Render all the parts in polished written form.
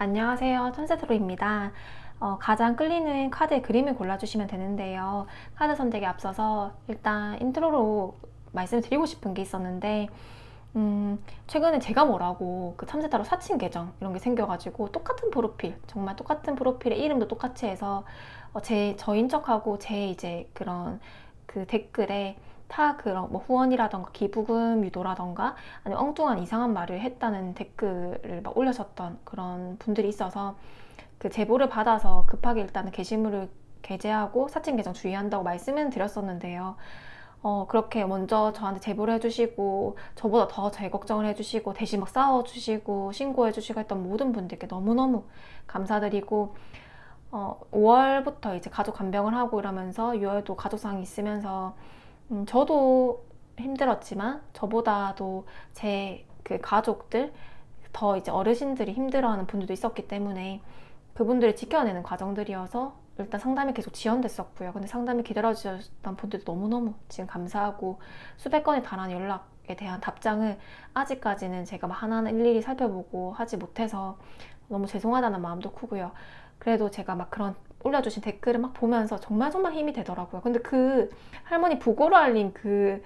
안녕하세요. 천세트로입니다. 가장 끌리는 카드의 그림을 골라주시면 되는데요. 카드 선택에 앞서서 일단 인트로로 말씀드리고 싶은 게 있었는데, 최근에 제가 뭐라고 그 참새타로 사칭 계정 이런 게 생겨가지고 똑같은 프로필, 정말 똑같은 프로필에 이름도 똑같이 해서 저인 척하고 제 이제 그런 그 댓글에 타 그런 뭐 후원이라던가 기부금 유도라던가 아니면 엉뚱한 이상한 말을 했다는 댓글을 막 올려줬던 그런 분들이 있어서 그 제보를 받아서 급하게 일단은 게시물을 게재하고 사칭 계정 주의한다고 말씀은 드렸었는데요. 그렇게 먼저 저한테 제보를 해주시고 저보다 더 제 걱정을 해주시고 대신 막 싸워주시고 신고해주시고 했던 모든 분들께 너무너무 감사드리고 5월부터 이제 가족 간병을 하고 이러면서 6월도 가족상이 있으면서 저도 힘들었지만 저보다도 제 그 가족들 더 이제 어르신들이 힘들어하는 분들도 있었기 때문에 그분들을 지켜내는 과정들이어서 일단 상담이 계속 지연됐었고요. 근데 상담이 기다려주셨던 분들도 너무너무 지금 감사하고 수백 건에 달하는 연락에 대한 답장을 아직까지는 제가 막 하나하나 일일이 살펴보고 하지 못해서 너무 죄송하다는 마음도 크고요. 그래도 제가 막 그런 올려주신 댓글을 막 보면서 정말 정말 힘이 되더라고요. 근데 그 할머니 부고로 알린 그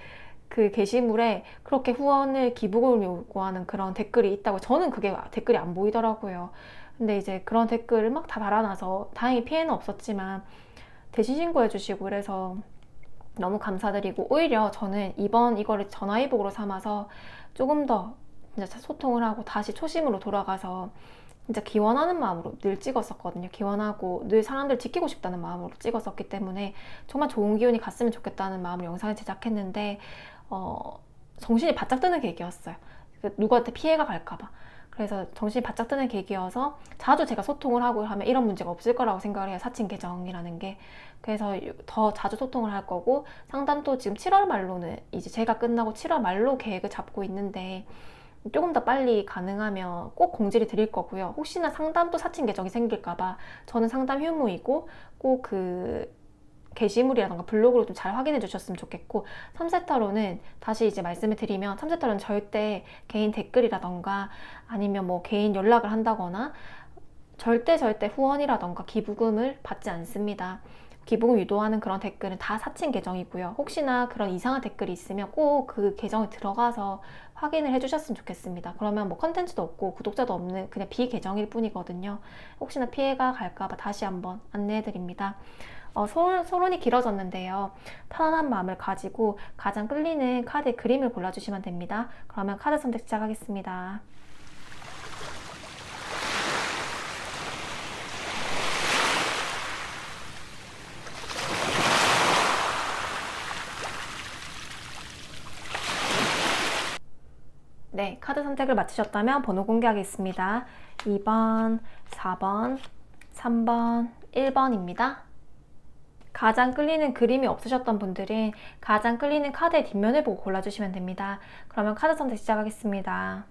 게시물에 그렇게 후원을 기부금을 요구하는 그런 댓글이 있다고 저는 그게 댓글이 안 보이더라고요. 근데 이제 그런 댓글을 막 다 달아놔서 다행히 피해는 없었지만 대신 신고해 주시고 그래서 너무 감사드리고 오히려 저는 이번 이거를 전화위복으로 삼아서 조금 더 진짜 소통을 하고 다시 초심으로 돌아가서 진짜 기원하는 마음으로 늘 찍었었거든요. 기원하고 늘 사람들 지키고 싶다는 마음으로 찍었었기 때문에 정말 좋은 기운이 갔으면 좋겠다는 마음으로 영상을 제작했는데 정신이 바짝 드는 계기였어요. 누구한테 피해가 갈까봐. 그래서 정신이 바짝 드는 계기여서 자주 제가 소통을 하고 하면 이런 문제가 없을 거라고 생각을 해요. 사칭 계정이라는 게. 그래서 더 자주 소통을 할 거고 상담도 지금 7월 말로는 이제 제가 끝나고 7월 말로 계획을 잡고 있는데 조금 더 빨리 가능하면 꼭 공지를 드릴 거고요. 혹시나 상담도 사칭 계정이 생길까봐 저는 상담 휴무이고 꼭 그 게시물이라던가 블로그로 좀 잘 확인해 주셨으면 좋겠고 참새타로는 다시 이제 말씀을 드리면 참새타로는 절대 개인 댓글이라던가 아니면 뭐 개인 연락을 한다거나 절대 후원이라던가 기부금을 받지 않습니다. 기부금 유도하는 그런 댓글은 다 사칭 계정이고요. 혹시나 그런 이상한 댓글이 있으면 꼭 그 계정에 들어가서 확인을 해주셨으면 좋겠습니다. 그러면 뭐 컨텐츠도 없고 구독자도 없는 그냥 비계정일 뿐이거든요. 혹시나 피해가 갈까봐 다시 한번 안내해드립니다. 소론이 길어졌는데요. 편안한 마음을 가지고 가장 끌리는 카드의 그림을 골라주시면 됩니다. 그러면 카드 선택 시작하겠습니다. 네, 카드 선택을 마치셨다면 번호 공개하겠습니다. 2번, 4번, 3번, 1번입니다. 가장 끌리는 그림이 없으셨던 분들은 가장 끌리는 카드의 뒷면을 보고 골라주시면 됩니다. 그러면 카드 선택 시작하겠습니다.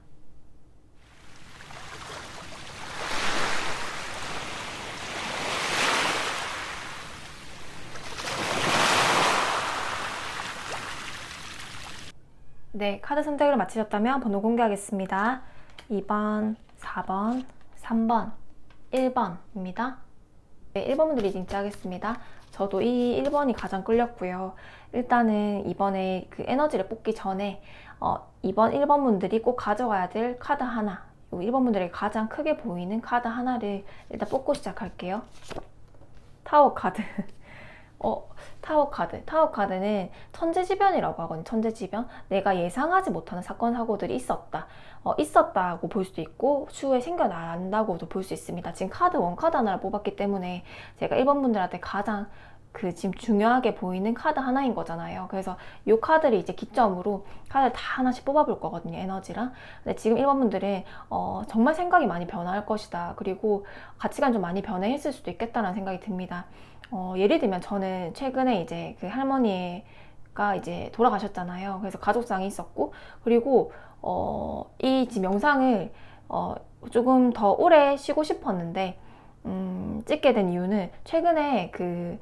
네, 카드 선택을 마치셨다면 번호 공개하겠습니다. 2번, 4번, 3번, 1번입니다. 네, 1번분들 리딩 하겠습니다. 저도 이 1번이 가장 끌렸고요. 일단은 이번에 그 에너지를 뽑기 전에 이번 1번 분들이 꼭 가져가야 될 카드 하나, 1번 분들에게 가장 크게 보이는 카드 하나를 일단 뽑고 시작할게요. 타워 카드. 타워 카드. 타워 카드는 천재지변이라고 하거든요. 천재지변. 내가 예상하지 못하는 사건, 사고들이 있었다. 있었다고 볼 수도 있고, 추후에 생겨난다고도 볼 수 있습니다. 지금 카드, 원카드 하나를 뽑았기 때문에 제가 1번 분들한테 가장 지금 중요하게 보이는 카드 하나인 거잖아요. 그래서 이 카드를 이제 기점으로 카드를 다 하나씩 뽑아볼 거거든요. 에너지랑. 근데 지금 1번 분들은 정말 생각이 많이 변할 것이다. 그리고 가치관 좀 많이 변해있을 수도 있겠다라는 생각이 듭니다. 예를 들면 저는 최근에 이제 그 할머니가 이제 돌아가셨잖아요. 그래서 가족상이 있었고, 그리고 이 지금 영상을 조금 더 오래 쉬고 싶었는데 찍게 된 이유는 최근에 그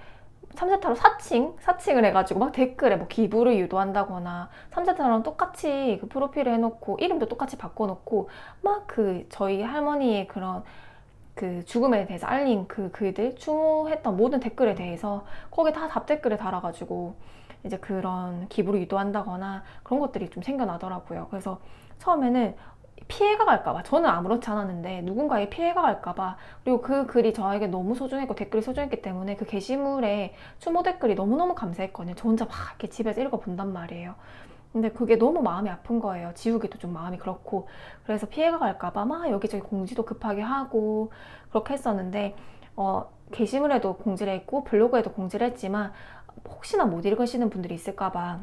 참새타로 사칭을 해가지고 막 댓글에 뭐 기부를 유도한다거나 참새타로랑 똑같이 그 프로필을 해놓고 이름도 똑같이 바꿔놓고 막 그 저희 할머니의 그런 그 죽음에 대해서 알린 그 글들, 추모했던 모든 댓글에 대해서 거기 다 답댓글을 달아가지고 이제 그런 기부를 유도한다거나 그런 것들이 좀 생겨나더라고요. 그래서 처음에는 피해가 갈까봐, 저는 아무렇지 않았는데 누군가의 피해가 갈까봐, 그리고 그 글이 저에게 너무 소중했고 댓글이 소중했기 때문에 그 게시물에 추모 댓글이 너무너무 감사했거든요. 저 혼자 막 이렇게 집에서 읽어본단 말이에요. 근데 그게 너무 마음이 아픈 거예요. 지우기도 좀 마음이 그렇고. 그래서 피해가 갈까봐 막 여기저기 공지도 급하게 하고 그렇게 했었는데, 게시물에도 공지를 했고 블로그에도 공지를 했지만 혹시나 못 읽으시는 분들이 있을까봐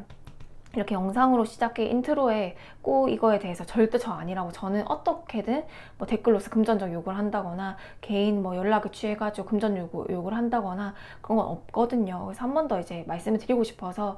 이렇게 영상으로 시작해 인트로에 꼭 이거에 대해서 절대 저 아니라고, 저는 어떻게든 뭐 댓글로서 금전적 욕을 한다거나 개인 뭐 연락을 취해가지고 욕을 한다거나 그런 건 없거든요. 그래서 한 번 더 이제 말씀을 드리고 싶어서,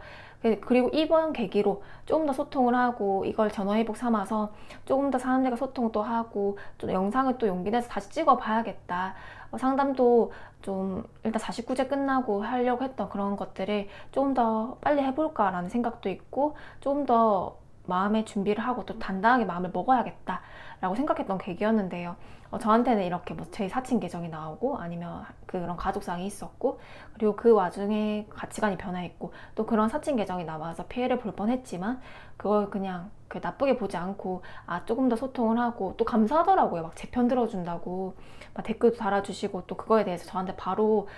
그리고 이번 계기로 조금 더 소통을 하고 이걸 전화위복 삼아서 조금 더 사람들과 소통도 하고 또 영상을 또 용기 내서 다시 찍어 봐야겠다. 상담도 좀 일단 49제 끝나고 하려고 했던 그런 것들을 조금 더 빨리 해볼까라는 생각도 있고, 조금 더 마음의 준비를 하고 또 단단하게 마음을 먹어야겠다 라고 생각했던 계기였는데요. 저한테는 이렇게 뭐 제 사칭 계정이 나오고 아니면 그런 가족상이 있었고, 그리고 그 와중에 가치관이 변화했고 또 그런 사칭 계정이 나와서 피해를 볼 뻔했지만 그걸 그냥 나쁘게 보지 않고 조금 더 소통을 하고, 또 감사하더라고요. 막 제 편 들어준다고 막 댓글도 달아주시고, 또 그거에 대해서 저한테 바로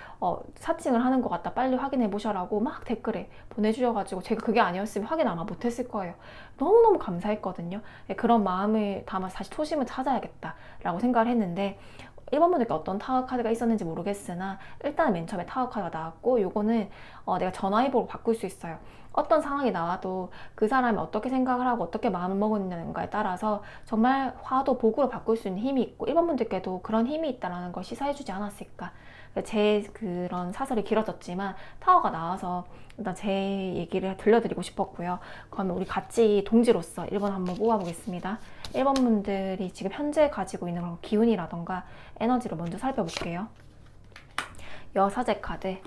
사칭을 하는 것 같다, 빨리 확인해 보셔라고 막 댓글에 보내주셔가지고 제가 그게 아니었으면 확인 아마 못했을 거예요. 너무너무 감사했거든요. 그런 마음을 담아서 다시 초심을 찾아야겠다라고 생각을 했는데, 1번 분들께 어떤 타워 카드가 있었는지 모르겠으나 일단 맨 처음에 타워 카드가 나왔고, 요거는 내가 전화위복으로 바꿀 수 있어요. 어떤 상황이 나와도 그 사람이 어떻게 생각을 하고 어떻게 마음을 먹었는가에 따라서 정말 화도 복으로 바꿀 수 있는 힘이 있고, 1번 분들께도 그런 힘이 있다는 걸 시사해주지 않았을까. 제 그런 사설이 길어졌지만 타워가 나와서 일단 제 얘기를 들려드리고 싶었고요. 그러면 우리 같이 동지로서 1번 한번 뽑아보겠습니다. 1번 분들이 지금 현재 가지고 있는 그런 기운이라던가 에너지를 먼저 살펴볼게요. 여사제 카드.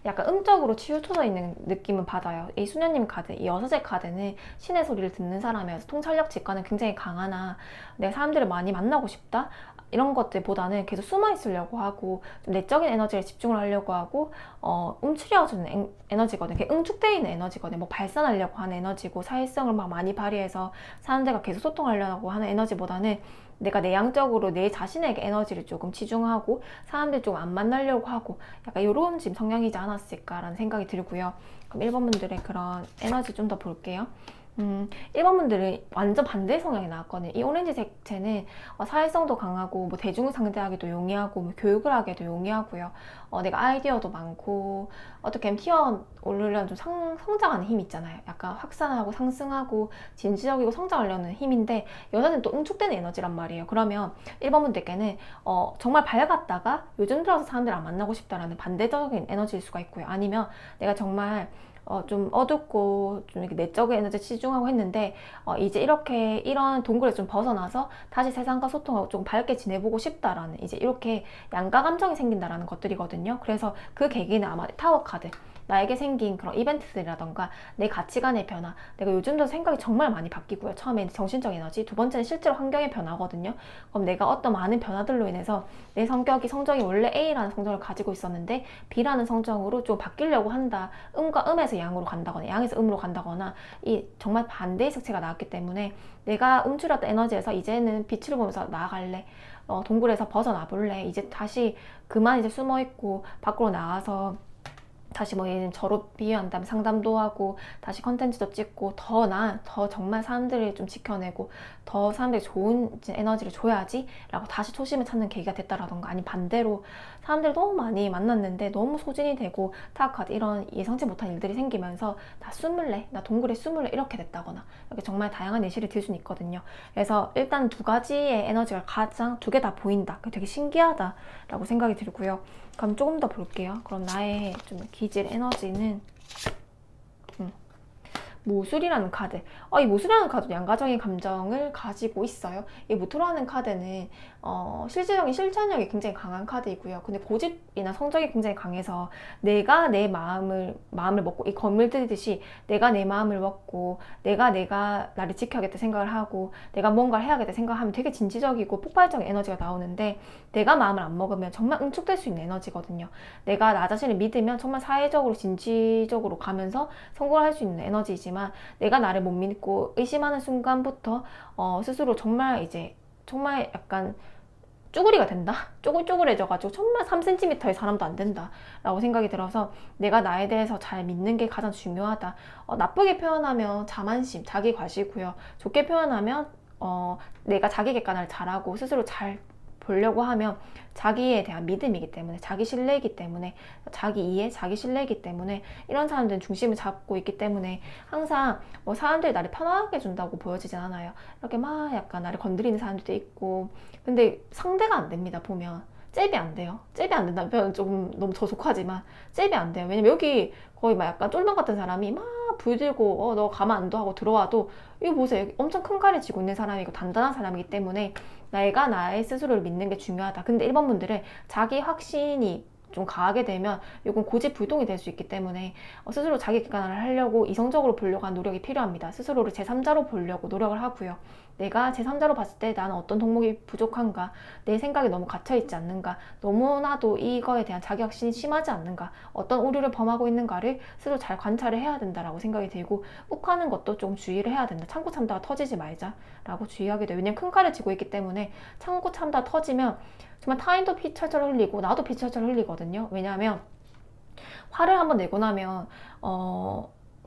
약간 음적으로 치우쳐져 있는 느낌은 받아요. 이 수녀님 카드, 이 여사제 카드는 신의 소리를 듣는 사람이어서 통찰력 직관은 굉장히 강하나 내가 사람들을 많이 만나고 싶다? 이런 것들보다는 계속 숨어 있으려고 하고 좀 내적인 에너지에 집중을 하려고 하고 움츠려주는 에너지거든. 응축되어 있는 에너지거든. 뭐 발산하려고 하는 에너지고 사회성을 막 많이 발휘해서 사람들과 계속 소통하려고 하는 에너지보다는 내가 내향적으로 내 자신에게 에너지를 조금 치중하고 사람들 좀 안 만나려고 하고 약간 이런 지금 성향이지 않았을까라는 생각이 들고요. 그럼 1번 분들의 그런 에너지 좀 더 볼게요. 1번 분들은 완전 반대 성향이 나왔거든요. 이 오렌지 색채는 사회성도 강하고 뭐 대중을 상대하기도 용이하고 뭐 교육을 하기도 용이하고요. 내가 아이디어도 많고 어떻게 하면 튀어오르려는 좀 성장하는 힘이 있잖아요. 약간 확산하고 상승하고 진취적이고 성장하려는 힘인데, 여자는 또 응축되는 에너지란 말이에요. 그러면 1번 분들께는 정말 밝았다가 요즘 들어서 사람들 안 만나고 싶다라는 반대적인 에너지일 수가 있고요. 아니면 내가 정말 좀 어둡고 좀 이렇게 내적인 에너지에 치중하고 했는데 이제 이렇게 이런 동굴에서 좀 벗어나서 다시 세상과 소통하고 좀 밝게 지내보고 싶다라는, 이제 이렇게 양가 감정이 생긴다라는 것들이거든요. 그래서 그 계기는 아마 타워 카드, 나에게 생긴 그런 이벤트들이라던가 내 가치관의 변화, 내가 요즘 들어 생각이 정말 많이 바뀌고요. 처음에는 정신적 에너지, 두 번째는 실제로 환경의 변화거든요. 그럼 내가 어떤 많은 변화들로 인해서 내 성적이 원래 A라는 성적을 가지고 있었는데 B라는 성적으로 좀 바뀌려고 한다. 음과 음에서 양으로 간다거나 양에서 음으로 간다거나 이 정말 반대의 색채가 나왔기 때문에 내가 움츠렸던 에너지에서 이제는 빛을 보면서 나아갈래. 동굴에서 벗어나 볼래. 이제 다시 그만 이제 숨어 있고 밖으로 나와서 다시 뭐 얘는 저로 비유한다면 상담도 하고 다시 컨텐츠도 찍고 더 정말 사람들을 좀 지켜내고 더 사람들이 좋은 에너지를 줘야지 라고 다시 초심을 찾는 계기가 됐다라던가, 아니 반대로 사람들 너무 많이 만났는데 너무 소진이 되고 타카드 이런 예상치 못한 일들이 생기면서 나 동굴에 숨을래 이렇게 됐다거나, 이렇게 정말 다양한 예시를 들 수는 있거든요. 그래서 일단 두 가지의 에너지가 두 개 다 보인다. 되게 신기하다 라고 생각이 들고요. 그럼 조금 더 볼게요. 그럼 나의 좀 기질 에너지는 무술이라는 카드. 이 무술이라는 카드도 양가적인 감정을 가지고 있어요. 이 무토라는 카드는 실질적인 실천력이 굉장히 강한 카드이고요. 근데 고집이나 성적이 굉장히 강해서 내가 내 마음을 먹고, 이 건물 들듯이 내가 내 마음을 먹고 내가 나를 지켜야겠다 생각을 하고 내가 뭔가를 해야겠다 생각하면 되게 진취적이고 폭발적인 에너지가 나오는데, 내가 마음을 안 먹으면 정말 응축될 수 있는 에너지거든요. 내가 나 자신을 믿으면 정말 사회적으로 진취적으로 가면서 성공을 할 수 있는 에너지이지만, 내가 나를 못 믿고 의심하는 순간부터 스스로 정말 약간 쭈구리가 된다? 쪼글쪼글해져가지고 정말 3cm의 사람도 안 된다 라고 생각이 들어서, 내가 나에 대해서 잘 믿는 게 가장 중요하다. 나쁘게 표현하면 자만심, 자기 과시고요. 좋게 표현하면 내가 자기 객관화를 잘하고 스스로 잘 보려고 하면 자기에 대한 믿음이기 때문에, 자기 신뢰이기 때문에, 자기 이해, 자기 신뢰이기 때문에 이런 사람들은 중심을 잡고 있기 때문에 항상 사람들이 나를 편하게 준다고 보여지진 않아요. 이렇게 막 약간 나를 건드리는 사람들도 있고, 근데 상대가 안 됩니다. 보면 잽이 안 돼요. 잽이 안 된다는 표현은 조금 너무 저속하지만 잽이 안 돼요. 왜냐면 여기 거의 막 약간 쫄병 같은 사람이 막 불 들고 너 가만 안 둬 하고 들어와도, 이거 보세요. 엄청 큰 칼을 쥐고 있는 사람이고 단단한 사람이기 때문에 내가 나의 스스로를 믿는 게 중요하다. 근데 1번 분들은 자기 확신이 좀 강하게 되면 이건 고집불통이 될 수 있기 때문에 스스로 자기 객관화를 하려고 이성적으로 보려고 하는 노력이 필요합니다. 스스로를 제3자로 보려고 노력을 하고요. 내가 제3자로 봤을 때 나는 어떤 덕목이 부족한가, 내 생각이 너무 갇혀있지 않는가, 너무나도 이거에 대한 자기 확신이 심하지 않는가, 어떤 오류를 범하고 있는가를 스스로 잘 관찰을 해야 된다라고 생각이 들고, 욱하는 것도 좀 주의를 해야 된다. 참고 참다가 터지지 말자 라고 주의하게 돼요. 왜냐면 큰 칼을 쥐고 있기 때문에 참고 참다 터지면 정말 타인도 피 철철 흘리고 나도 피 철철 흘리거든요. 왜냐하면 화를 한번 내고 나면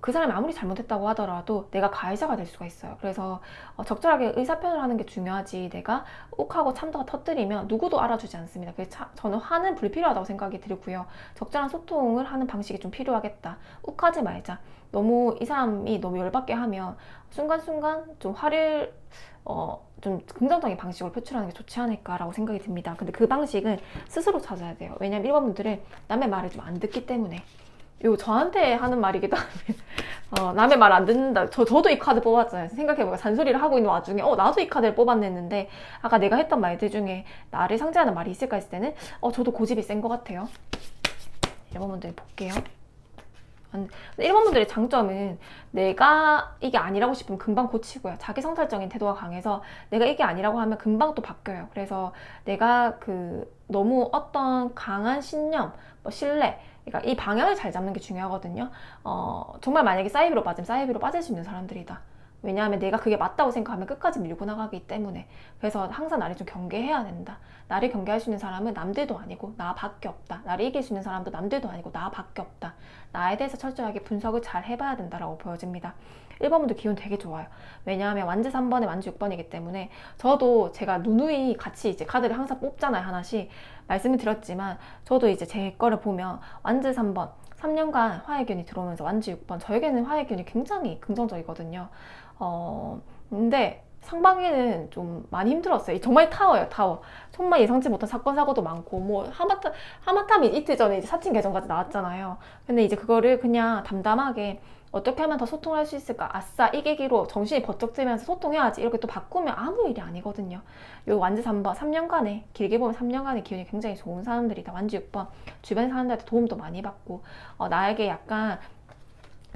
그 사람이 아무리 잘못했다고 하더라도 내가 가해자가 될 수가 있어요. 그래서 적절하게 의사표현을 하는 게 중요하지, 내가 욱하고 참다가 터뜨리면 누구도 알아주지 않습니다. 그래서 저는 화는 불필요하다고 생각이 들고요. 적절한 소통을 하는 방식이 좀 필요하겠다. 욱하지 말자. 너무 이 사람이 너무 열받게 하면 순간순간 좀 화를 좀 긍정적인 방식으로 표출하는 게 좋지 않을까라고 생각이 듭니다. 근데 그 방식은 스스로 찾아야 돼요. 왜냐면 1번 분들은 남의 말을 좀 안 듣기 때문에. 이거 저한테 하는 말이기도 합니다. 남의 말 안 듣는다. 저도 이 카드 뽑았잖아요. 생각해보니까 잔소리를 하고 있는 와중에 나도 이 카드를 뽑았냈는데, 아까 내가 했던 말들 중에 나를 상징하는 말이 있을까 했을 때는 저도 고집이 센 것 같아요. 1번 분들 볼게요. 1번 분들의 장점은 내가 이게 아니라고 싶으면 금방 고치고요. 자기 성찰적인 태도가 강해서 내가 이게 아니라고 하면 금방 또 바뀌어요. 그래서 내가 너무 어떤 강한 신념, 신뢰, 그러니까 이 방향을 잘 잡는 게 중요하거든요. 정말 만약에 사이비로 빠지면 사이비로 빠질 수 있는 사람들이다. 왜냐하면 내가 그게 맞다고 생각하면 끝까지 밀고 나가기 때문에. 그래서 항상 나를 좀 경계해야 된다. 나를 경계할 수 있는 사람은 남들도 아니고 나밖에 없다. 나를 이길 수 있는 사람도 남들도 아니고 나밖에 없다. 나에 대해서 철저하게 분석을 잘 해봐야 된다라고 보여집니다. 1번분도 기운 되게 좋아요. 왜냐하면 완즈 3번에 완즈 6번이기 때문에, 저도 제가 누누이 같이 이제 카드를 항상 뽑잖아요. 하나씩 말씀을 드렸지만, 저도 이제 제 거를 보면 완즈 3번 3년간 화해균이 들어오면서 완즈 6번, 저에게는 화해균이 굉장히 긍정적이거든요. 근데 상반기는 좀 많이 힘들었어요. 정말 타워예요, 타워. 정말 예상치 못한 사건, 사고도 많고, 하마터면 이틀 전에 이제 사칭 계정까지 나왔잖아요. 근데 이제 그거를 그냥 담담하게 어떻게 하면 더 소통할 수 있을까? 아싸, 이 계기로 정신이 번쩍 들면서 소통해야지. 이렇게 또 바꾸면 아무 일이 아니거든요. 요 완즈 3번, 3년간에, 길게 보면 3년간의 기운이 굉장히 좋은 사람들이다. 완즈 6번, 주변 사람들한테 도움도 많이 받고, 나에게 약간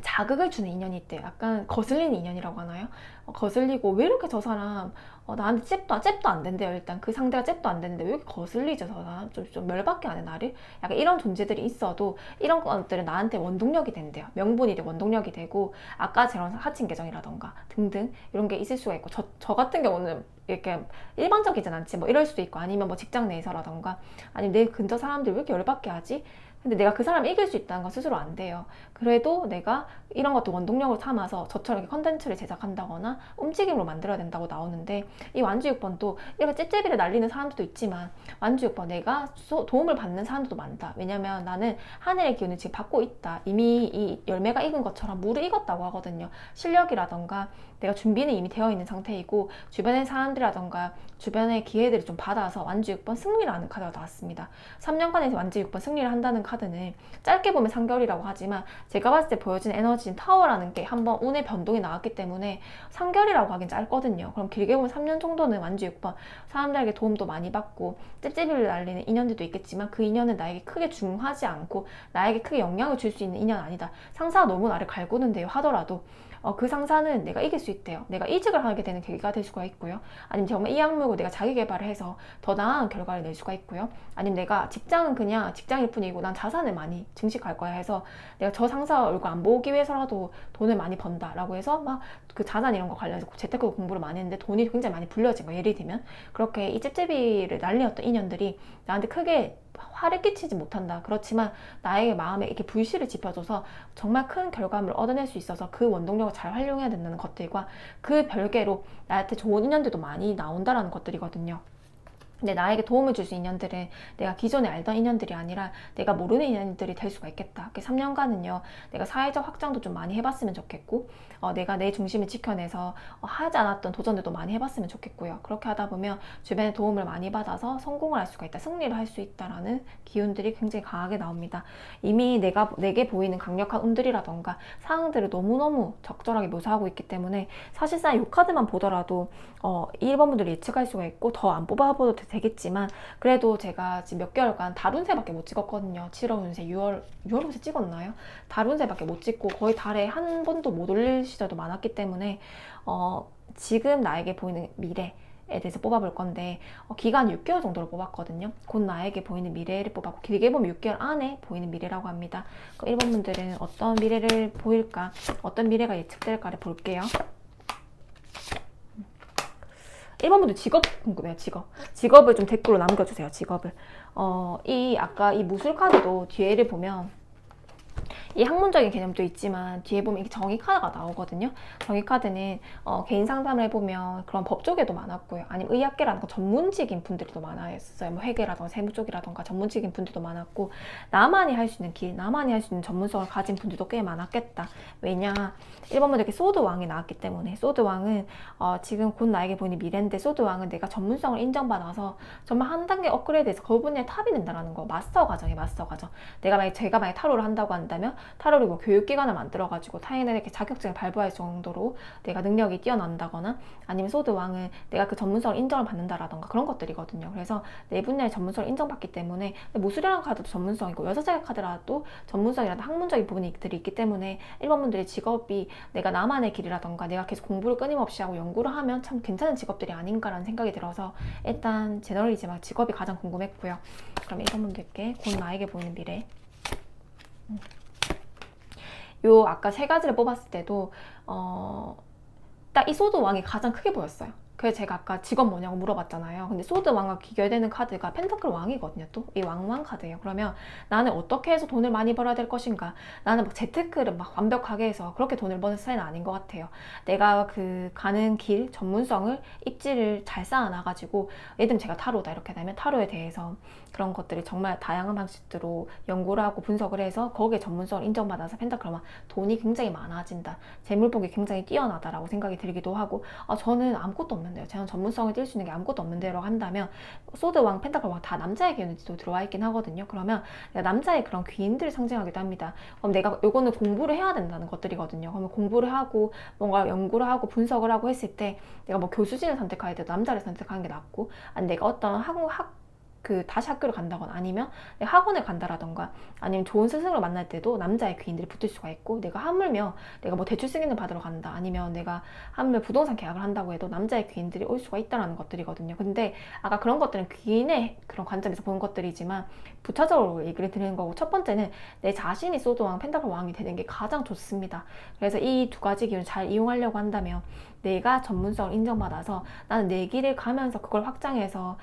자극을 주는 인연이 있대요. 약간 거슬리는 인연이라고 하나요? 거슬리고, 왜 이렇게 저 사람 나한테 잽도 안 된대요. 일단 그 상대가 잽도 안 되는데 왜 이렇게 거슬리죠, 저 사람? 좀 열받게 하네, 나를? 약간 이런 존재들이 있어도 이런 것들은 나한테 원동력이 된대요. 명분이 되고 원동력이 되고, 아까 저런 하친 계정이라던가 등등 이런 게 있을 수가 있고, 저 같은 경우는 이렇게 일반적이진 않지, 이럴 수도 있고, 아니면 직장 내에서라던가, 아니면 내 근처 사람들 왜 이렇게 열받게 하지? 근데 내가 그 사람을 이길 수 있다는 건 스스로 안 돼요. 그래도 내가 이런 것도 원동력으로 삼아서 저처럼 이렇게 컨텐츠를 제작한다거나 움직임으로 만들어야 된다고 나오는데, 이 완주 6번도 이렇게 찝찝이를 날리는 사람들도 있지만, 완주 6번 내가 도움을 받는 사람들도 많다. 왜냐면 나는 하늘의 기운을 지금 받고 있다. 이미 이 열매가 익은 것처럼 물을 익었다고 하거든요. 실력이라던가 내가 준비는 이미 되어 있는 상태이고 주변의 사람들이라던가 주변의 기회들을 좀 받아서 완주 6번 승리를 하는 카드가 나왔습니다. 3년간에서 완주 6번 승리를 한다는 카드는 짧게 보면 3개월이라고 하지만 제가 봤을 때 보여진 에너지인 타워라는 게 한번 운의 변동이 나왔기 때문에 3개월이라고 하긴 짧거든요. 그럼 길게 보면 3년 정도는 완주 6번 사람들에게 도움도 많이 받고 찝찝이를 날리는 인연들도 있겠지만 그 인연은 나에게 크게 중하지 않고 나에게 크게 영향을 줄 수 있는 인연 아니다. 상사가 너무 나를 갈구는데요 하더라도 그 상사는 내가 이길 수 있대요. 내가 이직을 하게 되는 계기가 될 수가 있고요. 아니면 정말 이 악물고 내가 자기 개발을 해서 더 나은 결과를 낼 수가 있고요. 아니면 내가 직장은 그냥 직장일 뿐이고 난 자산을 많이 증식할 거야 해서 내가 저 상사 얼굴 안 보기 위해서라도 돈을 많이 번다라고 해서 막 그 자산 이런 거 관련해서 재테크 공부를 많이 했는데 돈이 굉장히 많이 불려진 거 예를 들면 그렇게 이 찝찝이를 날리었던 인연들이 나한테 크게 화를 끼치지 못한다. 그렇지만 나의 마음에 이렇게 불씨를 지펴줘서 정말 큰 결과물을 얻어낼 수 있어서 그 원동력을 잘 활용해야 된다는 것들과 그 별개로 나한테 좋은 인연들도 많이 나온다라는 것들이거든요. 근데 나에게 도움을 줄 수 있는 인연들은 내가 기존에 알던 인연들이 아니라 내가 모르는 인연들이 될 수가 있겠다. 3년간은요 내가 사회적 확장도 좀 많이 해봤으면 좋겠고 내가 내 중심을 지켜내서 하지 않았던 도전들도 많이 해봤으면 좋겠고요. 그렇게 하다 보면 주변에 도움을 많이 받아서 성공을 할 수가 있다, 승리를 할 수 있다라는 기운들이 굉장히 강하게 나옵니다. 이미 내게 보이는 강력한 운들이라던가 상황들을 너무너무 적절하게 묘사하고 있기 때문에 사실상 이 카드만 보더라도 1번 분들이 예측할 수가 있고 더 안 뽑아봐도 되겠지만 그래도 제가 지금 몇 개월간 달 운세밖에 못 찍었거든요. 7월 운세, 6월 운세 찍었나요? 달 운세밖에 못 찍고 거의 달에 한 번도 못 올릴 시절도 많았기 때문에 지금 나에게 보이는 미래에 대해서 뽑아볼 건데 기간 6개월 정도로 뽑았거든요. 곧 나에게 보이는 미래를 뽑았고 길게 보면 6개월 안에 보이는 미래라고 합니다. 1번 분들은 어떤 미래를 보일까, 어떤 미래가 예측될까를 볼게요. 1번 분들 직업 궁금해요. 직업을 좀 댓글로 남겨주세요. 직업을 아까 이 무술 카드도 뒤에를 보면 이 학문적인 개념도 있지만 뒤에 보면 이게 정의 카드가 나오거든요. 정의 카드는 개인 상담을 해보면 그런 법 쪽에도 많았고요. 아니면 의학계라든가 전문직인 분들도 많았어요. 뭐 회계라든가 세무 쪽이라든가 전문직인 분들도 많았고 나만이 할 수 있는 길, 나만이 할 수 있는 전문성을 가진 분들도 꽤 많았겠다. 왜냐 1번 분들 이렇게 소드 왕이 나왔기 때문에 소드 왕은 지금 곧 나에게 보이는 미래인데 소드 왕은 내가 전문성을 인정받아서 정말 한 단계 업그레이드해서 그 분야에 탑이 된다는 거. 마스터 과정이에요. 마스터 과정. 제가 만약 타로를 한다고 한다면 타로를 뭐 교육기관을 만들어가지고 타인에게 자격증을 발부할 정도로 내가 능력이 뛰어난다거나 아니면 소드 왕은 내가 그 전문성을 인정을 받는다라던가 그런 것들이거든요. 그래서 내 분야의 전문성을 인정받기 때문에 무술이라는 카드도 전문성이고 여자세계 카드라도 전문성이라든 학문적인 부분들이 있기 때문에 1번 분들의 직업이 내가 나만의 길이라던가 내가 계속 공부를 끊임없이 하고 연구를 하면 참 괜찮은 직업들이 아닌가라는 생각이 들어서 일단 제너럴이지만 직업이 가장 궁금했고요. 그럼 1번 분들께 곧 나에게 보이는 미래 아까 세 가지를 뽑았을 때도 딱 이 소드 왕이 가장 크게 보였어요. 그래서 제가 아까 직업 뭐냐고 물어봤잖아요. 근데 소드 왕과 귀결되는 카드가 펜타클 왕이거든요. 또 이 왕 카드예요. 그러면 나는 어떻게 해서 돈을 많이 벌어야 될 것인가? 나는 막 재테크를 막 완벽하게 해서 그렇게 돈을 버는 스타일은 아닌 것 같아요. 내가 그 가는 길 전문성을 입지를 잘 쌓아놔가지고 예를 들면 제가 타로다 이렇게 되면 타로에 대해서 그런 것들이 정말 다양한 방식으로 연구를 하고 분석을 해서 거기에 전문성을 인정받아서 펜타클 왕 돈이 굉장히 많아진다. 재물복이 굉장히 뛰어나다라고 생각이 들기도 하고 저는 아무것도 없는데요. 저는 전문성을 띌 수 있는 게 아무것도 없는데라고 한다면 소드 왕, 펜타클 왕 다 남자의 기운도 들어와 있긴 하거든요. 그러면 내가 남자의 그런 귀인들을 상징하기도 합니다. 그럼 내가 이거는 공부를 해야 된다는 것들이거든요. 그러면 공부를 하고 뭔가 연구를 하고 분석을 하고 했을 때 내가 뭐 교수진을 선택해야 돼도 남자를 선택하는 게 낫고 아니 내가 어떤 다시 학교를 간다거나 아니면 학원을 간다라던가 아니면 좋은 스승을 만날 때도 남자의 귀인들이 붙을 수가 있고 내가 하물며 내가 뭐 대출 승인을 받으러 간다 아니면 내가 하물며 부동산 계약을 한다고 해도 남자의 귀인들이 올 수가 있다는 것들이거든요. 근데 아까 그런 것들은 귀인의 그런 관점에서 보는 것들이지만 부차적으로 얘기를 드리는 거고 첫 번째는 내 자신이 소드왕, 펜타클 왕이 되는 게 가장 좋습니다. 그래서 이 두 가지 기운을 잘 이용하려고 한다면 내가 전문성을 인정받아서 나는 내 길을 가면서 그걸 확장해서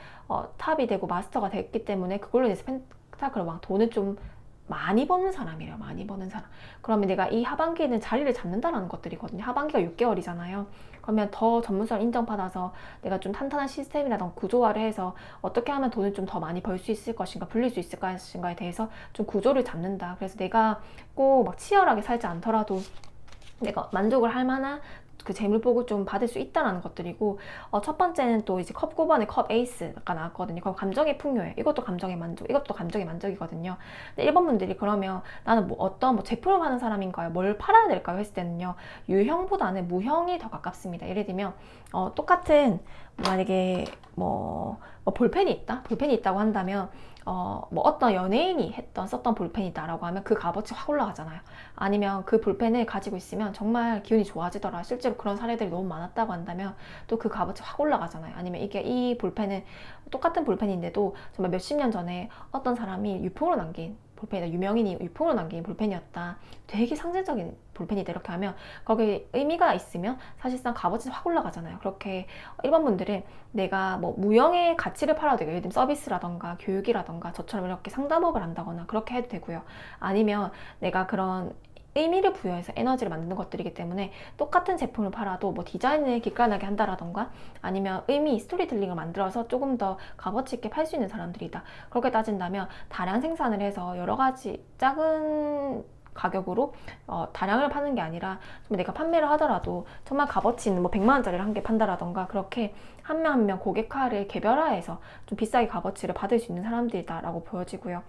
탑이 되고 마스터가 됐기 때문에 그걸로 인해서 펜타클 왕 돈을 좀 많이 버는 사람이래요. 많이 버는 사람. 그러면 내가 이 하반기에는 자리를 잡는다는 것들이거든요. 하반기가 6개월이잖아요. 그러면 더 전문성을 인정받아서 내가 좀 탄탄한 시스템이라던가 구조화를 해서 어떻게 하면 돈을 좀 더 많이 벌 수 있을 것인가, 불릴 수 있을 것인가에 대해서 좀 구조를 잡는다. 그래서 내가 꼭 막 치열하게 살지 않더라도 내가 만족을 할 만한 그 재물복을 좀 받을 수 있다라는 것들이고, 첫 번째는 또 이제 컵 9번에 컵 에이스가 나왔거든요. 그럼 감정의 풍요예요. 이것도 감정의 만족, 이것도 감정의 만족이거든요. 근데 1번 분들이 그러면 나는 뭐 어떤 뭐 제품을 파는 사람인가요? 뭘 팔아야 될까요? 했을 때는요, 유형보다는 무형이 더 가깝습니다. 예를 들면 똑같은 만약에 뭐 볼펜이 있다? 볼펜이 있다고 한다면 뭐 어떤 연예인이 썼던 볼펜이다라고 하면 그 값어치 확 올라가잖아요. 아니면 그 볼펜을 가지고 있으면 정말 기분이 좋아지더라. 실제로 그런 사례들이 너무 많았다고 한다면 또 그 값어치 확 올라가잖아요. 아니면 이 볼펜은 똑같은 볼펜인데도 정말 몇십 년 전에 어떤 사람이 유품으로 남긴 볼펜이다. 유명인이 유품으로 남긴 볼펜이었다. 되게 상징적인 볼펜이다. 이렇게 하면 거기에 의미가 있으면 사실상 값어치 확 올라가잖아요. 그렇게 일반 분들은 내가 뭐 무형의 가치를 팔아도 되고, 예를 들면 서비스라던가 교육이라던가 저처럼 이렇게 상담업을 한다거나 그렇게 해도 되고요. 아니면 내가 그런 의미를 부여해서 에너지를 만드는 것들이기 때문에 똑같은 제품을 팔아도 뭐 디자인을 기깔나게 한다라던가 아니면 의미, 스토리텔링을 만들어서 조금 더 값어치 있게 팔 수 있는 사람들이다. 그렇게 따진다면 다량 생산을 해서 여러 가지 작은 가격으로 다량을 파는 게 아니라 좀 내가 판매를 하더라도 정말 값어치 있는 뭐 100만 원짜리를 한 개 판다라던가 그렇게 한 명 한 명 고객화를 개별화해서 좀 비싸게 값어치를 받을 수 있는 사람들이다라고 보여지고요.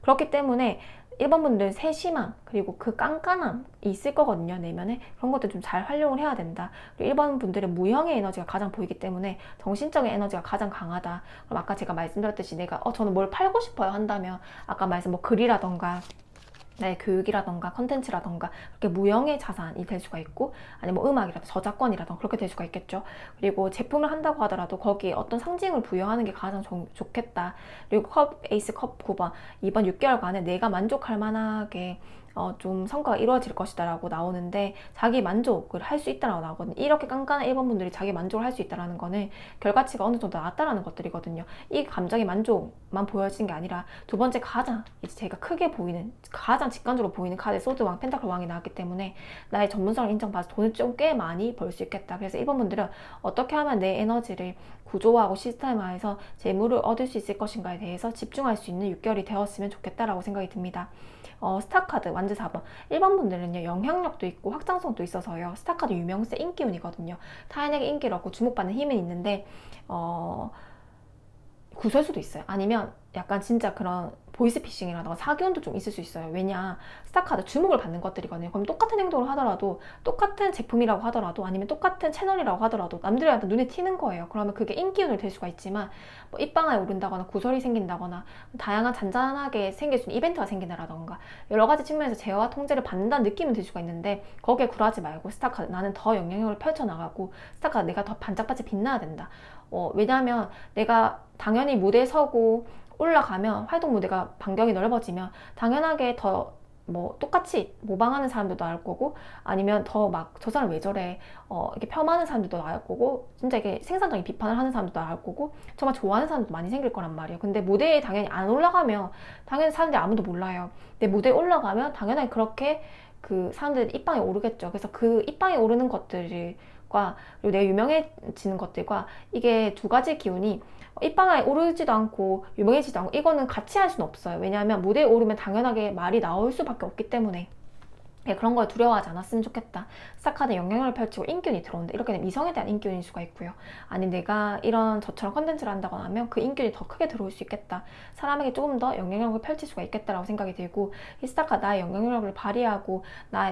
그렇기 때문에 1번 분들 세심함 그리고 그 깐깐함이 있을 거거든요. 내면에 그런 것들 좀 잘 활용을 해야 된다. 그리고 1번 분들은 무형의 에너지가 가장 보이기 때문에 정신적인 에너지가 가장 강하다. 그럼 아까 제가 말씀드렸듯이 내가 저는 뭘 팔고 싶어요 한다면 아까 말씀 뭐 글이라던가 네, 교육이라던가 컨텐츠라던가 그렇게 무형의 자산이 될 수가 있고, 아니면 뭐 음악이라던가 저작권이라던가 그렇게 될 수가 있겠죠. 그리고 제품을 한다고 하더라도 거기에 어떤 상징을 부여하는 게 가장 좋겠다. 그리고 컵 에이스 컵 9번 이번 6개월간에 내가 만족할 만하게 좀 성과가 이루어질 것이다 라고 나오는데, 자기 만족을 할 수 있다라고 나오거든요. 이렇게 깐깐한 1번 분들이 자기 만족을 할 수 있다라는 거는 결과치가 어느 정도 나왔다라는 것들이거든요. 이 감정의 만족만 보여지는 게 아니라 두 번째 가장 이제 제가 크게 보이는 가장 직관적으로 보이는 카드 소드왕 펜타클 왕이 나왔기 때문에 나의 전문성을 인정받아서 돈을 좀 꽤 많이 벌 수 있겠다. 그래서 1번 분들은 어떻게 하면 내 에너지를 구조화하고 시스템화해서 재물을 얻을 수 있을 것인가에 대해서 집중할 수 있는 6개월이 되었으면 좋겠다라고 생각이 듭니다. 스타카드 완즈 4번 1번 분들은요, 영향력도 있고 확장성도 있어서요, 스타카드 유명세 인기운이거든요. 타인에게 인기를 얻고 주목받는 힘은 있는데 구설수도 있어요. 아니면 약간 진짜 그런 보이스피싱이라던가 사기운도 좀 있을 수 있어요. 왜냐, 스타카드 주목을 받는 것들이거든요. 그럼 똑같은 행동을 하더라도, 똑같은 제품이라고 하더라도, 아니면 똑같은 채널이라고 하더라도 남들한테 눈에 튀는 거예요. 그러면 그게 인기운이 될 수가 있지만 뭐 입방아에 오른다거나 구설이 생긴다거나 다양한 잔잔하게 생길 수 있는 이벤트가 생긴다라던가 여러 가지 측면에서 제어와 통제를 받는다는 느낌은 들 수가 있는데, 거기에 굴하지 말고 스타카드 나는 더 영향력을 펼쳐나가고 스타카드 내가 더 반짝반짝 빛나야 된다. 왜냐하면 내가 당연히 무대에 서고 올라가면 활동 무대가 반경이 넓어지면 당연하게 더 뭐 똑같이 모방하는 사람들도 나올 거고, 아니면 더 막 저 사람 왜 저래 이렇게 폄하하는 사람들도 나올 거고, 진짜 이게 생산적인 비판을 하는 사람들도 나올 거고, 정말 좋아하는 사람도 많이 생길 거란 말이에요. 근데 무대에 당연히 안 올라가면 당연히 사람들이 아무도 몰라요. 근데 무대에 올라가면 당연히 그렇게 그 사람들 입방에 오르겠죠. 그래서 그 입방에 오르는 것들과 그리고 내가 유명해지는 것들과 이게 두 가지 기운이 입방아에 오르지도 않고 유명해지지도 않고 이거는 같이 할 수는 없어요. 왜냐하면 무대에 오르면 당연하게 말이 나올 수밖에 없기 때문에. 네, 그런 걸 두려워하지 않았으면 좋겠다. 스타카드 영향력을 펼치고 인기운이 들어온다. 이렇게 되면 이성에 대한 인기운일 수가 있고요. 아니 내가 이런 저처럼 컨텐츠를 한다거나 하면 그 인기운이 더 크게 들어올 수 있겠다. 사람에게 조금 더 영향력을 펼칠 수가 있겠다라고 생각이 들고, 이 스타카드 나의 영향력을 발휘하고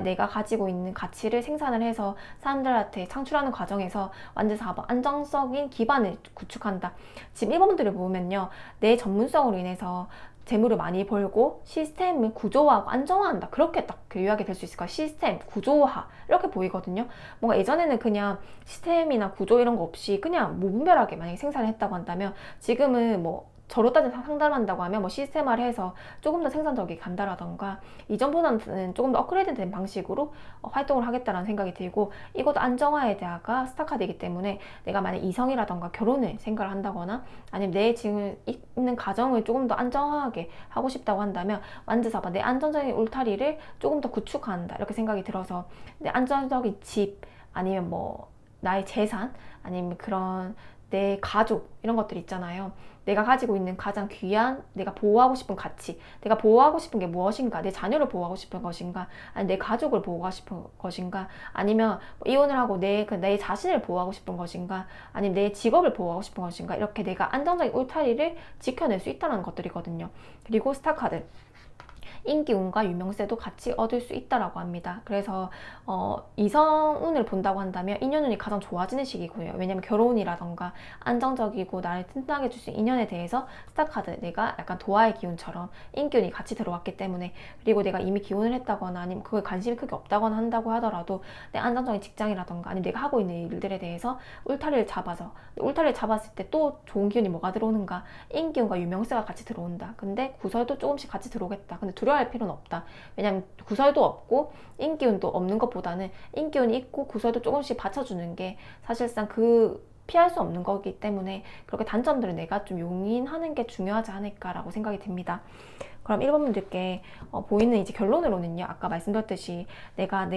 내가 가지고 있는 가치를 생산을 해서 사람들한테 창출하는 과정에서 완전 4번 안정적인 기반을 구축한다. 지금 1번분들을 보면요, 내 전문성으로 인해서 재물을 많이 벌고 시스템을 구조화하고 안정화한다. 그렇게 딱 요약이 될 수 있을 거야. 시스템, 구조화 이렇게 보이거든요. 뭔가 예전에는 그냥 시스템이나 구조 이런 거 없이 그냥 무분별하게 만약에 생산을 했다고 한다면, 지금은 뭐 저로 따져 상담한다고 하면 뭐 시스템화를 해서 조금 더 생산적이게 간다라던가 이전보다는 조금 더 업그레이드된 방식으로 활동을 하겠다라는 생각이 들고, 이것도 안정화에 대하가 스타카드이기 때문에 내가 만약 이성이라던가 결혼을 생각을 한다거나 아니면 내 지금 있는 가정을 조금 더 안정화하게 하고 싶다고 한다면 완즈 4번 내 안정적인 울타리를 조금 더 구축한다 이렇게 생각이 들어서, 내 안정적인 집 아니면 뭐 나의 재산 아니면 그런 내 가족 이런 것들 있잖아요. 내가 가지고 있는 가장 귀한 내가 보호하고 싶은 가치, 내가 보호하고 싶은 게 무엇인가, 내 자녀를 보호하고 싶은 것인가, 아니 내 가족을 보호하고 싶은 것인가, 아니면 뭐 이혼을 하고 내 자신을 보호하고 싶은 것인가, 아니면 내 직업을 보호하고 싶은 것인가, 이렇게 내가 안정적인 울타리를 지켜낼 수 있다는 것들이거든요. 그리고 스타카드, 인기운과 유명세도 같이 얻을 수 있다라고 합니다. 그래서 이성운을 본다고 한다면 인연운이 가장 좋아지는 시기고요. 왜냐면 결혼이라던가 안정적이고 나를 튼튼하게 해줄 수 있는 인연에 대해서 스타카드, 내가 약간 도화의 기운처럼 인기운이 같이 들어왔기 때문에, 그리고 내가 이미 기혼을 했다거나 아니면 그거에 관심이 크게 없다거나 한다고 하더라도 내 안정적인 직장이라던가 아니면 내가 하고 있는 일들에 대해서 울타리를 잡았을 때 또 좋은 기운이 뭐가 들어오는가, 인기운과 유명세가 같이 들어온다. 근데 구설도 조금씩 같이 들어오겠다. 근데 두려워할 필요는 없다. 왜냐면 구설도 없고 인기운도 없는 것보다는 인기운이 있고 구설도 조금씩 받쳐주는 게 사실상 피할 수 없는 거기 때문에 그렇게 단점들을 내가 좀 용인하는 게 중요하지 않을까라고 생각이 듭니다. 그럼 1번 분들께 보이는 이제 결론으로는요, 아까 말씀드렸듯이 내가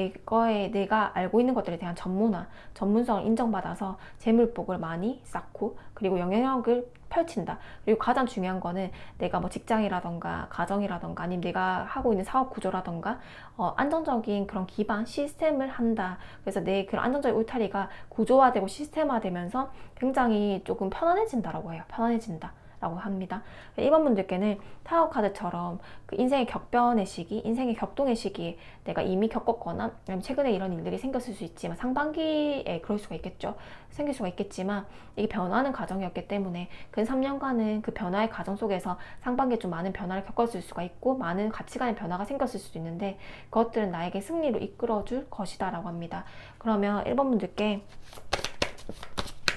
알고 있는 것들에 대한 전문성을 인정받아서 재물복을 많이 쌓고, 그리고 영향력을 펼친다. 그리고 가장 중요한 거는 내가 뭐 직장이라던가 가정이라던가 아니면 내가 하고 있는 사업 구조라던가 안정적인 그런 기반 시스템을 한다. 그래서 내 그런 안정적인 울타리가 구조화되고 시스템화되면서 굉장히 조금 편안해진다라고 해요. 편안해진다 라고 합니다. 1번 분들께는 타로 카드처럼 그 인생의 격변의 시기, 인생의 격동의 시기에 내가 이미 겪었거나 아니면 최근에 이런 일들이 생겼을 수 있지만, 상반기에 그럴 수가 있겠죠. 생길 수가 있겠지만 이게 변화하는 과정이었기 때문에 근 3년간은 그 변화의 과정 속에서 상반기에 좀 많은 변화를 겪었을 수가 있고 많은 가치관의 변화가 생겼을 수도 있는데, 그것들은 나에게 승리로 이끌어줄 것이다 라고 합니다. 그러면 1번 분들께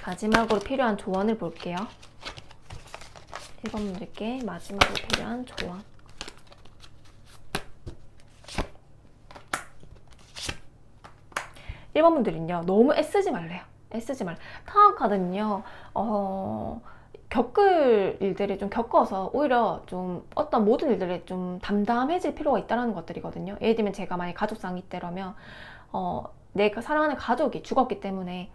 마지막으로 필요한 조언을 볼게요. 1번 분들께 마지막으로 필요한 조언. 1번 분들은요, 너무 애쓰지 말래요. 애쓰지 말래. 타워 카드는요, 겪을 일들을 좀 겪어서 오히려 좀 어떤 모든 일들에 좀 담담해질 필요가 있다는 것들이거든요. 예를 들면 제가 만약 가족상이 때라면 내가 사랑하는 가족이 죽었기 때문에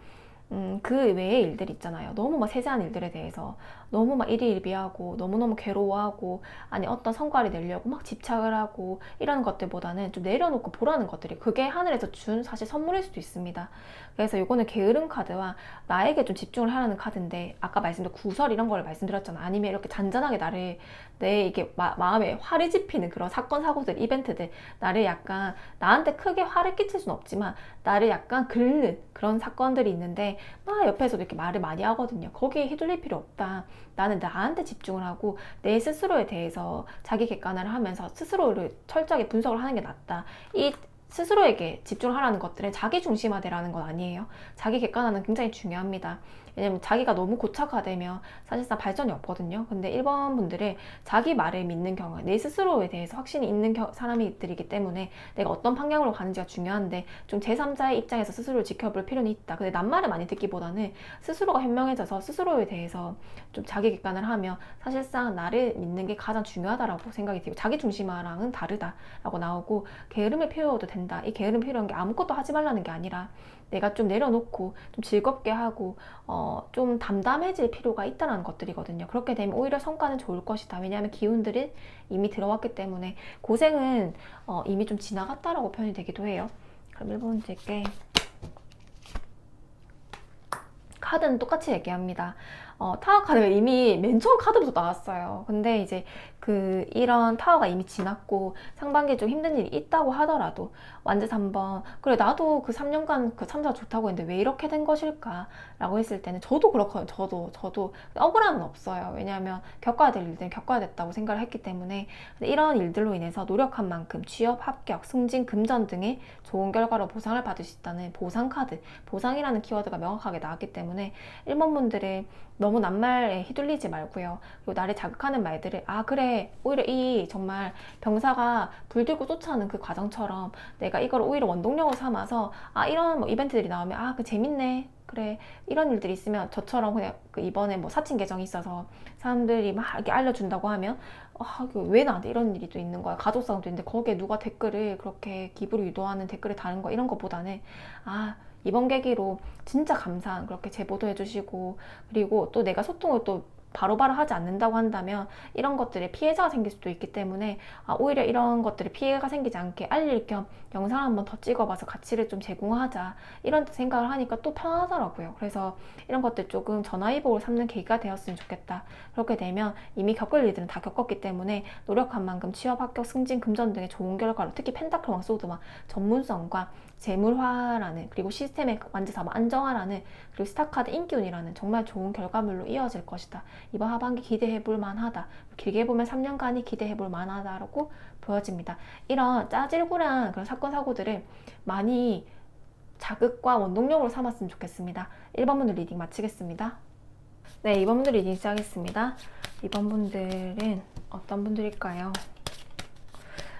그 외의 일들 있잖아요. 너무 막 세세한 일들에 대해서 너무 막 일희일비하고 너무너무 괴로워하고, 아니 어떤 성과를 내려고 막 집착을 하고 이런 것들보다는 좀 내려놓고 보라는 것들이, 그게 하늘에서 준 사실 선물일 수도 있습니다. 그래서 이거는 게으른 카드와 나에게 좀 집중을 하라는 카드인데, 아까 말씀드린 구설 이런 걸 말씀드렸잖아. 아니면 이렇게 잔잔하게 내 이게 마음에 화를 지피는 그런 사건 사고들 이벤트들, 나를 약간 나한테 크게 화를 끼칠 수는 없지만 나를 약간 긁는 그런 사건들이 있는데 막 옆에서도 이렇게 말을 많이 하거든요. 거기에 휘둘릴 필요 없다. 나는 나한테 집중을 하고 내 스스로에 대해서 자기 객관화를 하면서 스스로를 철저하게 분석을 하는 게 낫다. 이 스스로에게 집중을 하라는 것들은 자기 중심화되라는 건 아니에요. 자기 객관화는 굉장히 중요합니다. 왜냐면 자기가 너무 고착화되면 사실상 발전이 없거든요. 근데 1번 분들은 자기 말을 믿는 경우, 내 스스로에 대해서 확신이 있는 사람들이기 때문에 내가 어떤 방향으로 가는지가 중요한데, 좀 제3자의 입장에서 스스로를 지켜볼 필요는 있다. 근데 남말을 많이 듣기보다는 스스로가 현명해져서 스스로에 대해서 좀 자기 객관을 하면 사실상 나를 믿는 게 가장 중요하다라고 생각이 들고, 자기 중심화랑은 다르다라고 나오고, 게으름을 피워도 된다. 이 게으름 피우는 게 아무것도 하지 말라는 게 아니라 내가 좀 내려놓고 좀 즐겁게 하고 좀 담담해질 필요가 있다는 것들이거든요. 그렇게 되면 오히려 성과는 좋을 것이다. 왜냐하면 기운들이 이미 들어왔기 때문에 고생은 이미 좀 지나갔다라고 표현이 되기도 해요. 그럼 1번째께 카드는 똑같이 얘기합니다. 타워 카드가 이미 맨 처음 카드부터 나왔어요. 근데 이제 이런 타워가 이미 지났고 상반기에 좀 힘든 일이 있다고 하더라도 완전 한번, 그래 나도 그 3년간 그 참사가 좋다고 했는데 왜 이렇게 된 것일까 라고 했을 때는 저도 그렇거든요. 저도 억울함은 없어요. 왜냐하면 겪어야 될 일들은 겪어야 됐다고 생각을 했기 때문에. 근데 이런 일들로 인해서 노력한 만큼 취업, 합격, 승진, 금전 등의 좋은 결과로 보상을 받을 수 있다는 보상 카드, 보상이라는 키워드가 명확하게 나왔기 때문에 1번 분들은 너무 낱말에 휘둘리지 말고요. 그리고 나를 자극하는 말들을 그래, 오히려 이 정말 병사가 불 들고 쫓아오는 그 과정처럼 내가 이걸 오히려 원동력으로 삼아서 이런 뭐 이벤트들이 나오면 그 재밌네. 그래, 이런 일들이 있으면 저처럼 그냥 이번에 뭐 사칭 계정이 있어서 사람들이 막 이렇게 알려준다고 하면 왜 나한테 이런 일이 또 있는 거야. 가족상도 있는데 거기에 누가 댓글을 그렇게 기부를 유도하는 댓글을 다는 거, 이런 것보다는 이번 계기로 진짜 감사한 그렇게 제보도 해주시고, 그리고 또 내가 소통을 또 바로바로 하지 않는다고 한다면 이런 것들에 피해자가 생길 수도 있기 때문에 오히려 이런 것들에 피해가 생기지 않게 알릴 겸 영상을 한번 더 찍어봐서 가치를 좀 제공하자 이런 생각을 하니까 또 편하더라고요. 그래서 이런 것들 조금 전화위복을 삼는 계기가 되었으면 좋겠다. 그렇게 되면 이미 겪을 일들은 다 겪었기 때문에 노력한 만큼 취업, 합격, 승진, 금전 등의 좋은 결과로 특히 펜타클 왕소드만 전문성과 재물화라는 그리고 시스템의 완전 안정화라는 그리고 스타카드 인기운이라는 정말 좋은 결과물로 이어질 것이다. 이번 하반기 기대해볼 만하다. 길게 보면 3년간이 기대해볼 만하다라고 보여집니다. 이런 짜질구레한 그런 사건 사고들을 많이 자극과 원동력으로 삼았으면 좋겠습니다. 1번 분들 리딩 마치겠습니다. 네, 2번 분들 리딩 시작하겠습니다. 2번 분들은 어떤 분들일까요?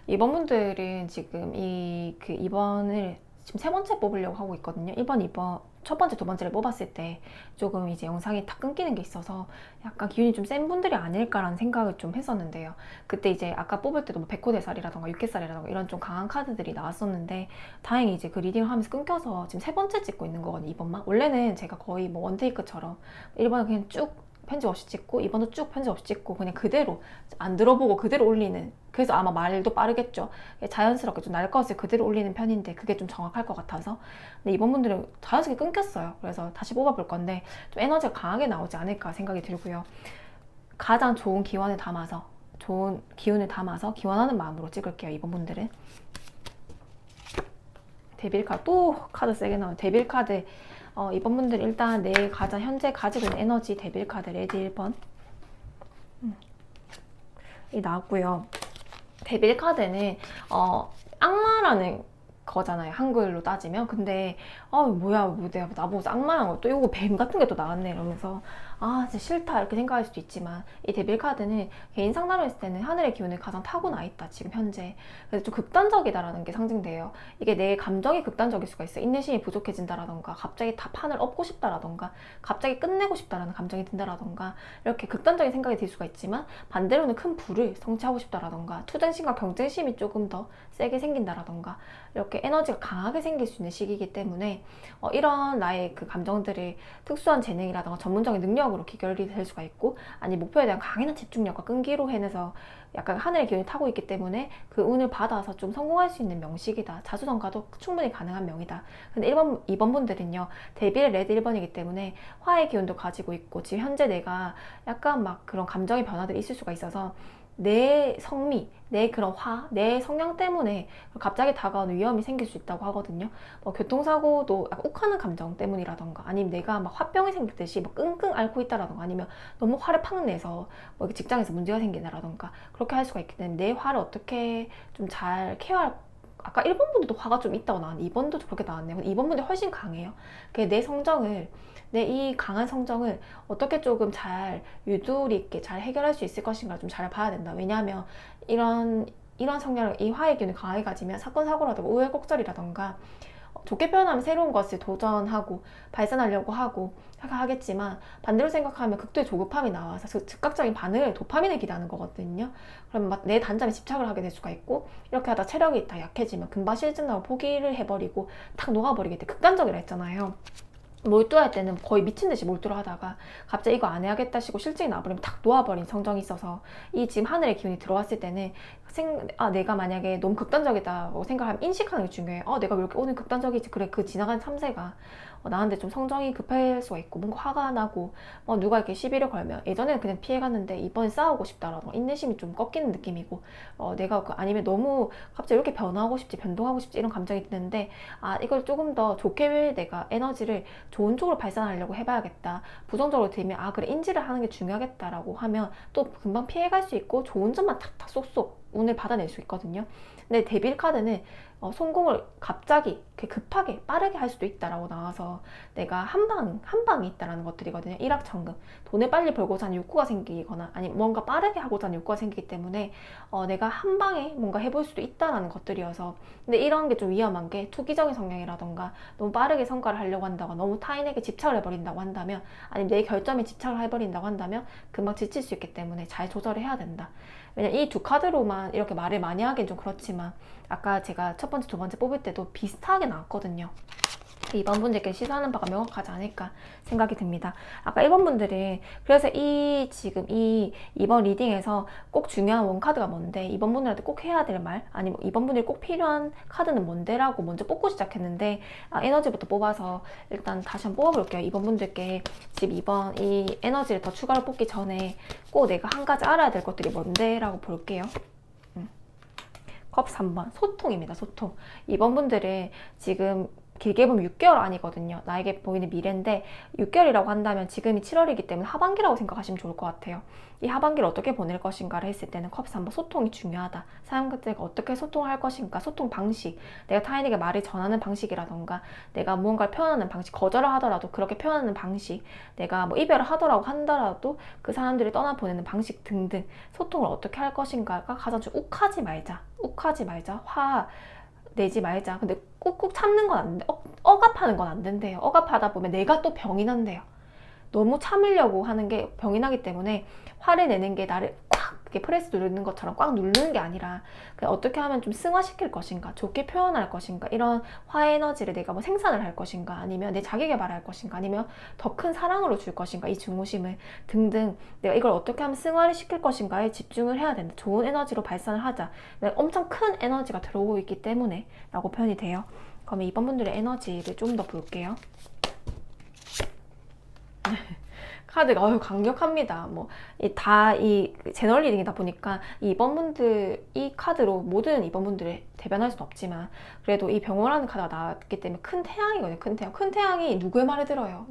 2번 분들은 지금 2번을 지금 3번째 뽑으려고 하고 있거든요. 1번, 2번, 첫 번째, 두 번째를 뽑았을 때 조금 이제 영상이 다 끊기는 게 있어서 약간 기운이 좀 센 분들이 아닐까라는 생각을 좀 했었는데요. 그때 이제 아까 뽑을 때도 뭐 백호대살이라던가 육개살이라던가 이런 좀 강한 카드들이 나왔었는데 다행히 이제 그 리딩을 하면서 끊겨서 지금 3번째 찍고 있는 거거든요. 2번만. 원래는 제가 거의 뭐 원테이크처럼 1번은 그냥 쭉 편집 없이 찍고 2번도 쭉 편집 없이 찍고 그냥 그대로 안 들어보고 그대로 올리는, 그래서 아마 말도 빠르겠죠. 자연스럽게 좀 날 것을 그대로 올리는 편인데 그게 좀 정확할 것 같아서. 근데 이번 분들은 자연스럽게 끊겼어요. 그래서 다시 뽑아볼 건데 좀 에너지가 강하게 나오지 않을까 생각이 들고요. 가장 좋은 기원을 담아서, 좋은 기운을 담아서 기원하는 마음으로 찍을게요. 이번 분들은 데빌 카드, 또 카드 세게 나와요. 데빌 카드. 이번 분들 일단 내 가장 현재 가지고 있는 에너지 데빌 카드 레드 1번 이 나왔고요. 데빌 카드는 악마라는 거잖아요, 한글로 따지면. 근데 뭐야, 뭐 내가 나보고 악마란 거 또 이거 뱀 같은 게 또 나왔네 이러면서 진짜 싫다 이렇게 생각할 수도 있지만, 이 데빌 카드는 개인 상담을 했을 때는 하늘의 기운을 가장 타고나 있다 지금 현재. 그래서 좀 극단적이다라는 게 상징돼요. 이게 내 감정이 극단적일 수가 있어요. 인내심이 부족해진다라던가 갑자기 다 판을 엎고 싶다라던가 갑자기 끝내고 싶다라는 감정이 든다라던가 이렇게 극단적인 생각이 들 수가 있지만, 반대로는 큰 부를 성취하고 싶다라던가 투쟁심과 경쟁심이 조금 더 세게 생긴다라던가 이렇게 에너지가 강하게 생길 수 있는 시기이기 때문에 이런 나의 그 감정들을 특수한 재능이라던가 전문적인 능력으로 기결이 될 수가 있고, 아니 목표에 대한 강인한 집중력과 끈기로 해내서 약간 하늘의 기운이 타고 있기 때문에 그 운을 받아서 좀 성공할 수 있는 명식이다. 자수성가도 충분히 가능한 명이다. 근데 2번 분들은요, 데빌의 레드 1번이기 때문에 화의 기운도 가지고 있고 지금 현재 내가 약간 막 그런 감정의 변화들이 있을 수가 있어서 내 성미, 내 그런 내 성향 때문에 갑자기 다가오는 위험이 생길 수 있다고 하거든요. 뭐 교통사고도 약간 욱하는 감정 때문이라던가, 아니면 내가 막 화병이 생겼듯이 뭐 끙끙 앓고 있다라던가, 아니면 너무 화를 팍 내서 뭐 직장에서 문제가 생긴다라던가 그렇게 할 수가 있기 때문에 내 화를 어떻게 좀 잘 케어할, 아까 1번 분들도 화가 좀 있다고 나왔는데 2번도 그렇게 나왔네요. 근데 2번 분들이 훨씬 강해요. 내 성정을, 내 이 강한 성정을 어떻게 조금 잘 유도리 있게 잘 해결할 수 있을 것인가 좀 잘 봐야 된다. 왜냐하면 이런 성향을, 이 화의 기운을 강하게 가지면 사건 사고라든가 우여곡절이라던가 좋게 표현하면 새로운 것을 도전하고 발산하려고 하고 하겠지만, 반대로 생각하면 극도의 조급함이 나와서 즉각적인 반응을 도파민을 기대하는 거거든요. 그러면 막 내 단점에 집착을 하게 될 수가 있고, 이렇게 하다 체력이 다 약해지면 금방 실증나고 포기를 해버리고 탁 녹아버리게 돼. 극단적이라 했잖아요. 몰두할 때는 거의 미친 듯이 몰두를 하다가 갑자기 이거 안 해야겠다 싶고 실증이 나버리면 탁 놓아버린 성정이 있어서, 이 지금 하늘의 기운이 들어왔을 때는 내가 만약에 너무 극단적이다고 생각하면 인식하는 게 중요해요. 내가 왜 이렇게 오늘 극단적이지? 그래, 그 지나간 참새가 나한테 좀 성정이 급할 수가 있고 뭔가 화가 나고 누가 이렇게 시비를 걸면, 예전에는 그냥 피해갔는데 이번엔 싸우고 싶다라고 인내심이 좀 꺾이는 느낌이고, 내가 아니면 너무 갑자기 이렇게 변화하고 싶지, 변동하고 싶지 이런 감정이 드는데, 이걸 조금 더 좋게 내가 에너지를 좋은 쪽으로 발산하려고 해봐야겠다. 부정적으로 들면 그래, 인지를 하는 게 중요하겠다라고 하면 또 금방 피해갈 수 있고 좋은 점만 탁탁 쏙쏙 운을 받아낼 수 있거든요. 근데 데빌 카드는 성공을 갑자기 급하게 빠르게 할 수도 있다라고 나와서 내가 한 방이 있다라는 것들이거든요. 일확천금, 돈을 빨리 벌고자 하는 욕구가 생기거나 아니면 뭔가 빠르게 하고자 하는 욕구가 생기기 때문에 내가 한 방에 뭔가 해볼 수도 있다라는 것들이어서. 근데 이런 게 좀 위험한 게 투기적인 성향이라던가 너무 빠르게 성과를 하려고 한다거나 너무 타인에게 집착을 해버린다고 한다면, 아니면 내 결점에 집착을 해버린다고 한다면 금방 지칠 수 있기 때문에 잘 조절을 해야 된다. 왜냐면 이 두 카드로만 이렇게 말을 많이 하긴 좀 그렇지만, 아까 제가 첫 번째, 두 번째 뽑을 때도 비슷하게 나왔거든요. 2번 분들께 시사하는 바가 명확하지 않을까 생각이 듭니다. 아까 1번 분들은 그래서 지금 이 2번 리딩에서 꼭 중요한 원카드가 뭔데, 2번 분들한테 꼭 해야 될 말, 아니면 2번 분들이 꼭 필요한 카드는 뭔데 라고 먼저 뽑고 시작했는데, 에너지부터 뽑아서 일단 다시 한번 뽑아볼게요. 2번 분들께 지금 2번 이 에너지를 더 추가로 뽑기 전에 꼭 내가 한 가지 알아야 될 것들이 뭔데 라고 볼게요. 컵 3번 소통입니다. 소통. 2번 분들은 지금 길게 보면 6개월 아니거든요. 나에게 보이는 미래인데 6개월이라고 한다면 지금이 7월이기 때문에 하반기라고 생각하시면 좋을 것 같아요. 이 하반기를 어떻게 보낼 것인가를 했을 때는 컵 3번 소통이 중요하다. 사람들과 어떻게 소통할 것인가, 소통 방식, 내가 타인에게 말을 전하는 방식이라던가, 내가 무언가를 표현하는 방식, 거절을 하더라도 그렇게 표현하는 방식, 내가 뭐 이별을 하더라고 한다라도 그 사람들을 떠나보내는 방식 등등 소통을 어떻게 할 것인가가 가장 좀 욱하지 말자, 화 내지 말자. 근데 꾹꾹 참는 건 안 돼. 억압하는 건 안 된대요. 억압하다 보면 내가 또 병이 난대요. 너무 참으려고 하는 게 병이 나기 때문에 화를 내는 게 나를 꽉 이렇게 프레스 누르는 것처럼 꽉 누르는 게 아니라 그냥 어떻게 하면 좀 승화시킬 것인가, 좋게 표현할 것인가, 이런 화의 에너지를 내가 뭐 생산을 할 것인가, 아니면 내 자기 개발할 것인가, 아니면 더 큰 사랑으로 줄 것인가, 이 중후심을 등등 내가 이걸 어떻게 하면 승화를 시킬 것인가에 집중을 해야 된다. 좋은 에너지로 발산을 하자. 엄청 큰 에너지가 들어오고 있기 때문에 라고 표현이 돼요. 그러면 이번 분들의 에너지를 좀 더 볼게요. 카드가 강력합니다. 이 제너럴 리딩이다 보니까 이 2번 분들 이 카드로 모든 2번 분들을 대변할 수는 없지만 그래도 이 병호라는 카드가 나왔기 때문에 큰 태양이거든요. 큰 태양이 누구의 말을 들어요.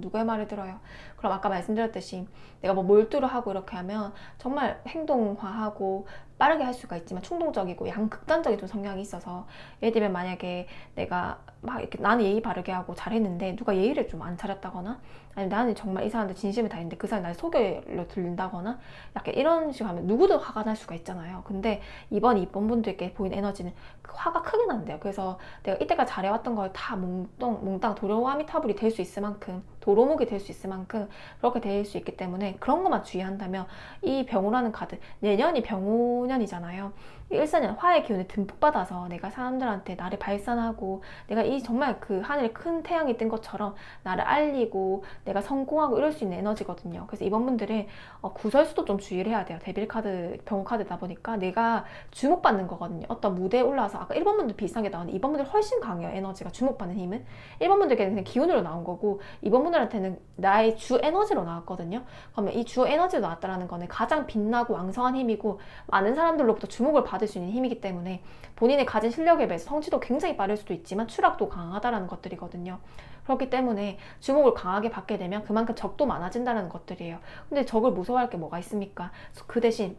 그럼 아까 말씀드렸듯이 내가 뭐 몰두를 하고 이렇게 하면 정말 행동화하고 빠르게 할 수가 있지만 충동적이고 양극단적인 좀 성향이 있어서, 예를 들면 만약에 내가 막 이렇게 나는 예의 바르게 하고 잘했는데 누가 예의를 좀 안 차렸다거나, 아니면 나는 정말 이 사람한테 진심을 다했는데 그 사람이 나를 속여로 들린다거나, 약간 이런 식으로 하면 누구도 화가 날 수가 있잖아요. 근데 이번 분들께 보이는 에너지는 화가 크게 난대요. 그래서 내가 이때까지 잘해왔던 걸 다 몽땅 도로아미타불이 될 수 있을 만큼, 도로묵이 될 수 있을 만큼 그렇게 될 수 있기 때문에 그런 것만 주의한다면, 이 병호라는 카드, 내년이 병호년이잖아요. 일사년 화의 기운을 듬뿍 받아서 내가 사람들한테 나를 발산하고, 내가 이 정말 그 하늘에 큰 태양이 뜬 것처럼 나를 알리고 내가 성공하고 이럴 수 있는 에너지거든요. 그래서 이번 분들은 구설수도 좀 주의를 해야 돼요. 데빌 카드, 병호 카드다 보니까 내가 주목받는 거거든요. 어떤 무대에 올라와서, 아까 1번 분들 비슷한 게 나오는데 2번 분들 훨씬 강해요. 에너지가, 주목받는 힘은. 1번 분들께는 그냥 기운으로 나온 거고 2번 분들한테는 나의 주 에너지로 나왔거든요. 그러면 이 주 에너지로 나왔다는 거는 가장 빛나고 왕성한 힘이고 많은 사람들로부터 주목을 받을 수 있는 힘이기 때문에 본인의 가진 실력에 비해서 성취도 굉장히 빠를 수도 있지만 추락도 강하다라는 것들이거든요. 그렇기 때문에 주목을 강하게 받게 되면 그만큼 적도 많아진다는 것들이에요. 근데 적을 무서워할 게 뭐가 있습니까? 그 대신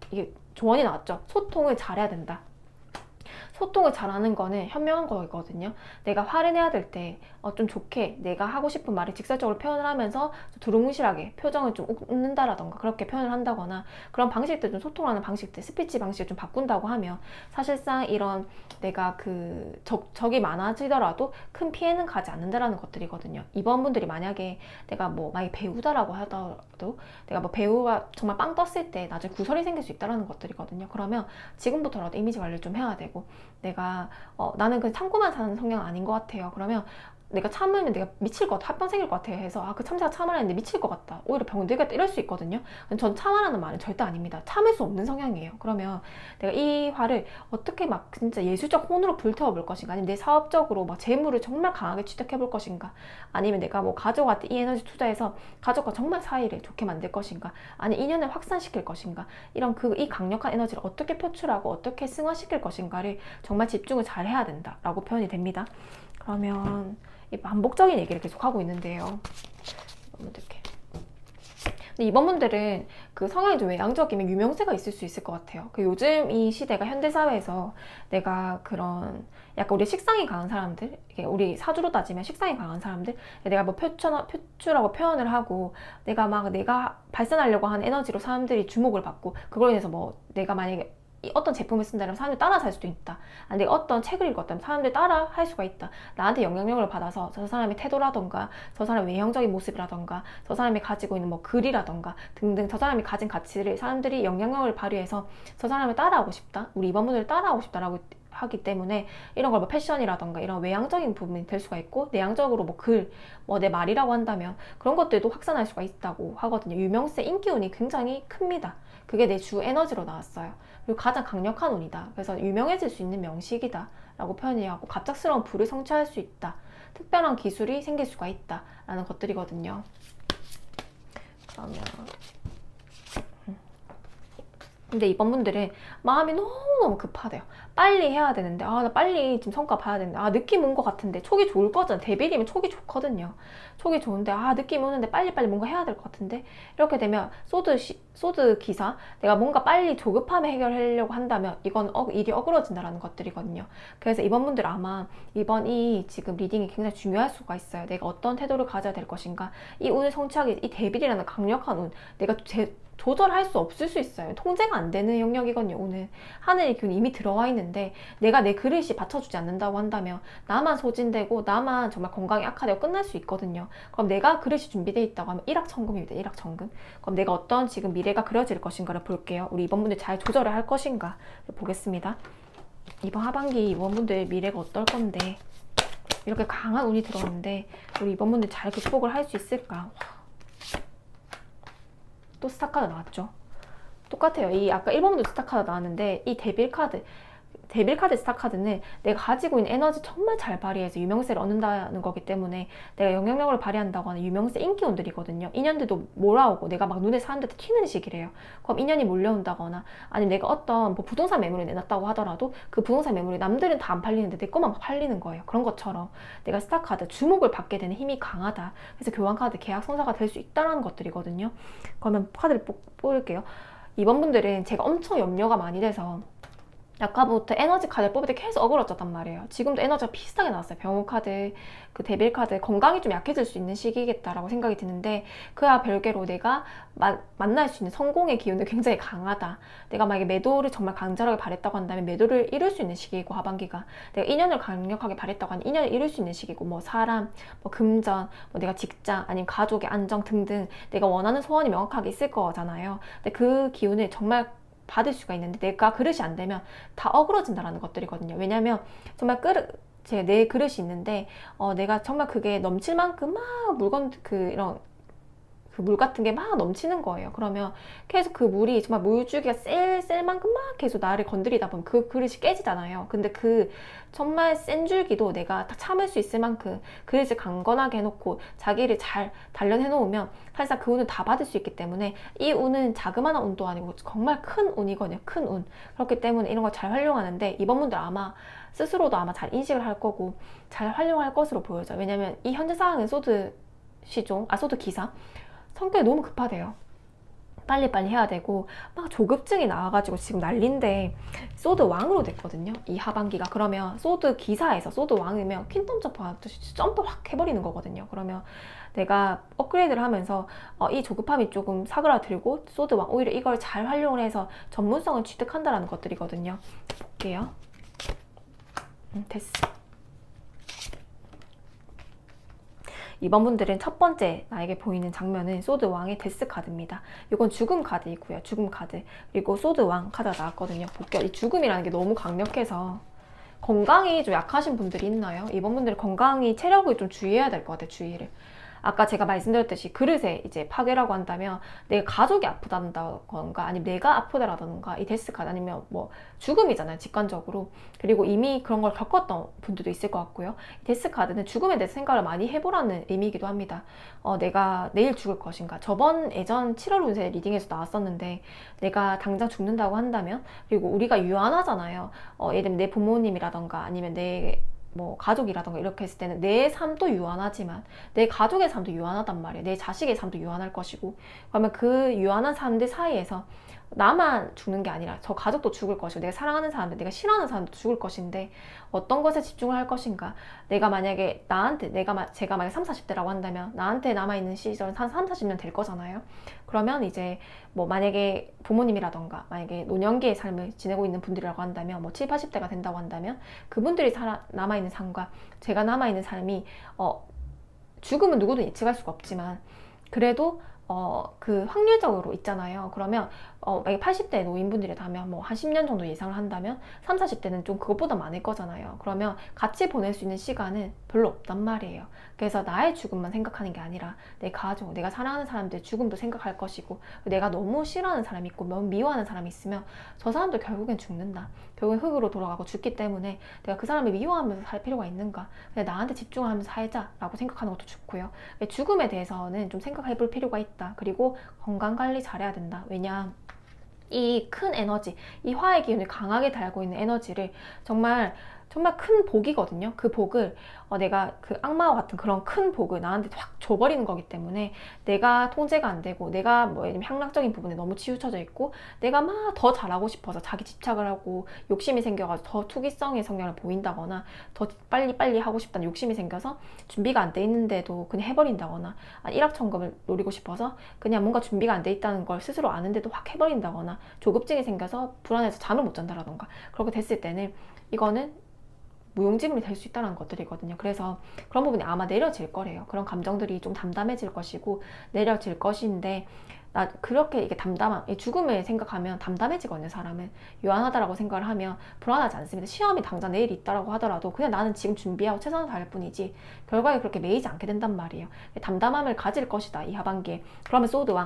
이게 조언이 나왔죠. 소통을 잘해야 된다. 소통을 잘하는 거는 현명한 거거든요. 내가 화를 내야 될 때 좀 좋게 내가 하고 싶은 말을 직설적으로 표현을 하면서 두루뭉실하게 표정을 좀 웃는다라던가 그렇게 표현을 한다거나, 그런 방식들, 좀 소통하는 방식들, 스피치 방식을 좀 바꾼다고 하면 사실상 이런 내가 적이 많아지더라도 큰 피해는 가지 않는다라는 것들이거든요. 이번 분들이 만약에 내가 만약에 배우다라고 하더라도 내가 배우가 정말 빵 떴을 때 나중에 구설이 생길 수 있다라는 것들이거든요. 그러면 지금부터라도 이미지 관리를 좀 해야 되고, 내가 나는 그냥 참고만 사는 성향 아닌 것 같아요. 그러면 내가 참으면 내가 미칠 것 같아, 합병 생길 것 같아 해서 그 참새가 참으라 했는데 미칠 것 같다, 오히려 병원 되겠다, 이럴 수 있거든요. 전 참으라는 말은 절대 아닙니다. 참을 수 없는 성향이에요. 그러면 내가 이 화를 어떻게 진짜 예술적 혼으로 불태워 볼 것인가, 아니면 내 사업적으로 재물을 정말 강하게 취득해 볼 것인가, 아니면 내가 가족한테 이 에너지 투자해서 가족과 정말 사이를 좋게 만들 것인가, 아니면 인연을 확산시킬 것인가, 이런 이 강력한 에너지를 어떻게 표출하고 어떻게 승화시킬 것인가를 정말 집중을 잘 해야 된다라고 표현이 됩니다. 그러면 이 반복적인 얘기를 계속 하고 있는데요. 근데 이번 분들은 그 성향이 좀 외향적이면 유명세가 있을 수 있을 것 같아요. 요즘 이 시대가 현대사회에서 내가 그런 약간 우리 식상이 강한 사람들, 우리 사주로 따지면 식상이 강한 사람들, 내가 표출하고 표현을 하고 내가 발산하려고 하는 에너지로 사람들이 주목을 받고, 그걸로 인해서 내가 만약에 어떤 제품을 쓴다면 사람들이 따라 살 수도 있다. 아니, 내가 어떤 책을 읽었다면 사람들이 따라 할 수가 있다. 나한테 영향력을 받아서 저 사람의 태도라던가 저 사람의 외형적인 모습이라던가 저 사람이 가지고 있는 글이라던가 등등 저 사람이 가진 가치를 사람들이 영향력을 발휘해서 저 사람을 따라하고 싶다, 우리 이번 분을 따라하고 싶다라고 하기 때문에 이런 걸 뭐 패션이라던가 이런 외향적인 부분이 될 수가 있고, 내향적으로 뭐 글, 뭐 내 말이라고 한다면 그런 것들도 확산할 수가 있다고 하거든요. 유명세 인기운이 굉장히 큽니다. 그게 내 주 에너지로 나왔어요. 그리고 가장 강력한 운이다. 그래서 유명해질 수 있는 명식이다 라고 표현이 하고, 갑작스러운 부를 성취할 수 있다, 특별한 기술이 생길 수가 있다 라는 것들이거든요. 그러면 근데 이번 분들은 마음이 너무너무 급하대요. 빨리 해야 되는데, 나 빨리 지금 성과 봐야 되는데, 느낌 온 것 같은데, 촉이 좋을 거잖아. 데뷔이면 촉이 좋거든요. 촉이 좋은데, 느낌 오는데 빨리빨리 뭔가 해야 될 것 같은데, 이렇게 되면 소드 기사, 내가 뭔가 빨리 조급함에 해결하려고 한다면 이건 일이 어그러진다라는 것들이거든요. 그래서 이번 분들 아마 이번 이 지금 리딩이 굉장히 중요할 수가 있어요. 내가 어떤 태도를 가져야 될 것인가, 이 운을 성취하기, 이 데뷔라는 강력한 운, 내가 조절할 수 없을 수 있어요. 통제가 안 되는 영역이거든요. 오늘 하늘의 기운이 이미 들어와 있는데, 내가 내 그릇이 받쳐주지 않는다고 한다면 나만 소진되고 나만 정말 건강이 악화되고 끝날 수 있거든요. 그럼 내가 그릇이 준비되어 있다고 하면 일확천금입니다. 일확천금. 그럼 내가 어떤 지금 미래가 그려질 것인가를 볼게요. 우리 이번 분들 잘 조절을 할 것인가 보겠습니다. 이번 하반기 이번 분들 미래가 어떨 건데, 이렇게 강한 운이 들어오는데 우리 이번 분들 잘 극복을 할 수 있을까? 또 스타카드 나왔죠. 똑같아요. 이 아까 1번도 스타카드 나왔는데, 이 데빌카드 스타카드는 내가 가지고 있는 에너지 정말 잘 발휘해서 유명세를 얻는다는 거기 때문에, 내가 영향력을 발휘한다고 하는 유명세 인기운들이거든요. 인연들도 몰아오고 내가 막 눈에 사람들한테 튀는 시기래요. 그럼 인연이 몰려온다거나, 아니면 내가 어떤 뭐 부동산 매물을 내놨다고 하더라도 그 부동산 매물이 남들은 다 안 팔리는데 내 것만 막 팔리는 거예요. 그런 것처럼 내가 스타카드, 주목을 받게 되는 힘이 강하다. 그래서 교환카드 계약 성사가 될 수 있다는 것들이거든요. 그러면 카드를 뽑을게요. 이번 분들은 제가 엄청 염려가 많이 돼서 아까부터 에너지 카드를 뽑을 때 계속 어그러졌단 말이에요. 지금도 에너지가 비슷하게 나왔어요. 병원 카드, 그 데빌 카드, 건강이 좀 약해질 수 있는 시기겠다라고 생각이 드는데, 그와 별개로 내가 만날 수 있는 성공의 기운이 굉장히 강하다. 내가 만약에 매도를 정말 강렬하게 바랬다고 한다면 매도를 이룰 수 있는 시기이고, 하반기가 내가 인연을 강력하게 바랬다고 하면 인연을 이룰 수 있는 시기고, 뭐 사람, 뭐 금전, 뭐 내가 직장, 아니면 가족의 안정 등등 내가 원하는 소원이 명확하게 있을 거잖아요. 근데 그 기운을 정말 받을 수가 있는데, 내가 그릇이 안 되면 다 어그러진다라는 것들이거든요. 왜냐면 정말 내 그릇이 있는데, 내가 정말 그게 넘칠 만큼 막 물건, 이런 그 물 같은 게 막 넘치는 거예요. 그러면 계속 그 물이 정말 물줄기가 셀 만큼 막 계속 나를 건드리다 보면 그 그릇이 깨지잖아요. 근데 그 정말 센 줄기도 내가 다 참을 수 있을 만큼 그릇을 강건하게 해놓고 자기를 잘 단련해 놓으면 사실상 그 운을 다 받을 수 있기 때문에, 이 운은 자그마한 운도 아니고 정말 큰 운이거든요. 큰 운. 그렇기 때문에 이런 걸 잘 활용하는데, 이번 분들 아마 스스로도 아마 잘 인식을 할 거고 잘 활용할 것으로 보여져요. 왜냐면 이 현재 상황은 소드 기사 성격이 너무 급하대요. 빨리빨리 해야 되고 막 조급증이 나와가지고 지금 난린데, 소드 왕으로 됐거든요. 이 하반기가. 그러면 소드 기사에서 소드 왕이면 퀸덤 점프 하듯이 점프 확 해버리는 거거든요. 그러면 내가 업그레이드를 하면서 이 조급함이 조금 사그라들고, 소드 왕 오히려 이걸 잘 활용을 해서 전문성을 취득한다라는 것들이거든요. 볼게요. 됐어. 이번 분들은 첫 번째 나에게 보이는 장면은 소드 왕의 데스 카드입니다. 이건 죽음 카드이고요. 죽음 카드. 그리고 소드 왕 카드가 나왔거든요. 볼게요. 이 죽음이라는 게 너무 강력해서 건강이 좀 약하신 분들이 있나요? 이번 분들은 건강이, 체력을 좀 주의해야 될 것 같아요. 주의를. 아까 제가 말씀드렸듯이 그릇에 이제 파괴라고 한다면, 내 가족이 아프다던가 아니면 내가 아프다라던가, 이 데스 카드 아니면 뭐 죽음이잖아요, 직관적으로. 그리고 이미 그런 걸 겪었던 분들도 있을 것 같고요. 이 데스 카드는 죽음에 대해서 생각을 많이 해보라는 의미이기도 합니다. 내가 내일 죽을 것인가. 예전 7월 운세 리딩에서 나왔었는데, 내가 당장 죽는다고 한다면, 그리고 우리가 유한하잖아요. 예를 들면 내 부모님이라던가 아니면 내 가족이라던가 이렇게 했을 때는 내 삶도 유한하지만 내 가족의 삶도 유한하단 말이에요. 내 자식의 삶도 유한할 것이고, 그러면 그 유한한 사람들 사이에서 나만 죽는 게 아니라 저 가족도 죽을 것이고, 내가 사랑하는 사람들, 내가 싫어하는 사람도 죽을 것인데 어떤 것에 집중을 할 것인가. 내가 만약에 제가 만약에 30, 40대라고 한다면 나한테 남아있는 시절은 한 3, 40년 될 거잖아요. 그러면 이제 만약에 부모님이라던가 만약에 노년기의 삶을 지내고 있는 분들이라고 한다면 7, 80대가 된다고 한다면, 그분들이 남아있는 삶과 제가 남아있는 삶이 죽음은 누구도 예측할 수가 없지만 그래도 그 확률적으로 있잖아요. 그러면 만약에 80대 노인분들이라면 뭐 한 10년 정도 예상을 한다면 3, 40대는 좀 그것보다 많을 거잖아요. 그러면 같이 보낼 수 있는 시간은 별로 없단 말이에요. 그래서 나의 죽음만 생각하는 게 아니라 내 가족, 내가 사랑하는 사람들의 죽음도 생각할 것이고, 내가 너무 싫어하는 사람이 있고 너무 미워하는 사람이 있으면 저 사람도 결국엔 죽는다. 결국엔 흙으로 돌아가고 죽기 때문에 내가 그 사람을 미워하면서 살 필요가 있는가? 그냥 나한테 집중하면서 살자라고 생각하는 것도 좋고요. 죽음에 대해서는 좀 생각해 볼 필요가 있다. 그리고 건강관리 잘해야 된다. 왜냐? 이 큰 에너지, 이 화의 기운을 강하게 달고 있는 에너지를 정말 정말 큰 복이거든요. 그 복을 내가 그 악마와 같은 그런 큰 복을 나한테 확 줘버리는 거기 때문에 내가 통제가 안 되고, 내가 뭐 예를 들면 향락적인 부분에 너무 치우쳐져 있고, 내가 막 더 잘하고 싶어서 자기 집착을 하고 욕심이 생겨가지고 더 투기성의 성향을 보인다거나, 더 빨리 하고 싶다는 욕심이 생겨서 준비가 안 돼 있는데도 그냥 해버린다거나, 일확천금을 노리고 싶어서 그냥 뭔가 준비가 안 돼 있다는 걸 스스로 아는데도 확 해버린다거나, 조급증이 생겨서 불안해서 잠을 못 잔다라던가, 그렇게 됐을 때는 이거는 무용지물이 될 수 있다는 것들이거든요. 그래서 그런 부분이 아마 내려질 거래요. 그런 감정들이 좀 담담해질 것이고 내려질 것인데, 나 그렇게 이게 담담한 죽음을 생각하면 담담해지거든요. 사람은 유한하다라고 생각을 하면 불안하지 않습니다. 시험이 당장 내일 있다라고 하더라도 그냥 나는 지금 준비하고 최선을 다할 뿐이지 결과에 그렇게 매이지 않게 된단 말이에요. 담담함을 가질 것이다, 이 하반기에. 그러면 소드왕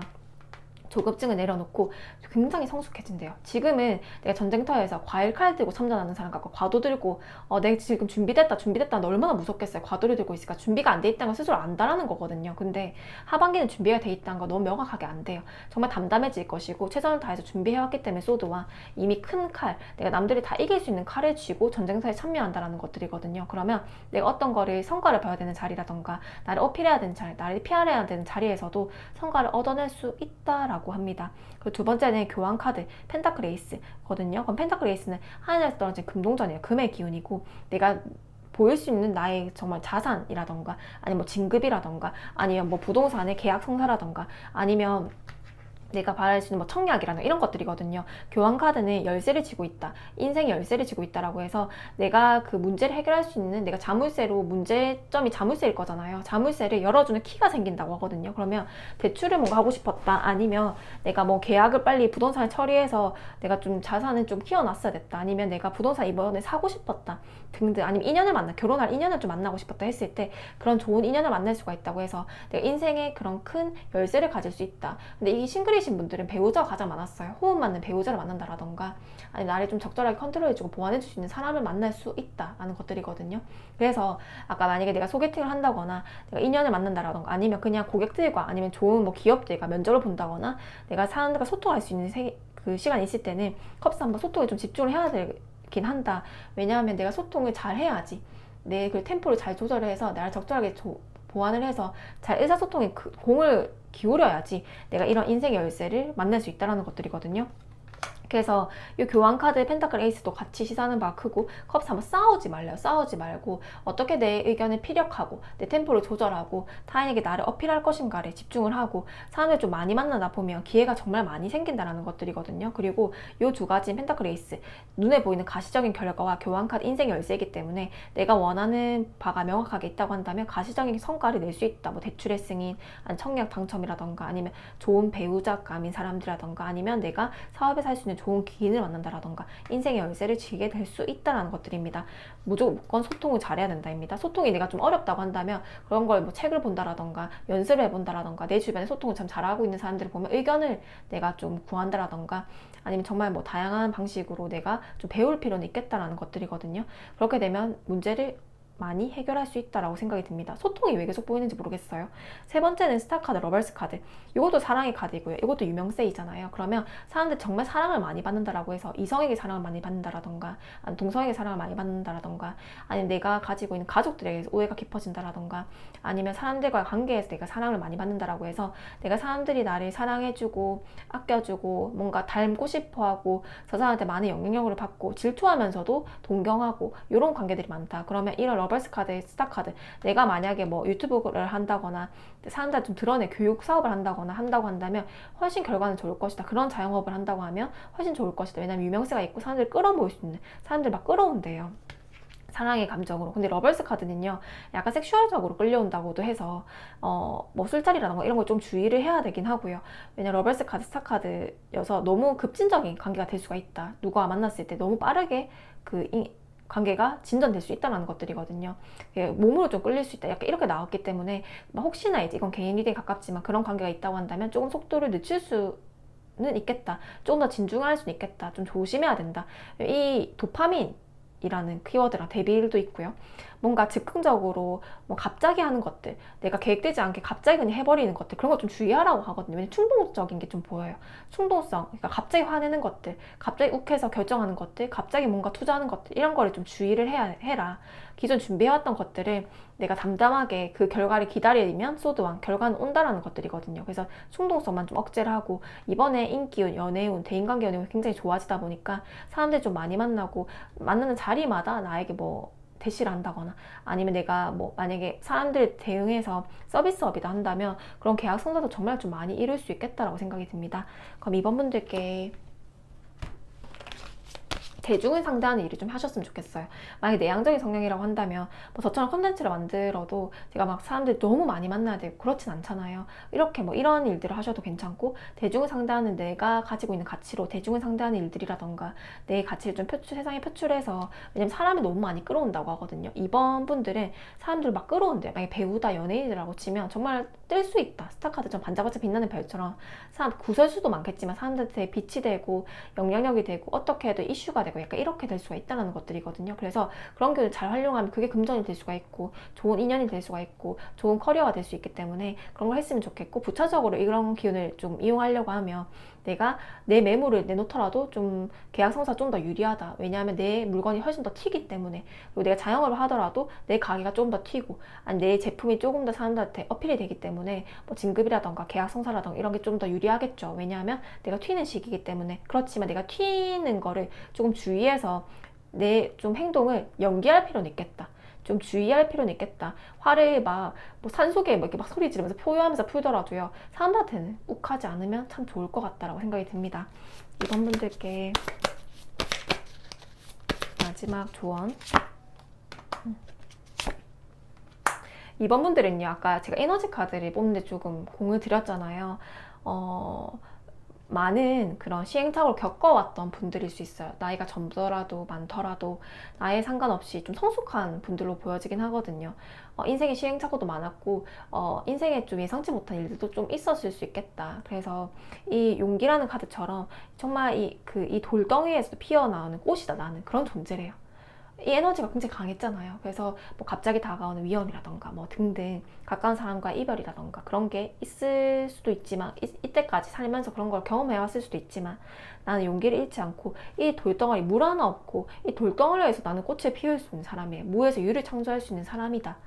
조급증을 내려놓고 굉장히 성숙해진대요. 지금은 내가 전쟁터에서 과일 칼 들고 참전하는 사람 같고, 과도 들고 내가 지금 준비됐다 너 얼마나 무섭겠어요. 과도를 들고 있으니까 준비가 안 돼 있다는 걸 스스로 안다라는 거거든요. 근데 하반기는 준비가 돼 있다는 거 너무 명확하게 안 돼요. 정말 담담해질 것이고 최선을 다해서 준비해왔기 때문에 소드와 이미 큰 칼, 내가 남들이 다 이길 수 있는 칼을 쥐고 전쟁터에 참여한다라는 것들이거든요. 그러면 내가 어떤 거를 성과를 봐야 되는 자리라던가, 나를 어필해야 되는 자리, 나를 피해야 되는 자리에서도 성과를 얻어낼 수 있다라고 합니다. 그리고 두 번째는 교환 카드 펜타클 에이스거든요. 그럼 펜타클 에이스는 하늘에서 떨어진 금동전이에요. 금의 기운이고, 내가 보일 수 있는 나의 정말 자산이라던가, 아니면 뭐 진급이라던가, 아니면 뭐 부동산의 계약 성사라던가, 아니면 내가 바랄 수 있는 뭐 청약이라는 이런 것들이거든요. 교환 카드는 열쇠를 쥐고 있다, 인생의 열쇠를 쥐고 있다라고 해서 내가 그 문제를 해결할 수 있는, 내가 자물쇠로, 문제점이 자물쇠일 거잖아요. 자물쇠를 열어주는 키가 생긴다고 하거든요. 그러면 대출을 뭔가 하고 싶었다, 아니면 내가 뭐 계약을 빨리 부동산을 처리해서 내가 좀 자산을 좀 키워놨어야 됐다, 아니면 내가 부동산 이번에 사고 싶었다 등등, 아니면 인연을 결혼할 인연을 좀 만나고 싶었다 했을 때 그런 좋은 인연을 만날 수가 있다고 해서 내가 인생의 그런 큰 열쇠를 가질 수 있다. 근데 이 싱글이신 분들은 배우자가 가장 많았어요. 호흡 맞는 배우자를 만난다라던가, 아니 나를 좀 적절하게 컨트롤해주고 보완해줄 수 있는 사람을 만날 수 있다라는 것들이거든요. 그래서 아까 만약에 내가 소개팅을 한다거나 내가 인연을 만난다라던가, 아니면 그냥 고객들과 아니면 좋은 뭐 기업들과 면접을 본다거나, 내가 사람들과 소통할 수 있는 그 시간이 있을 때는 컵스 한번 소통에 좀 집중을 해야 되긴 한다. 왜냐하면 내가 소통을 잘 해야지 내 그 템포를 잘 조절해서 나를 적절하게 보완을 해서 잘 의사소통에 공을 기울여야지 내가 이런 인생의 열쇠를 만날 수 있다는 것들이거든요. 그래서 이 교환 카드 펜타클 에이스도 같이 시사하는 바가 크고, 컵스 한번 싸우지 말래요. 싸우지 말고 어떻게 내 의견을 피력하고 내 템포를 조절하고 타인에게 나를 어필할 것인가를 집중을 하고, 사람들 좀 많이 만나다 보면 기회가 정말 많이 생긴다는 것들이거든요. 그리고 이 두 가지인 펜타클 에이스, 눈에 보이는 가시적인 결과와 교환 카드 인생의 열쇠이기 때문에 내가 원하는 바가 명확하게 있다고 한다면 가시적인 성과를 낼 수 있다. 뭐 대출의 승인, 아니면 청약 당첨이라던가, 아니면 좋은 배우자감인 사람들이라던가, 아니면 내가 사업에서 할 수 있는 좋은 기인을 만난다라던가, 인생의 열쇠를 쥐게 될 수 있다는 것들입니다. 무조건 소통을 잘해야 된다입니다. 소통이 내가 좀 어렵다고 한다면 그런 걸 뭐 책을 본다라던가 연습을 해본다라던가, 내 주변에 소통을 참 잘하고 있는 사람들을 보면 의견을 내가 좀 구한다라던가, 아니면 정말 뭐 다양한 방식으로 내가 좀 배울 필요는 있겠다라는 것들이거든요. 그렇게 되면 문제를 많이 해결할 수 있다라고 생각이 듭니다. 소통이 왜 계속 보이는지 모르겠어요. 세 번째는 스타 카드, 러벌스 카드. 이것도 사랑의 카드이고요. 이것도 유명세이잖아요. 그러면 사람들 정말 사랑을 많이 받는다라고 해서 이성에게 사랑을 많이 받는다라던가, 아니면 동성에게 사랑을 많이 받는다라던가, 아니면 내가 가지고 있는 가족들에게 오해가 깊어진다라던가, 아니면 사람들과의 관계에서 내가 사랑을 많이 받는다라고 해서 내가 사람들이 나를 사랑해주고 아껴주고 뭔가 닮고 싶어하고 저 사람한테 많은 영향력을 받고 질투하면서도 동경하고 이런 관계들이 많다. 그러면 이런 러벌스 카드, 스타 카드, 내가 만약에 뭐 유튜브를 한다거나 사람들 좀 드러내 교육 사업을 한다거나 한다고 한다면 훨씬 결과는 좋을 것이다. 그런 자영업을 한다고 하면 훨씬 좋을 것이다. 왜냐면 유명세가 있고 사람들 끌어모을 수 있는, 사람들 막 끌어온대요. 사랑의 감정으로. 근데 러벌스 카드는요, 약간 섹슈얼적으로 끌려온다고도 해서 뭐 술자리라던가 이런 걸 좀 주의를 해야 되긴 하고요. 왜냐 러벌스 카드, 스타 카드여서 너무 급진적인 관계가 될 수가 있다. 누가 만났을 때 너무 빠르게 관계가 진전될 수 있다는 것들이거든요. 몸으로 좀 끌릴 수 있다. 약간 이렇게 나왔기 때문에 혹시나 이제 이건 개인일에 가깝지만 그런 관계가 있다고 한다면 조금 속도를 늦출 수는 있겠다. 조금 더 진중할 수는 있겠다. 좀 조심해야 된다. 이 도파민 이라는 키워드랑 대비일도 있고요. 뭔가 즉흥적으로 뭐 갑자기 하는 것들, 내가 계획되지 않게 갑자기 그냥 해버리는 것들, 그런 거 좀 주의하라고 하거든요. 왜냐면 충동적인 게 좀 보여요. 충동성, 그러니까 갑자기 화내는 것들, 갑자기 욱해서 결정하는 것들, 갑자기 뭔가 투자하는 것들, 이런 거를 좀 주의를 해라. 기존 준비해왔던 것들을 내가 담담하게 그 결과를 기다리면 소드왕, 결과는 온다라는 것들이거든요. 그래서 충동성만 좀 억제를 하고, 이번에 인기운, 연애운, 대인관계 연애운이 굉장히 좋아지다 보니까 사람들 좀 많이 만나고, 만나는 자리마다 나에게 뭐 대시를 한다거나 아니면 내가 뭐 만약에 사람들 대응해서 서비스업이다 한다면 그런 계약 성사도 정말 좀 많이 이룰 수 있겠다라고 생각이 듭니다. 그럼 이번 분들께 대중을 상대하는 일을 좀 하셨으면 좋겠어요. 만약에 내향적인 성향이라고 한다면 뭐 저처럼 컨텐츠를 만들어도 제가 막 사람들 너무 많이 만나야 되고 그렇진 않잖아요. 이렇게 뭐 이런 일들을 하셔도 괜찮고, 대중을 상대하는 내가 가지고 있는 가치로 대중을 상대하는 일들이라던가 내 가치를 좀 세상에 표출해서, 왜냐면 사람이 너무 많이 끌어온다고 하거든요. 이번 분들은 사람들을 막 끌어온대요. 만약에 배우다, 연예인이라고 치면 정말 뜰 수 있다. 스타카드처럼 반짝반짝 빛나는 별처럼 사람 구설수도 많겠지만 사람들한테 빛이 되고 영향력이 되고 어떻게 해도 이슈가 되고 약간 이렇게 될 수가 있다는 것들이거든요. 그래서 그런 기운을 잘 활용하면 그게 금전이 될 수가 있고 좋은 인연이 될 수가 있고 좋은 커리어가 될 수 있기 때문에 그런 걸 했으면 좋겠고, 부차적으로 이런 기운을 좀 이용하려고 하면 내가 내 매물을 내놓더라도 좀 계약 성사 좀 더 유리하다. 왜냐하면 내 물건이 훨씬 더 튀기 때문에. 그리고 내가 자영업을 하더라도 내 가게가 좀 더 튀고, 아니 내 제품이 조금 더 사람들한테 어필이 되기 때문에 뭐 진급이라던가 계약 성사라던가 이런 게 좀 더 유리하겠죠. 왜냐하면 내가 튀는 시기이기 때문에. 그렇지만 내가 튀는 거를 조금 주의해서 내 좀 행동을 연기할 필요는 있겠다. 좀 주의할 필요는 있겠다. 화를 막 뭐 산속에 뭐 이렇게 막 소리 지르면서 표현하면서 풀더라도요, 사람들한테는 욱하지 않으면 참 좋을 것 같다라고 생각이 듭니다. 이번 분들께 마지막 조언. 이번 분들은요, 아까 제가 에너지 카드를 뽑는데 조금 공을 들였잖아요. 많은 그런 시행착오를 겪어왔던 분들일 수 있어요. 나이가 젊더라도 많더라도 나이에 상관없이 좀 성숙한 분들로 보여지긴 하거든요. 인생의 시행착오도 많았고 인생에 좀 예상치 못한 일들도 좀 있었을 수 있겠다. 그래서 이 용기라는 카드처럼 정말 이 돌덩이에서 피어나오는 꽃이다, 나는 그런 존재래요. 이 에너지가 굉장히 강했잖아요. 그래서 뭐 갑자기 다가오는 위험이라던가 뭐 등등 가까운 사람과의 이별이라던가 그런 게 있을 수도 있지만, 이때까지 살면서 그런 걸 경험해왔을 수도 있지만, 나는 용기를 잃지 않고 이 돌덩어리, 물 하나 없고 이 돌덩어리에서 나는 꽃을 피울 수 있는 사람이에요. 무에서 유를 창조할 수 있는 사람이다.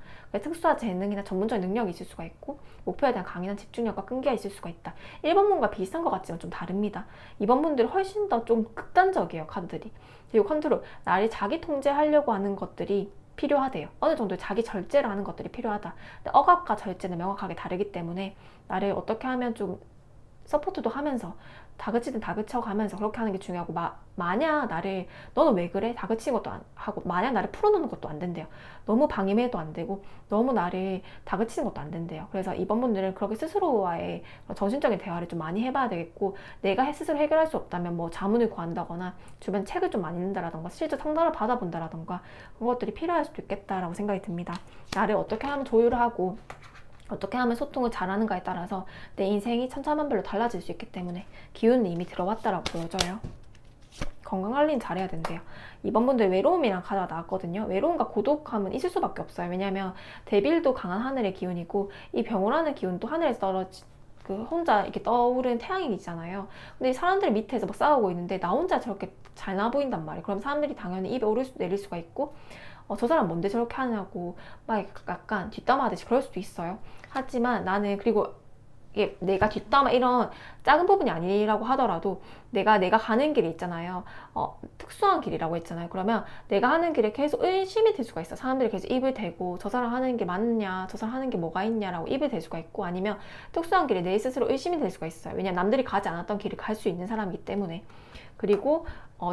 특수한 재능이나 전문적인 능력이 있을 수가 있고 목표에 대한 강인한 집중력과 끈기가 있을 수가 있다. 1번 분과 비슷한 것 같지만 좀 다릅니다. 2번 분들은 훨씬 더 좀 극단적이에요, 카드들이. 그리고 컨트롤, 나를 자기 통제하려고 하는 것들이 필요하대요. 어느 정도 자기 절제를 하는 것들이 필요하다. 근데 억압과 절제는 명확하게 다르기 때문에 나를 어떻게 하면 좀 서포트도 하면서 다그치든 다그쳐가면서 그렇게 하는 게 중요하고, 만약 나를 너는 왜 그래? 다그치는 것도 안 하고, 만약 나를 풀어놓는 것도 안 된대요. 너무 방임해도 안 되고 너무 나를 다그치는 것도 안 된대요. 그래서 이번 분들은 그렇게 스스로와의 정신적인 대화를 좀 많이 해봐야 되겠고, 내가 스스로 해결할 수 없다면 뭐 자문을 구한다거나 주변 책을 좀 많이 읽는다라던가 실제 상담을 받아본다라던가 그런 것들이 필요할 수도 있겠다라고 생각이 듭니다. 나를 어떻게 하면 조율을 하고 어떻게 하면 소통을 잘하는가에 따라서 내 인생이 천차만별로 달라질 수 있기 때문에 기운은 이미 들어왔다라고 보여져요. 건강관리는 잘해야 된대요. 이번 분들 외로움이랑 카드가 나왔거든요. 외로움과 고독함은 있을 수밖에 없어요. 왜냐하면 대빌도 강한 하늘의 기운이고 이 병호라는 기운도 하늘에서 떨어진 혼자 이렇게 떠오르는 태양이잖아요. 근데 사람들 밑에서 막 싸우고 있는데 나 혼자 저렇게 잘 나 보인단 말이에요. 그럼 사람들이 당연히 입에 내릴 수가 있고, 저 사람 뭔데 저렇게 하냐고 막 약간 뒷담화하듯이 그럴 수도 있어요. 하지만 나는, 그리고 이게 내가 뒷담화 이런 작은 부분이 아니라고 하더라도 내가 가는 길이 있잖아요. 특수한 길이라고 했잖아요. 그러면 내가 하는 길에 계속 의심이 될 수가 있어. 사람들이 계속 입을 대고 저 사람 하는 게 맞냐, 저 사람 하는 게 뭐가 있냐라고 입을 댈 수가 있고, 아니면 특수한 길에 내 스스로 의심이 될 수가 있어요. 왜냐면 남들이 가지 않았던 길을 갈 수 있는 사람이기 때문에. 그리고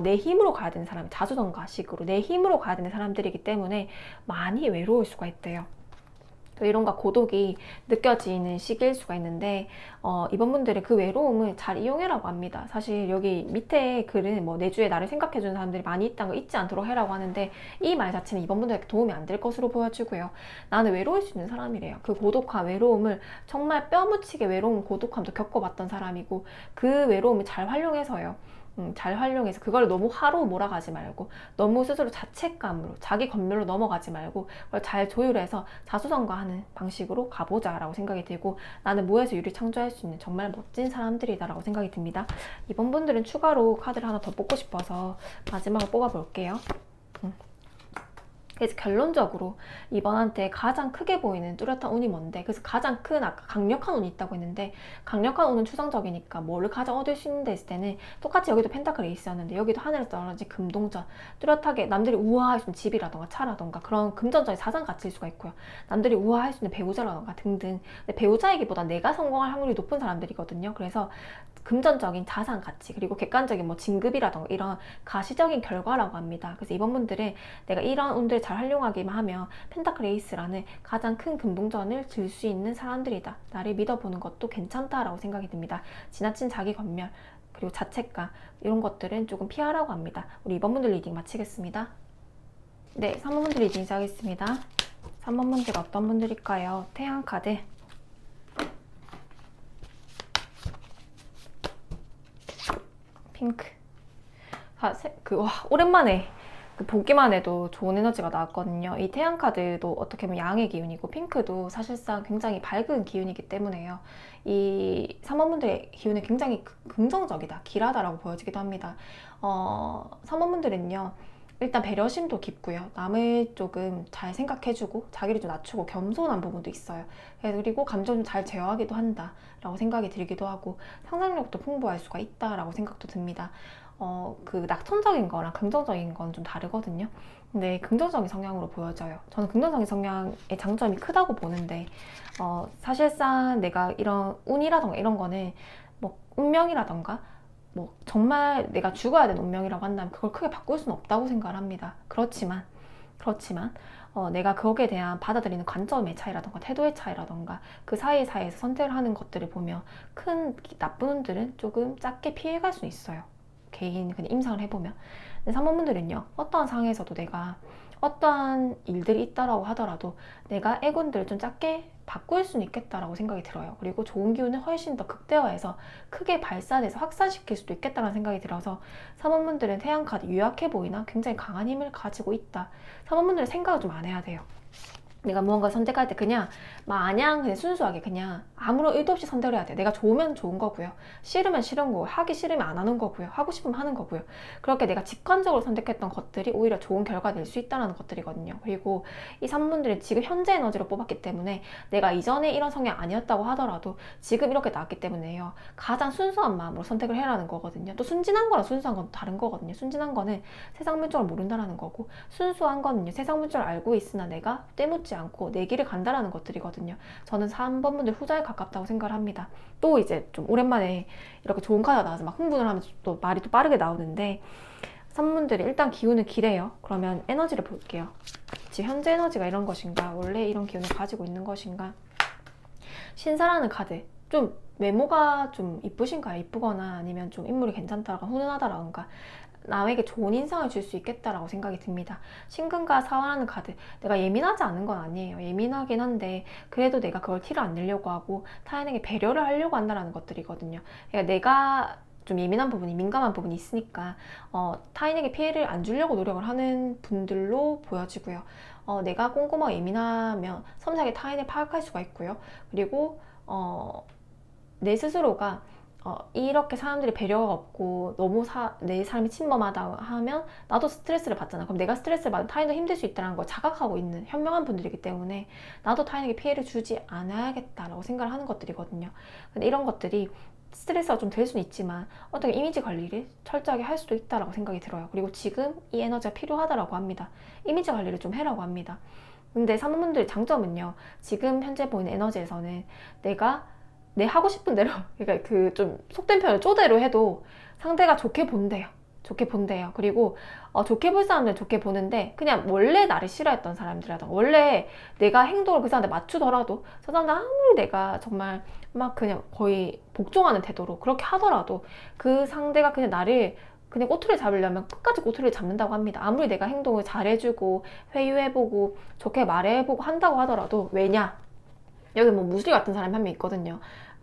내 힘으로 가야 되는 사람, 자수성가식으로 내 힘으로 가야 되는 사람들이기 때문에 많이 외로울 수가 있대요. 외로움과 고독이 느껴지는 시기일 수가 있는데 이번 분들은 그 외로움을 잘 이용해라고 합니다. 사실 여기 밑에 글은 뭐 내주에 나를 생각해주는 사람들이 많이 있다는 거 잊지 않도록 해라고 하는데 이 말 자체는 이번 분들에게 도움이 안 될 것으로 보여지고요. 나는 외로울 수 있는 사람이래요. 그 고독한 외로움을 정말 뼈묻히게 외로운 고독함도 겪어봤던 사람이고 그 외로움을 잘 활용해서요. 잘 활용해서 그걸 너무 화로 몰아가지 말고 너무 스스로 자책감으로 자기 검열로 넘어가지 말고 그걸 잘 조율해서 자수성가하는 방식으로 가보자 라고 생각이 들고 나는 무에서 유를 창조할 수 있는 정말 멋진 사람들이다 라고 생각이 듭니다. 이번 분들은 추가로 카드를 하나 더 뽑고 싶어서 마지막으로 뽑아볼게요. 그래서 결론적으로 이번한테 가장 크게 보이는 뚜렷한 운이 뭔데, 그래서 가장 큰 아까 강력한 운이 있다고 했는데 강력한 운은 추상적이니까 뭐를 가장 얻을 수 있는데 했을 때는 똑같이 여기도 펜타클 에이스였는데 여기도 하늘에서 떨어진 금동전, 뚜렷하게 남들이 우아할 수 있는 집이라던가 차라던가 그런 금전적인 자산 가치일 수가 있고요. 남들이 우아할 수 있는 배우자라던가 등등. 근데 배우자이기보다 내가 성공할 확률이 높은 사람들이거든요. 그래서 금전적인 자산 가치 그리고 객관적인 뭐 진급이라던가 이런 가시적인 결과라고 합니다. 그래서 이번 분들은 내가 이런 운들을 잘 활용하기만 하면 펜타클 에이스라는 가장 큰 금동전을 들 수 있는 사람들이다. 나를 믿어보는 것도 괜찮다라고 생각이 듭니다. 지나친 자기 검열 그리고 자책감 이런 것들은 조금 피하라고 합니다. 우리 이번 분들 리딩 마치겠습니다. 네, 3번 분들 리딩 시작하겠습니다. 3번 분들 어떤 분들일까요? 태양 카드, 핑크. 와, 오랜만에 보기만 해도 좋은 에너지가 나왔거든요. 이 태양 카드도 어떻게 보면 양의 기운이고 핑크도 사실상 굉장히 밝은 기운이기 때문에요. 이 3번분들의 기운은 굉장히 긍정적이다, 길하다라고 보여지기도 합니다. 3번분들은요. 일단 배려심도 깊고요. 남을 조금 잘 생각해주고 자기를 좀 낮추고 겸손한 부분도 있어요. 그리고 감정 좀 잘 제어하기도 한다라고 생각이 들기도 하고 상상력도 풍부할 수가 있다라고 생각도 듭니다. 그 낙천적인 거랑 긍정적인 건 좀 다르거든요. 근데 긍정적인 성향으로 보여져요. 저는 긍정적인 성향의 장점이 크다고 보는데 사실상 내가 이런 운이라던가 이런 거는 뭐 운명이라던가 뭐 정말 내가 죽어야 되는 운명이라고 한다면 그걸 크게 바꿀 수는 없다고 생각을 합니다. 그렇지만 내가 거기에 대한 받아들이는 관점의 차이라던가 태도의 차이라던가 그 사이에서 선택을 하는 것들을 보면 큰 나쁜 운들은 조금 작게 피해갈 수 있어요. 개인 그냥 임상을 해보면. 근데 3번분들은요, 어떠한 상황에서도 내가 어떠한 일들이 있다라고 하더라도 내가 애군들을 좀 작게 바꿀 수는 있겠다라고 생각이 들어요. 그리고 좋은 기운을 훨씬 더 극대화해서 크게 발산해서 확산시킬 수도 있겠다라는 생각이 들어서 3번분들은 태양카드 유약해 보이나 굉장히 강한 힘을 가지고 있다. 3번분들은 생각을 좀 안 해야 돼요. 내가 무언가 선택할 때 그냥 순수하게 그냥 아무런 의도 없이 선택을 해야 돼요. 내가 좋으면 좋은 거고요. 싫으면 싫은 거고, 하기 싫으면 안 하는 거고요. 하고 싶으면 하는 거고요. 그렇게 내가 직관적으로 선택했던 것들이 오히려 좋은 결과가 될 수 있다는 것들이거든요. 그리고 이 3분들은 지금 현재 에너지로 뽑았기 때문에 내가 이전에 이런 성향 아니었다고 하더라도 지금 이렇게 나왔기 때문에요. 가장 순수한 마음으로 선택을 해라는 거거든요. 또 순진한 거랑 순수한 건 다른 거거든요. 순진한 거는 세상 물정을 모른다는 거고, 순수한 거는요, 세상 물정을 알고 있으나 내가 때묻지 않고 내 길을 간다라는 것들이거든요. 저는 3번 분들 후자에 가깝다고 생각을 합니다. 또 이제 좀 오랜만에 이렇게 좋은 카드가 나와서 막 흥분을 하면 또 말이 또 빠르게 나오는데 3분들이 일단 기운은 기래요. 그러면 에너지를 볼게요. 지금 현재 에너지가 이런 것인가, 원래 이런 기운을 가지고 있는 것인가. 신사라는 카드, 좀 외모가 좀 이쁘신가요? 이쁘거나 아니면 좀 인물이 괜찮다거나 훈훈하다라던가 남에게 좋은 인상을 줄 수 있겠다라고 생각이 듭니다. 신금과 사화라는 카드, 내가 예민하지 않은 건 아니에요. 예민하긴 한데 그래도 내가 그걸 티를 안 내려고 하고 타인에게 배려를 하려고 한다는 것들이거든요. 그러니까 내가 좀 예민한 부분이, 민감한 부분이 있으니까 타인에게 피해를 안 주려고 노력을 하는 분들로 보여지고요. 내가 꼼꼼하고 예민하면 섬세하게 타인을 파악할 수가 있고요. 그리고 내 스스로가 이렇게 사람들이 배려가 없고 너무 내 삶이 침범하다 하면 나도 스트레스를 받잖아. 그럼 내가 스트레스를 받으면 타인도 힘들 수 있다는 걸 자각하고 있는 현명한 분들이기 때문에 나도 타인에게 피해를 주지 않아야겠다라고 생각을 하는 것들이거든요. 근데 이런 것들이 스트레스가 좀 될 수는 있지만 어떻게 이미지 관리를 철저하게 할 수도 있다라고 생각이 들어요. 그리고 지금 이 에너지가 필요하다라고 합니다. 이미지 관리를 좀 해라고 합니다. 근데 사모분들의 장점은요, 지금 현재 보이는 에너지에서는 내가 내 하고 싶은 대로, 그러니까 그 좀 속된 표현을 쪼대로 해도 상대가 좋게 본대요. 좋게 본대요. 그리고 좋게 볼 사람들 좋게 보는데 그냥 원래 나를 싫어했던 사람들이라던가 원래 내가 행동을 그 사람한테 맞추더라도 저 사람들 아무리 내가 정말 막 그냥 거의 복종하는 태도로 그렇게 하더라도 그 상대가 그냥 나를 그냥 꼬투리 잡으려면 끝까지 꼬투리를 잡는다고 합니다. 아무리 내가 행동을 잘해주고 회유해보고 좋게 말해보고 한다고 하더라도 왜냐? 여기 뭐 무수리 같은 사람이 한 명 있거든요.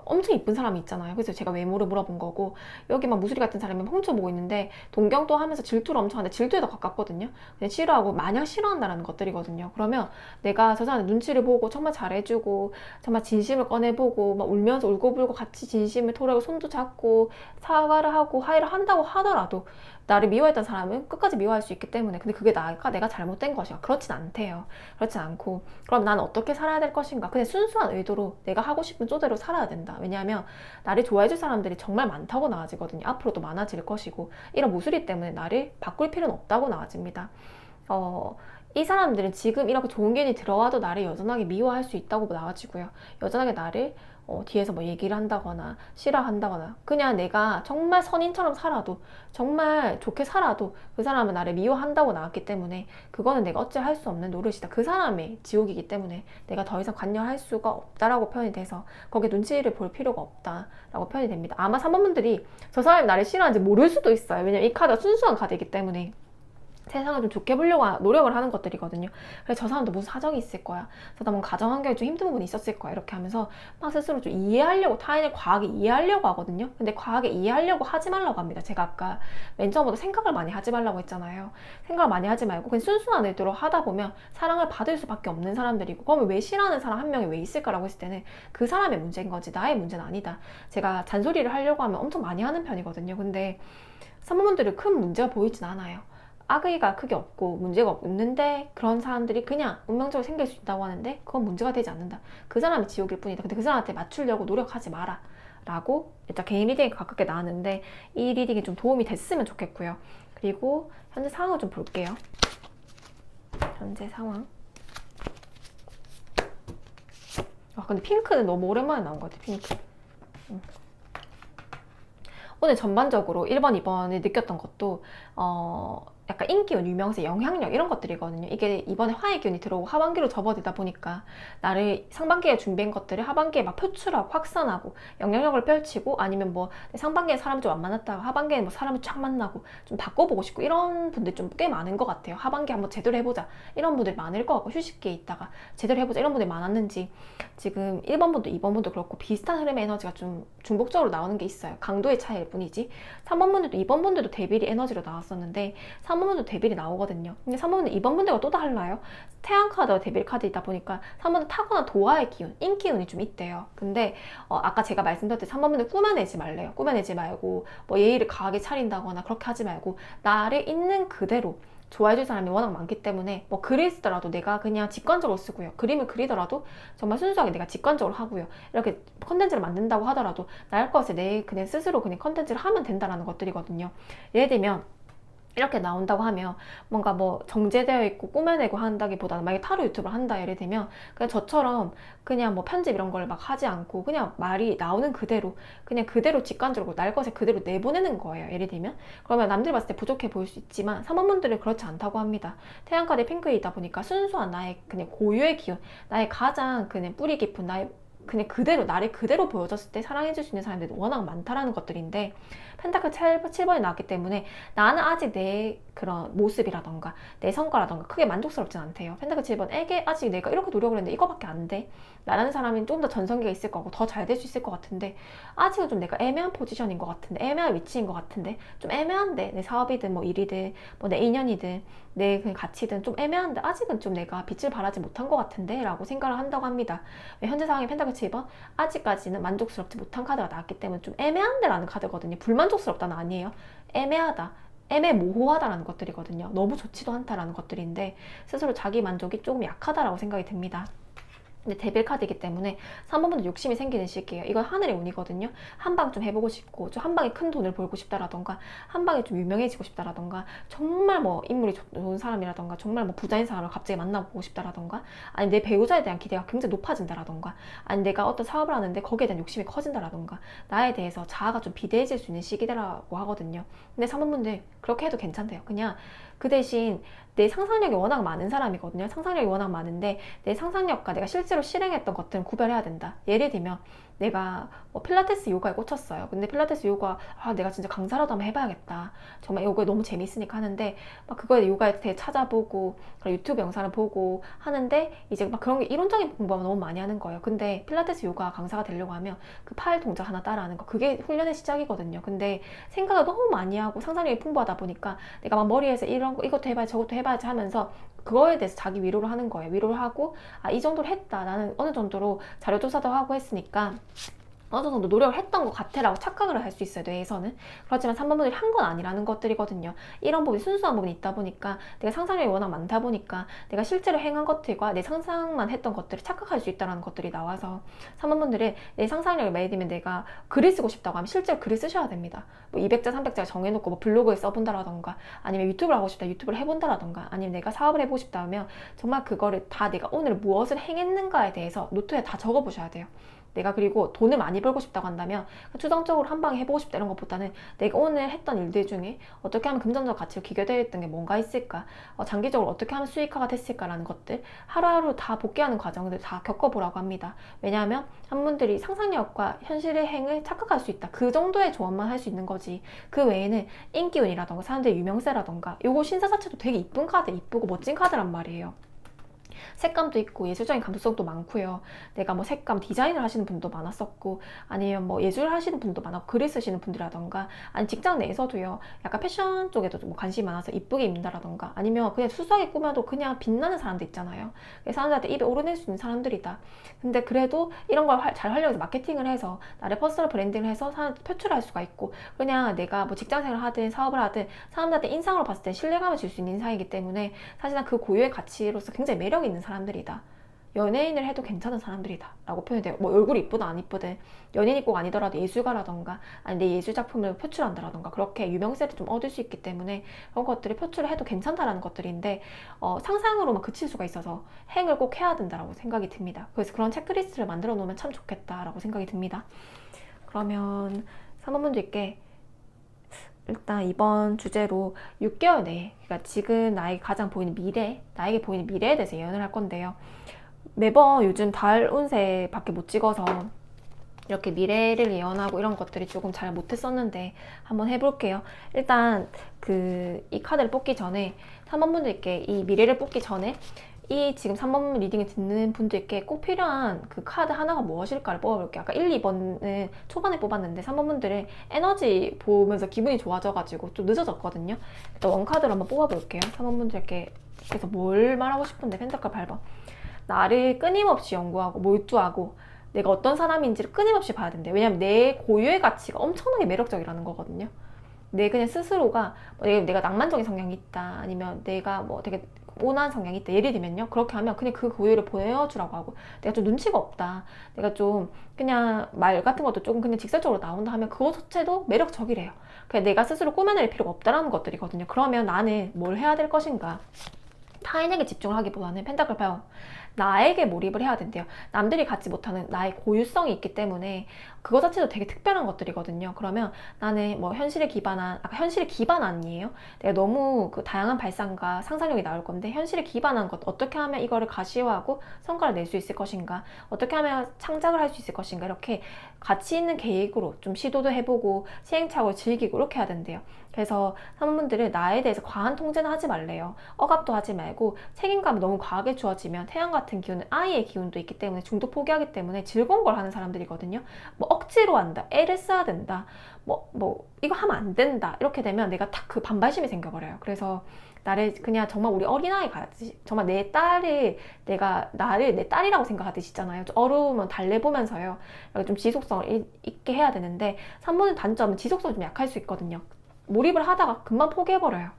엄청 이쁜 사람이 있잖아요. 그래서 제가 외모를 물어본 거고 여기 막 무수리 같은 사람이 훔쳐보고 있는데 동경도 하면서 질투를 엄청 하는데 질투에 더 가깝거든요. 그냥 싫어하고 마냥 싫어한다는 것들이거든요. 그러면 내가 저 사람 눈치를 보고 정말 잘해주고 정말 진심을 꺼내보고 막 울면서 울고불고 같이 진심을 토로하고 손도 잡고 사과를 하고 화해를 한다고 하더라도 나를 미워했던 사람은 끝까지 미워할 수 있기 때문에 근데 그게 내가 잘못된 것인가? 그렇진 않대요. 그렇진 않고 그럼 난 어떻게 살아야 될 것인가? 그냥 순수한 의도로 내가 하고 싶은 쪼대로 살아야 된다. 왜냐하면 나를 좋아해줄 사람들이 정말 많다고 나아지거든요. 앞으로도 많아질 것이고 이런 무수리 때문에 나를 바꿀 필요는 없다고 나아집니다. 이 사람들은 지금 이렇게 좋은 기운이 들어와도 나를 여전하게 미워할 수 있다고 나아지고요. 여전하게 나를 뒤에서 뭐 얘기를 한다거나 싫어한다거나 그냥 내가 정말 선인처럼 살아도 정말 좋게 살아도 그 사람은 나를 미워한다고 나왔기 때문에 그거는 내가 어찌 할 수 없는 노릇이다. 그 사람의 지옥이기 때문에 내가 더 이상 관여할 수가 없다라고 표현이 돼서 거기에 눈치를 볼 필요가 없다라고 표현이 됩니다. 아마 3번분들이 저 사람이 나를 싫어하는지 모를 수도 있어요. 왜냐면 이 카드가 순수한 카드이기 때문에 세상을 좀 좋게 보려고 노력을 하는 것들이거든요. 그래서 저 사람도 무슨 사정이 있을 거야. 그러다 보면 가정 환경에 좀 힘든 부분이 있었을 거야. 이렇게 하면서 막 스스로 좀 이해하려고 타인을 과하게 이해하려고 하거든요. 근데 과하게 이해하려고 하지 말라고 합니다. 제가 아까 맨 처음부터 생각을 많이 하지 말라고 했잖아요. 생각을 많이 하지 말고 그냥 순수한 의도로 하다 보면 사랑을 받을 수밖에 없는 사람들이고 그러면 왜 싫어하는 사람 한 명이 왜 있을까라고 했을 때는 그 사람의 문제인 거지 나의 문제는 아니다. 제가 잔소리를 하려고 하면 엄청 많이 하는 편이거든요. 근데 사모님들은 큰 문제가 보이진 않아요. 악의가 크게 없고 문제가 없는데 그런 사람들이 그냥 운명적으로 생길 수 있다고 하는데 그건 문제가 되지 않는다. 그 사람이 지옥일 뿐이다. 근데 그 사람한테 맞추려고 노력하지 마라 라고 일단 개인 리딩에 가깝게 나왔는데 이 리딩이 좀 도움이 됐으면 좋겠고요. 그리고 현재 상황을 좀 볼게요. 현재 상황. 근데 핑크는 너무 오랜만에 나온 것 같아. 핑크. 오늘 전반적으로 1번, 2번을 느꼈던 것도 약간 인기운, 유명세, 영향력 이런 것들이거든요. 이게 이번에 화의 기운이 들어오고 하반기로 접어들다 보니까 나를 상반기에 준비한 것들을 하반기에 막 표출하고 확산하고 영향력을 펼치고 아니면 뭐 상반기에 사람 좀 안 만났다가 하반기에 뭐 사람을 쫙 만나고 좀 바꿔보고 싶고 이런 분들 좀 꽤 많은 것 같아요. 하반기 한번 제대로 해보자 이런 분들 많을 것 같고 휴식기에 있다가 제대로 해보자 이런 분들이 많았는지 지금 1번분도 2번분도 그렇고 비슷한 흐름의 에너지가 좀 중복적으로 나오는 게 있어요. 강도의 차이일 뿐이지 3번분들도 2번분들도 데빌이 에너지로 나왔었는데 3번분도 데빌이 나오거든요. 근데 3번분도 2번분들과 또 달라요. 태양 카드와 데빌 카드이다 보니까 3번은 타고난 도화의 기운, 인기운이 좀 있대요. 근데 아까 제가 말씀드렸듯이 3번분들 꾸며내지 말래요. 꾸며내지 말고 뭐 예의를 강하게 차린다거나 그렇게 하지 말고 나를 있는 그대로 좋아해줄 사람이 워낙 많기 때문에 뭐 글을 쓰더라도 내가 그냥 직관적으로 쓰고요. 그림을 그리더라도 정말 순수하게 내가 직관적으로 하고요. 이렇게 컨텐츠를 만든다고 하더라도 나을 것을 내 그냥 스스로 그냥 컨텐츠를 하면 된다라는 것들이거든요. 예를 들면 이렇게 나온다고 하면 뭔가 뭐 정제되어 있고 꾸며내고 한다기보다는 만약에 타로 유튜브를 한다 예를 들면 그냥 저처럼 그냥 뭐 편집 이런 걸 막 하지 않고 그냥 말이 나오는 그대로 그냥 그대로 직관적으로 날 것을 그대로 내보내는 거예요. 예를 들면 그러면 남들이 봤을 때 부족해 보일 수 있지만 3번분들은 그렇지 않다고 합니다. 태양카드의 핑크이다 보니까 순수한 나의 그냥 고유의 기운 나의 가장 그냥 뿌리 깊은 나의 그냥 그대로 나를 그대로 보여줬을 때 사랑해줄 수 있는 사람들이 워낙 많다라는 것들인데 펜타클 7번이 나왔기 때문에 나는 아직 내 그런 모습이라던가 내 성과라던가 크게 만족스럽진 않대요. 펜타클 7번에게 아직 내가 이렇게 노력을 했는데 이거밖에 안 돼. 나라는 사람이 좀 더 전성기가 있을 거고 더 잘 될 수 있을 것 같은데 아직은 좀 내가 애매한 포지션인 것 같은데 애매한 위치인 것 같은데 좀 애매한데 내 사업이든 뭐 일이든 뭐 내 인연이든 내 그냥 가치든 좀 애매한데 아직은 좀 내가 빛을 발하지 못한 것 같은데 라고 생각을 한다고 합니다. 현재 상황의 펜타클 7번 아직까지는 만족스럽지 못한 카드가 나왔기 때문에 좀 애매한데 라는 카드거든요. 불만족스럽다는 아니에요. 애매하다 애매모호하다라는 것들이거든요. 너무 좋지도 않다라는 것들인데 스스로 자기 만족이 조금 약하다라고 생각이 듭니다. 근데 데빌 카드이기 때문에 3번분도 욕심이 생기는 시기예요. 이건 하늘의 운이거든요. 한 방 좀 해보고 싶고, 좀 한 방에 큰 돈을 벌고 싶다라던가, 한 방에 좀 유명해지고 싶다라던가, 정말 뭐 인물이 좋은 사람이라던가, 정말 뭐 부자인 사람을 갑자기 만나보고 싶다라던가, 아니 내 배우자에 대한 기대가 굉장히 높아진다라던가, 아니 내가 어떤 사업을 하는데 거기에 대한 욕심이 커진다라던가, 나에 대해서 자아가 좀 비대해질 수 있는 시기라고 하거든요. 근데 3번분들 그렇게 해도 괜찮대요. 그냥 그 대신 내 상상력이 워낙 많은 사람이거든요. 상상력이 워낙 많은데 내 상상력과 내가 실제로 실행했던 것들은 구별해야 된다. 예를 들면 내가 뭐 필라테스 요가에 꽂혔어요. 근데 필라테스 요가 내가 진짜 강사라도 한번 해봐야겠다. 정말 요가 너무 재밌으니까 하는데 막 그거에 요가에 대해 찾아보고 유튜브 영상을 보고 하는데 이제 막 그런 게 이론적인 공부를 너무 많이 하는 거예요. 근데 필라테스 요가 강사가 되려고 하면 그 팔 동작 하나 따라하는 거 그게 훈련의 시작이거든요. 근데 생각을 너무 많이 하고 상상력이 풍부하다 보니까 내가 막 머리에서 이런 거 이것도 해봐야지 저것도 해봐야지 하면서 그거에 대해서 자기 위로를 하는 거예요. 위로를 하고 이 정도로 했다. 나는 어느 정도로 자료 조사도 하고 했으니까 어느 정도 노력을 했던 것 같아 라고 착각을 할 수 있어요, 뇌에서는. 그렇지만 3번분들이 한 건 아니라는 것들이거든요. 이런 부분이 순수한 부분이 있다 보니까 내가 상상력이 워낙 많다 보니까 내가 실제로 행한 것들과 내 상상만 했던 것들을 착각할 수 있다는 것들이 나와서 3번분들은 내 상상력을 예를 들면 내가 글을 쓰고 싶다고 하면 실제로 글을 쓰셔야 됩니다. 뭐 200자, 300자 정해놓고 뭐 블로그에 써본다라던가 아니면 유튜브를 하고 싶다 유튜브를 해본다라던가 아니면 내가 사업을 해보고 싶다 하면 정말 그거를 다 내가 오늘 무엇을 행했는가에 대해서 노트에 다 적어보셔야 돼요. 내가 그리고 돈을 많이 벌고 싶다고 한다면 추정적으로 한 방에 해보고 싶다 이런 것보다는 내가 오늘 했던 일들 중에 어떻게 하면 금전적 가치로 기여되어 있던 게 뭔가 있을까, 장기적으로 어떻게 하면 수익화가 됐을까라는 것들 하루하루 다 복귀하는 과정들 다 겪어보라고 합니다. 왜냐하면 한 분들이 상상력과 현실의 행을 착각할 수 있다. 그 정도의 조언만 할 수 있는 거지. 그 외에는 인기운이라던가 사람들의 유명세라던가 요거 신사 자체도 되게 이쁜 카드, 이쁘고 멋진 카드란 말이에요. 색감도 있고 예술적인 감수성도 많고요. 내가 뭐 색감 디자인을 하시는 분도 많았었고 아니면 뭐 예술 하시는 분도 많았고 글을 쓰시는 분들이라던가 아니 직장 내에서도요. 약간 패션 쪽에도 뭐 관심이 많아서 이쁘게 입는다라던가 아니면 그냥 수수하게 꾸며도 그냥 빛나는 사람들 있잖아요. 사람들한테 입에 오르낼 수 있는 사람들이다. 근데 그래도 이런 걸 잘 활용해서 마케팅을 해서 나를 퍼스널 브랜딩을 해서 사람한테 표출할 수가 있고 그냥 내가 뭐 직장생활을 하든 사업을 하든 사람들한테 인상으로 봤을 때 신뢰감을 줄 수 있는 인상이기 때문에 사실상 그 고유의 가치로서 굉장히 매력 있는 사람들이다. 연예인을 해도 괜찮은 사람들이다 라고 표현이 돼요. 뭐 얼굴이 이쁘든 안 이쁘든 연예인이 꼭 아니더라도 예술가라던가 아니 내 예술작품을 표출한다라던가 그렇게 유명세를 좀 얻을 수 있기 때문에 그런 것들을 표출을 해도 괜찮다라는 것들인데 상상으로만 그칠 수가 있어서 행을 꼭 해야 된다라고 생각이 듭니다. 그래서 그런 체크리스트를 만들어 놓으면 참 좋겠다라고 생각이 듭니다. 그러면 3번분들께 일단 이번 주제로 6개월 내에 그러니까 지금 나에게 가장 보이는 미래, 나에게 보이는 미래에 대해서 예언을 할 건데요. 매번 요즘 달 운세 밖에 못 찍어서 이렇게 미래를 예언하고 이런 것들이 조금 잘 못했었는데 한번 해볼게요. 일단 이 카드를 뽑기 전에 3번분들께 이 미래를 뽑기 전에 이 지금 3번 리딩을 듣는 분들께 꼭 필요한 그 카드 하나가 무엇일까를 뽑아볼게요. 아까 1, 2번은 초반에 뽑았는데 3번 분들은 에너지 보면서 기분이 좋아져가지고 좀 늦어졌거든요. 일단 원카드를 한번 뽑아볼게요. 3번 분들께 그래서 뭘 말하고 싶은데 펜타클 8번 나를 끊임없이 연구하고 몰두하고 내가 어떤 사람인지를 끊임없이 봐야 된대요. 왜냐면 내 고유의 가치가 엄청나게 매력적이라는 거거든요. 내 그냥 스스로가 내가 낭만적인 성향이 있다 아니면 내가 뭐 되게 온화한 성향이 있다 예를 들면요 그렇게 하면 그냥 그 고유를 보여주라고 하고 내가 좀 눈치가 없다 내가 좀 그냥 말 같은 것도 조금 그냥 직설적으로 나온다 하면 그것 자체도 매력적이래요. 그냥 내가 스스로 꾸며낼 필요가 없다라는 것들이거든요. 그러면 나는 뭘 해야 될 것인가 타인에게 집중을 하기보다는 펜타클 8번 나에게 몰입을 해야 된대요. 남들이 갖지 못하는 나의 고유성이 있기 때문에 그거 자체도 되게 특별한 것들이거든요. 그러면 나는 뭐 현실에 기반한 아까 현실에 기반한이에요. 내가 너무 그 다양한 발상과 상상력이 나올 건데 현실에 기반한 것 어떻게 하면 이거를 가시화하고 성과를 낼 수 있을 것인가 어떻게 하면 창작을 할 수 있을 것인가 이렇게 가치 있는 계획으로 좀 시도도 해보고 시행착오를 즐기고 이렇게 해야 된대요. 그래서 사모분들은 나에 대해서 과한 통제는 하지 말래요. 억압도 하지 말고 책임감이 너무 과하게 주어지면 태양 같은 기운은 아이의 기운도 있기 때문에 중도 포기하기 때문에 즐거운 걸 하는 사람들이거든요. 뭐 억지로 한다, 애를 써야 된다, 이거 하면 안 된다 이렇게 되면 내가 딱 그 반발심이 생겨버려요. 그래서 나를 그냥 정말 우리 어린아이 같이 정말 내 딸을 내가 나를 내 딸이라고 생각하듯이 있잖아요. 좀 어려우면 달래보면서요. 좀 지속성을 있게 해야 되는데 3번의 단점은 지속성이 좀 약할 수 있거든요. 몰입을 하다가 금방 포기해버려요.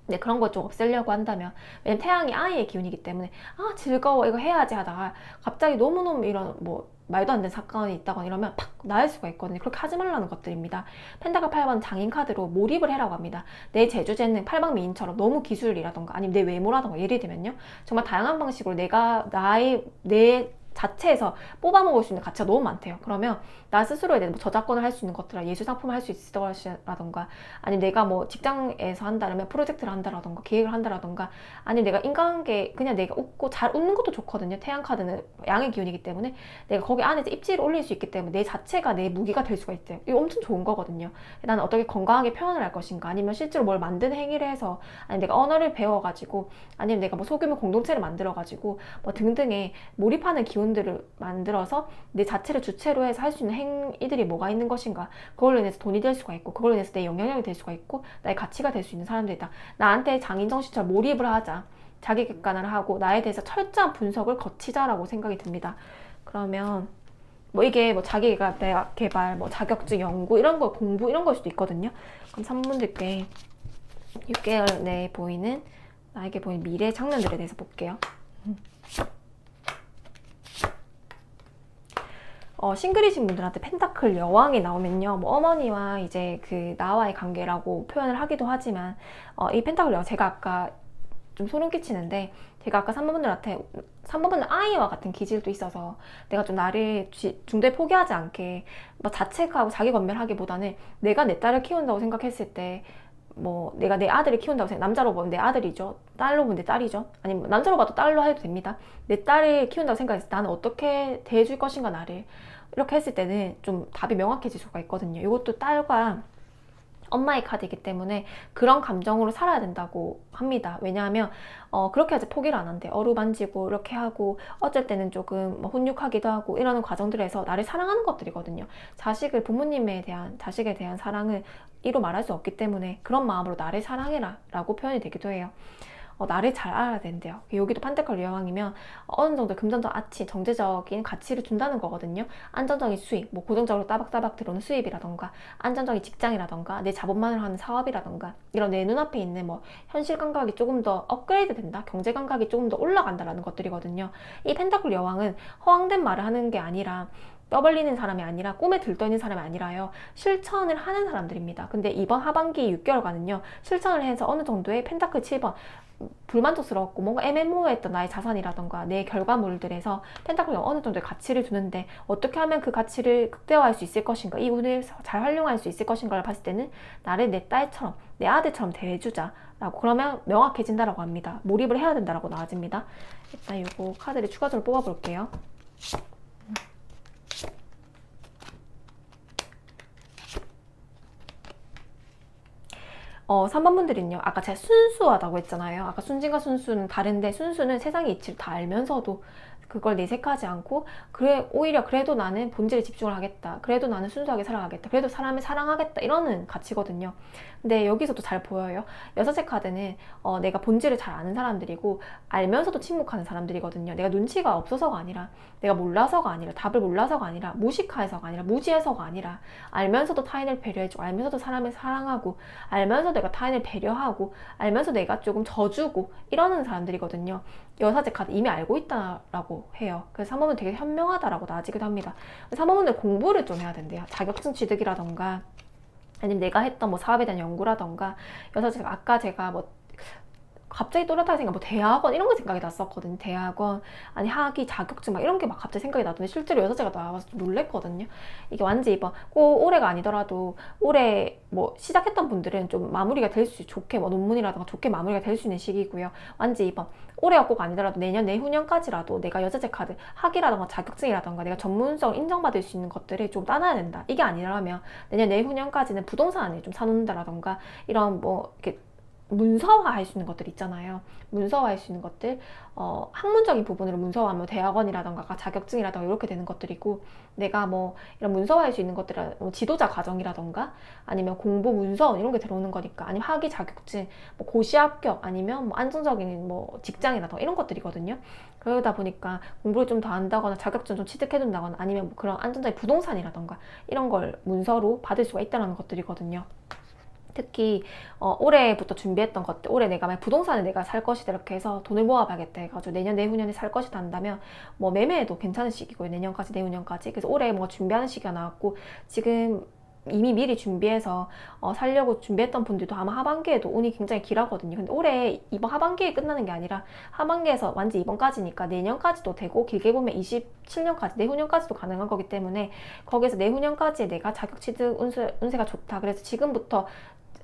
네, 그런 걸 좀 없애려고 한다면, 왜냐면 태양이 아이의 기운이기 때문에 아 즐거워 이거 해야지 하다가 갑자기 너무너무 이런 뭐 말도 안 되는 사건이 있다거나 이러면 팍 나을 수가 있거든요. 그렇게 하지 말라는 것들입니다. 펜타클 8번 장인 카드로 몰입을 해라고 합니다. 내 재주제는 팔방미인처럼 너무 기술이라던가 아니면 내 외모라던가, 예를 들면요, 정말 다양한 방식으로 내가 나의 내 자체에서 뽑아먹을 수 있는 가치가 너무 많대요. 그러면 나 스스로에 대한 뭐 저작권을 할 수 있는 것들, 예술 상품을 할 수 있을 것이라던가, 아니 내가 뭐 직장에서 한다면 프로젝트를 한다라던가, 계획을 한다라던가, 아니 내가 인간관계 그냥 내가 웃고 잘 웃는 것도 좋거든요. 태양 카드는 양의 기운이기 때문에 내가 거기 안에서 입지를 올릴 수 있기 때문에 내 자체가 내 무기가 될 수가 있대요. 이거 엄청 좋은 거거든요. 나는 어떻게 건강하게 표현을 할 것인가, 아니면 실제로 뭘 만드는 행위를 해서, 아니 내가 언어를 배워가지고, 아니면 내가 뭐 소규모 공동체를 만들어가지고 뭐 등등의 몰입하는 기운들을 만들어서 내 자체를 주체로 해서 할 수 있는 행위들이 뭐가 있는 것인가, 그걸로 인해서 돈이 될 수가 있고, 그걸로 인해서 내 영향력이 될 수가 있고, 나의 가치가 될 수 있는 사람들이다. 나한테 장인정신처럼 몰입을 하자, 자기 객관을 하고 나에 대해서 철저한 분석을 거치자라고 생각이 듭니다. 그러면 뭐 이게 뭐 자기 개발, 뭐 자격증 연구 이런 거, 공부 이런 걸 수도 있거든요. 그럼 산모분들께 6개월 내에 보이는 나에게 보이는 미래 장면들에 대해서 볼게요. 싱글이신 분들한테 펜타클 여왕이 나오면요, 뭐 어머니와 이제 그 나와의 관계라고 표현을 하기도 하지만, 이 펜타클 여왕, 제가 아까 좀 소름 끼치는데, 제가 아까 산모분들 아이와 같은 기질도 있어서 내가 좀 나를 중도에 포기하지 않게 뭐 자책하고 자기 검열하기보다는 내가 내 딸을 키운다고 생각했을 때, 뭐 내가 내 아들을 키운다고 생각, 남자로 보면 내 아들이죠, 딸로 보면 내 딸이죠, 아니면 남자로 봐도 딸로 해도 됩니다. 내 딸을 키운다고 생각했을 때 나는 어떻게 대해줄 것인가, 나를, 이렇게 했을 때는 좀 답이 명확해질 수가 있거든요. 이것도 딸과 엄마의 카드이기 때문에 그런 감정으로 살아야 된다고 합니다. 왜냐하면 그렇게 해야지 포기를 안 한대. 어루만지고 이렇게 하고, 어쩔 때는 조금 뭐 훈육하기도 하고, 이러는 과정들에서 나를 사랑하는 것들이거든요. 자식에 대한 사랑을 이로 말할 수 없기 때문에 그런 마음으로 나를 사랑해라 라고 표현이 되기도 해요. 나를 잘 알아야 된대요. 여기도 판테클 여왕이면 어느 정도 금전적 아치, 경제적인 가치를 준다는 거거든요. 안정적인 수익, 뭐 고정적으로 따박따박 들어오는 수입이라던가, 안정적인 직장이라던가, 내 자본만을 하는 사업이라던가, 이런 내 눈앞에 있는 뭐 현실 감각이 조금 더 업그레이드 된다, 경제 감각이 조금 더 올라간다라는 것들이거든요. 이 펜타클 여왕은 허황된 말을 하는 게 아니라, 뼈 벌리는 사람이 아니라, 꿈에 들떠있는 사람이 아니라요, 실천을 하는 사람들입니다. 근데 이번 하반기 6개월간은요 실천을 해서 어느 정도의 펜타클 7번 불만족스럽고 뭔가 애매모호했던 나의 자산이라던가 내 결과물들에서 펜타클이 어느 정도의 가치를 두는데, 어떻게 하면 그 가치를 극대화할 수 있을 것인가, 이 운을 잘 활용할 수 있을 것인가를 봤을 때는 나를 내 딸처럼, 내 아들처럼 대해주자 라고, 그러면 명확해진다라고 합니다. 몰입을 해야 된다라고 나와집니다. 일단 이거 카드를 추가적으로 뽑아 볼게요. 3번 분들은요, 아까 제가 순수하다고 했잖아요. 아까 순진과 순수는 다른데, 순수는 세상의 이치를 다 알면서도 그걸 내색하지 않고, 그래 오히려 그래도 나는 본질에 집중을 하겠다, 그래도 나는 순수하게 살아가겠다, 그래도 사람을 사랑하겠다, 이러는 가치거든요. 근데 여기서도 잘 보여요. 여섯째 카드는 내가 본질을 잘 아는 사람들이고 알면서도 침묵하는 사람들이거든요. 내가 눈치가 없어서가 아니라, 내가 몰라서가 아니라, 답을 몰라서가 아니라, 무식해서가 아니라, 무지해서가 아니라, 알면서도 타인을 배려해주고, 알면서도 사람을 사랑하고, 알면서 내가 타인을 배려하고, 알면서 내가 조금 져주고, 이러는 사람들이거든요. 여섯째 카드 이미 알고 있다라고 해요. 그래서 3번은 되게 현명하다라고 나아지기도 합니다. 3번은 공부를 좀 해야 된대요. 자격증 취득이라던가, 아니면 내가 했던 뭐 사업에 대한 연구라던가. 여섯째, 아까 제가 뭐 갑자기 또렷하게 생각, 뭐 대학원 이런 거 생각이 났었거든요. 대학원, 아니 학위, 자격증 막 이런 게 막 갑자기 생각이 나던데, 실제로 여섯째가 나와서 좀 놀랬거든요. 이게 완전 이번 꼭 올해가 아니더라도 올해 뭐 시작했던 분들은 좀 마무리가 될 수 좋게, 뭐 논문이라든가 좋게 마무리가 될 수 있는 시기고요. 완전 이번 올해가 꼭 아니더라도 내년, 내후년까지라도 내가 여섯째 카드 학위라든가 자격증이라든가 내가 전문성을 인정받을 수 있는 것들을 좀 따놔야 된다. 이게 아니라면 내년, 내후년까지는 부동산을 좀 사놓는다라던가, 이런 뭐 이렇게 문서화할 수 있는 것들 있잖아요. 문서화할 수 있는 것들, 학문적인 부분으로 문서화하면 대학원이라던가 자격증이라던가 이렇게 되는 것들이고, 내가 뭐 이런 문서화할 수 있는 것들은 뭐 지도자 과정이라던가, 아니면 공보 문서원 이런 게 들어오는 거니까, 아니면 학위, 자격증, 뭐 고시 합격, 아니면 뭐 안정적인 뭐 직장이라던가 이런 것들이거든요. 그러다 보니까 공부를 좀 더 한다거나 자격증 좀 취득해둔다거나, 아니면 뭐 그런 안정적인 부동산이라던가 이런 걸 문서로 받을 수가 있다는 것들이거든요. 특히 올해부터 준비했던 것들, 올해 내가 만약 부동산을 내가 살 것이다 이렇게 해서 돈을 모아봐야겠다 해가지고 내년 내후년에 살 것이다 한다면 뭐 매매에도 괜찮은 시기고요. 내년까지 내후년까지. 그래서 올해 뭔가 준비하는 시기가 나왔고, 지금 이미 미리 준비해서 살려고 준비했던 분들도 아마 하반기에도 운이 굉장히 길하거든요. 근데 올해 이번 하반기에 끝나는 게 아니라 하반기에서 완전 이번까지니까 내년까지도 되고, 길게 보면 27년까지 내후년까지도 가능한 거기 때문에 거기서 내후년까지에 내가 자격취득 운세가 좋다. 그래서 지금부터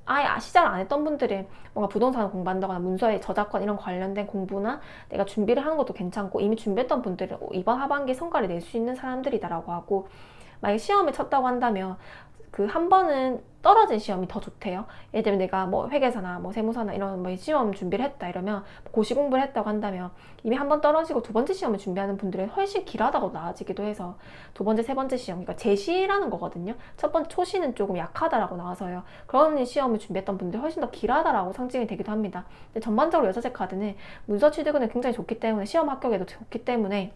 아예 시작을 안 했던 분들은 뭔가 부동산을 공부한다거나 문서의 저작권 이런 관련된 공부나 내가 준비를 하는 것도 괜찮고, 이미 준비했던 분들은 이번 하반기에 성과를 낼 수 있는 사람들이다라고 하고, 만약에 시험을 쳤다고 한다면 그 한 번은 떨어진 시험이 더 좋대요. 예를 들면 내가 뭐 회계사나 뭐 세무사나 이런 뭐 시험 준비를 했다 이러면, 고시 공부를 했다고 한다면 이미 한 번 떨어지고 두 번째 시험을 준비하는 분들은 훨씬 길하다고 나아지기도 해서, 두 번째 세 번째 시험, 그러니까 제시라는 거거든요. 첫 번째 초시는 조금 약하다라고 나와서요, 그런 시험을 준비했던 분들이 훨씬 더 길하다라고 상징이 되기도 합니다. 근데 전반적으로 여자재 카드는 문서 취득은 굉장히 좋기 때문에, 시험 합격에도 좋기 때문에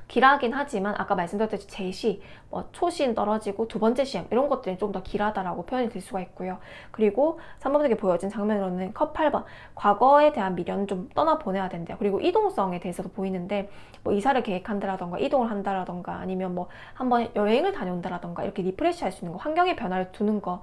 길하긴 하지만, 아까 말씀드렸듯이 제시, 뭐 초신 떨어지고 두 번째 시험 이런 것들이 좀 더 길하다라고 표현이 될 수가 있고요. 그리고 3번에게 보여진 장면으로는 컵 8번, 과거에 대한 미련은 좀 떠나보내야 된대요. 그리고 이동성에 대해서도 보이는데, 뭐 이사를 계획한다라던가 이동을 한다라던가 아니면 뭐 한번 여행을 다녀온다라던가 이렇게 리프레시 할 수 있는 거, 환경의 변화를 두는 거,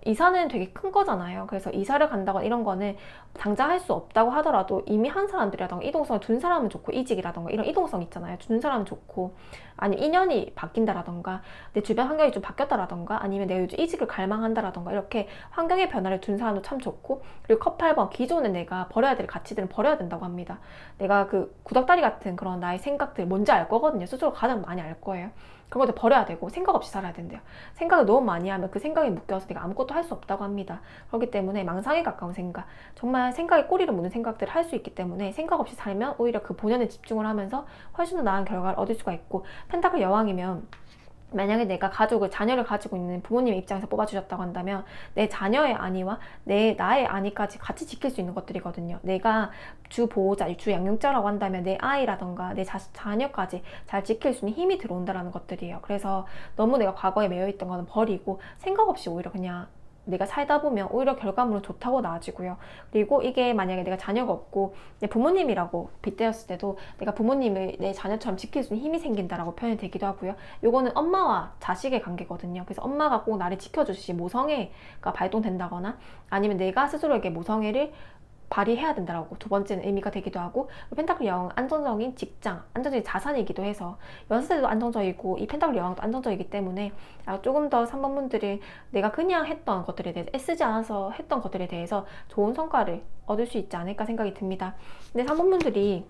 이사는 되게 큰 거잖아요. 그래서 이사를 간다거나 이런 거는 당장 할 수 없다고 하더라도 이미 한 사람들이라던가 이동성을 둔 사람은 좋고, 이직이라던가 이런 이동성 있잖아요. 둔 사람은 좋고, 아니면 인연이 바뀐다라던가 내 주변 환경이 좀 바뀌었다라던가 아니면 내가 요즘 이직을 갈망한다라던가 이렇게 환경의 변화를 둔 사람도 참 좋고, 그리고 컵 8번, 기존에 내가 버려야 될 가치들은 버려야 된다고 합니다. 내가 그 구닥다리 같은 그런 나의 생각들 뭔지 알 거거든요. 스스로 가장 많이 알 거예요. 그런 것들 버려야 되고 생각 없이 살아야 된대요. 생각을 너무 많이 하면 그 생각에 묶여서 내가 아무것도 할 수 없다고 합니다. 그렇기 때문에 망상에 가까운 생각, 정말 생각에 꼬리를 무는 생각들을 할 수 있기 때문에 생각 없이 살면 오히려 그 본연에 집중을 하면서 훨씬 더 나은 결과를 얻을 수가 있고, 펜타클 여왕이면 만약에 내가 자녀를 가지고 있는 부모님의 입장에서 뽑아주셨다고 한다면 내 자녀의 안위와 나의 안위까지 같이 지킬 수 있는 것들이거든요. 내가 주 보호자, 주 양육자라고 한다면 내 아이라던가 내 자녀까지 잘 지킬 수 있는 힘이 들어온다는 것들이에요. 그래서 너무 내가 과거에 매여있던 거는 버리고 생각 없이 오히려 그냥 내가 살다 보면 오히려 결과물은 좋다고 나아지고요. 그리고 이게 만약에 내가 자녀가 없고 내 부모님이라고 빗대었을 때도 내가 부모님을 내 자녀처럼 지킬 수 있는 힘이 생긴다라고 표현이 되기도 하고요. 요거는 엄마와 자식의 관계거든요. 그래서 엄마가 꼭 나를 지켜주시 모성애가 발동된다거나 아니면 내가 스스로에게 모성애를 발휘해야 된다라고 두 번째는 의미가 되기도 하고, 펜타클 여왕은 안정적인 직장, 안정적인 자산이기도 해서 연세대도 안정적이고 이 펜타클 여왕도 안정적이기 때문에 조금 더 3번 분들이 내가 그냥 했던 것들에 대해서 애쓰지 않아서 했던 것들에 대해서 좋은 성과를 얻을 수 있지 않을까 생각이 듭니다. 근데 3번 분들이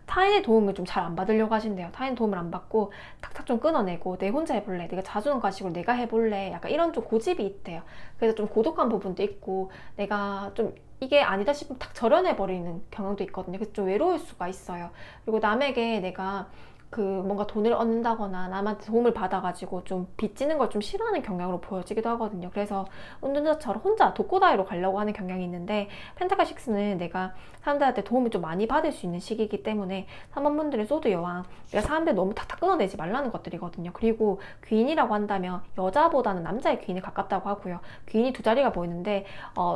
타인의 도움을 좀 잘 안 받으려고 하신대요. 타인 도움을 안 받고 탁탁 좀 끊어내고 내 혼자 해볼래, 내가 자주는 가식으로 내가 해볼래, 약간 이런 좀 고집이 있대요. 그래서 좀 고독한 부분도 있고 내가 좀 이게 아니다 싶으면 탁 절연해버리는 경향도 있거든요. 그래서 좀 외로울 수가 있어요. 그리고 남에게 내가 뭔가 돈을 얻는다거나 남한테 도움을 받아가지고 좀 빚지는 걸 좀 싫어하는 경향으로 보여지기도 하거든요. 그래서 운전자처럼 혼자 독고다이로 가려고 하는 경향이 있는데, 펜타클 6는 내가 사람들한테 도움을 좀 많이 받을 수 있는 시기이기 때문에 3번 분들은 소드 여왕, 내가 사람들 너무 탁탁 끊어내지 말라는 것들이거든요. 그리고 귀인이라고 한다면 여자보다는 남자의 귀인이 가깝다고 하고요. 귀인이 두 자리가 보이는데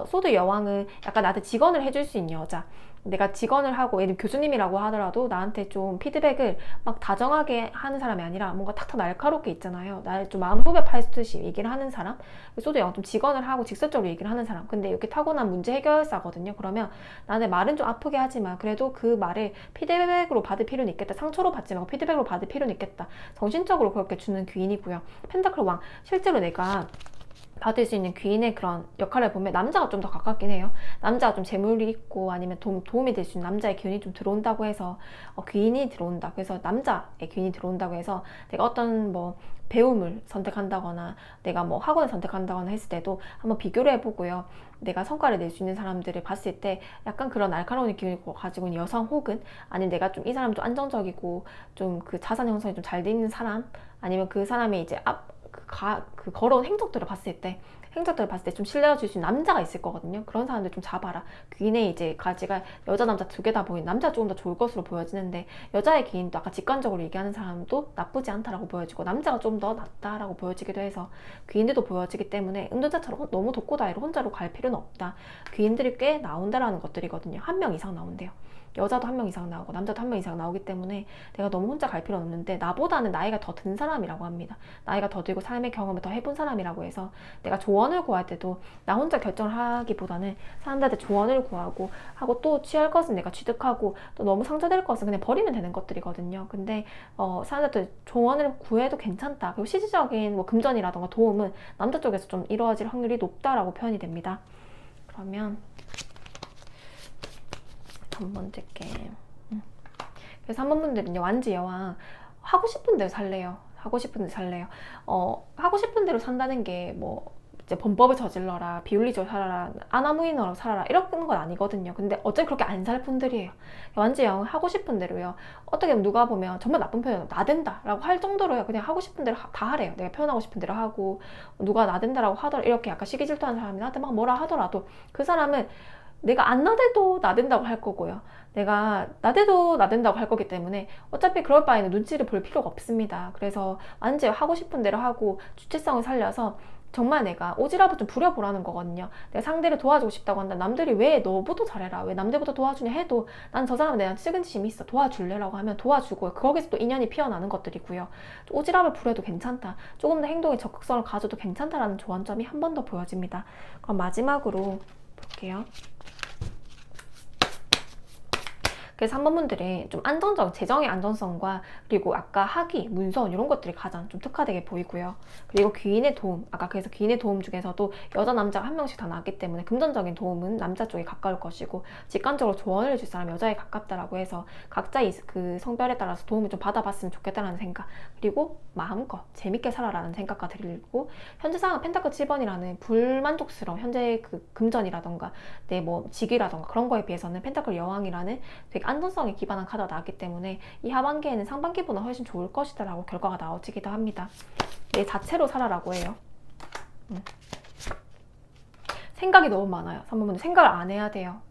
소드 여왕은 약간 나한테 직언을 해줄 수 있는 여자, 내가 직언을 하고 예를 들면 교수님이라고 하더라도 나한테 좀 피드백을 막 다정하게 하는 사람이 아니라 뭔가 탁탁 날카롭게 있잖아요. 나를 좀 마음 후벼 파듯이 얘기를 하는 사람, 소도 영 좀 직언을 하고 직설적으로 얘기를 하는 사람. 근데 이렇게 타고난 문제 해결사거든요. 그러면 나는 말은 좀 아프게 하지만 그래도 그 말을 피드백으로 받을 필요는 있겠다, 상처로 받지 말고 피드백으로 받을 필요는 있겠다, 정신적으로 그렇게 주는 귀인이고요. 펜타클 왕, 실제로 내가 받을 수 있는 귀인의 그런 역할을 보면 남자가 좀 더 가깝긴 해요. 남자가 좀 재물이 있고 아니면 도움이 될 수 있는 남자의 귀인이 좀 들어온다고 해서 귀인이 들어온다. 그래서 남자의 귀인이 들어온다고 해서 내가 어떤 뭐 배움을 선택한다거나 내가 뭐 학원을 선택한다거나 했을 때도 한번 비교를 해보고요. 내가 성과를 낼 수 있는 사람들을 봤을 때 약간 그런 날카로운 기운을 가지고 있는 여성, 혹은 아니면 내가 좀 이 사람 좀 안정적이고 좀 그 자산 형성이 좀 잘 돼 있는 사람, 아니면 그 사람의 이제 걸어온 행적들을 봤을 때 행적들을 봤을 때 좀 신뢰가 줄 수 있는 남자가 있을 거거든요. 그런 사람들 좀 잡아라. 귀인의 이제 가지가 여자 남자 두 개 다 보이는 남자가 조금 더 좋을 것으로 보여지는데, 여자의 귀인도 아까 직관적으로 얘기하는 사람도 나쁘지 않다라고 보여지고 남자가 좀 더 낫다라고 보여지기도 해서 귀인들도 보여지기 때문에 은둔자처럼 너무 독고다이로 혼자로 갈 필요는 없다. 귀인들이 꽤 나온다라는 것들이거든요. 한 명 이상 나온대요. 여자도 한 명 이상 나오고 남자도 한 명 이상 나오기 때문에 내가 너무 혼자 갈 필요는 없는데, 나보다는 나이가 더 든 사람이라고 합니다. 나이가 더 들고 삶의 경험을 더 해본 사람이라고 해서 내가 조언을 구할 때도 나 혼자 결정을 하기보다는 사람들한테 조언을 구하고 하고, 또 취할 것은 내가 취득하고, 또 너무 상처될 것은 그냥 버리면 되는 것들이거든요. 근데 사람들한테 조언을 구해도 괜찮다. 그리고 실질적인 뭐 금전이라던가 도움은 남자 쪽에서 좀 이루어질 확률이 높다라고 표현이 됩니다. 그러면 첫 번째 게 그래서 3번 분들은요, 완지 여왕 하고 싶은 대로 살래요. 하고 싶은 대로 살래요. 하고 싶은 대로 산다는 게 뭐 이제 범법을 저질러라, 비윤리적으로 살아라, 아나무인으로 살아라 이런 건 아니거든요. 근데 어차피 그렇게 안 살 분들이에요. 완지 여왕은 하고 싶은 대로요. 어떻게 보면 누가 보면 정말 나쁜 표현은 나댄다 라고 할 정도로요. 그냥 하고 싶은 대로 다 하래요. 내가 표현하고 싶은 대로 하고, 누가 나댄다라고 하더라도, 이렇게 약간 시기 질투하는 사람이 나한테 막 뭐라 하더라도 그 사람은 내가 안 나대도 나댄다고 할 거고요. 내가 나대도 나댄다고 할 거기 때문에 어차피 그럴 바에는 눈치를 볼 필요가 없습니다. 그래서 완전 하고 싶은 대로 하고 주체성을 살려서 정말 내가 오지랖을 좀 부려보라는 거거든요. 내가 상대를 도와주고 싶다고 한다. 남들이 왜 너보다 잘해라, 왜 남들보다 도와주냐 해도 난 저 사람은 내가 측은지심이 있어, 도와줄래라고 하면 도와주고, 거기서 또 인연이 피어나는 것들이고요. 오지랖을 부려도 괜찮다, 조금 더 행동에 적극성을 가져도 괜찮다라는 조언점이 한 번 더 보여집니다. 그럼 마지막으로 볼게요. 그래서 3번 분들이 좀 안정적, 재정의 안정성과 그리고 아까 학위, 문서원 이런 것들이 가장 좀 특화되게 보이고요. 그리고 귀인의 도움, 아까 그래서 귀인의 도움 중에서도 여자 남자가 한 명씩 다 나왔기 때문에 금전적인 도움은 남자 쪽에 가까울 것이고, 직관적으로 조언을 해줄 사람이 여자에 가깝다라고 해서 각자의 그 성별에 따라서 도움을 좀 받아봤으면 좋겠다라는 생각, 그리고 마음껏 재밌게 살아라는 생각과 들고, 현재 상황 펜타클 7번이라는 불만족스러운 현재 그 금전이라던가 내 뭐 직위라던가 그런 거에 비해서는 펜타클 여왕이라는 되게 안정성에 기반한 카드가 나왔기 때문에 이 하반기에는 상반기보다 훨씬 좋을 것이다 라고 결과가 나오지기도 합니다. 내 자체로 살아라고 해요. 생각이 너무 많아요. 3번분들 생각을 안 해야 돼요.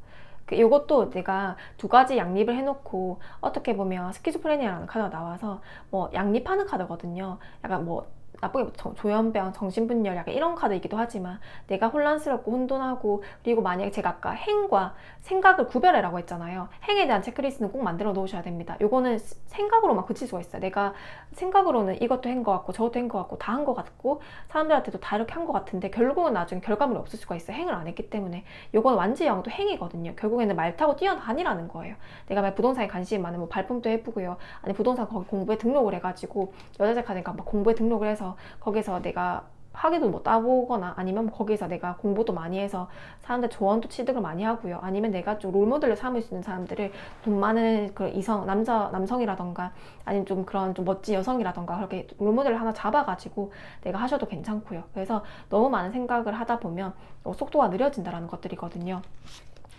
이것도 내가 두 가지 양립을 해놓고, 어떻게 보면 스키즈프레니아라는 카드가 나와서 뭐 양립하는 카드거든요. 약간 뭐 나쁘게 조현병, 정신분열 약간 이런 카드이기도 하지만, 내가 혼란스럽고 혼돈하고, 그리고 만약에 제가 아까 행과 생각을 구별해라고 했잖아요. 행에 대한 체크리스트는 꼭 만들어 놓으셔야 됩니다. 요거는 생각으로만 그칠 수가 있어요. 내가 생각으로는 이것도 한 것 같고 저것도 한 것 같고 다 한 것 같고 사람들한테도 다 이렇게 한 것 같은데 결국은 나중에 결과물이 없을 수가 있어요. 행을 안 했기 때문에. 요건 완지영도 행이거든요. 결국에는 말 타고 뛰어다니라는 거예요. 내가 막 부동산에 관심이 많으면 뭐 발품도 해보고요. 아니 부동산 거기 공부에 등록을 해가지고, 여자들 카드니까 막 공부에 등록을 해서 거기서 내가 학위도 뭐 따보거나, 아니면 거기서 내가 공부도 많이 해서 사람들 조언도 취득을 많이 하고요. 아니면 내가 좀 롤모델로 삼을 수 있는 사람들을, 돈 많은 그런 이성, 남성이라던가 아니면 좀 그런 좀 멋진 여성이라던가 그렇게 롤모델을 하나 잡아가지고 내가 하셔도 괜찮고요. 그래서 너무 많은 생각을 하다 보면 속도가 느려진다라는 것들이거든요.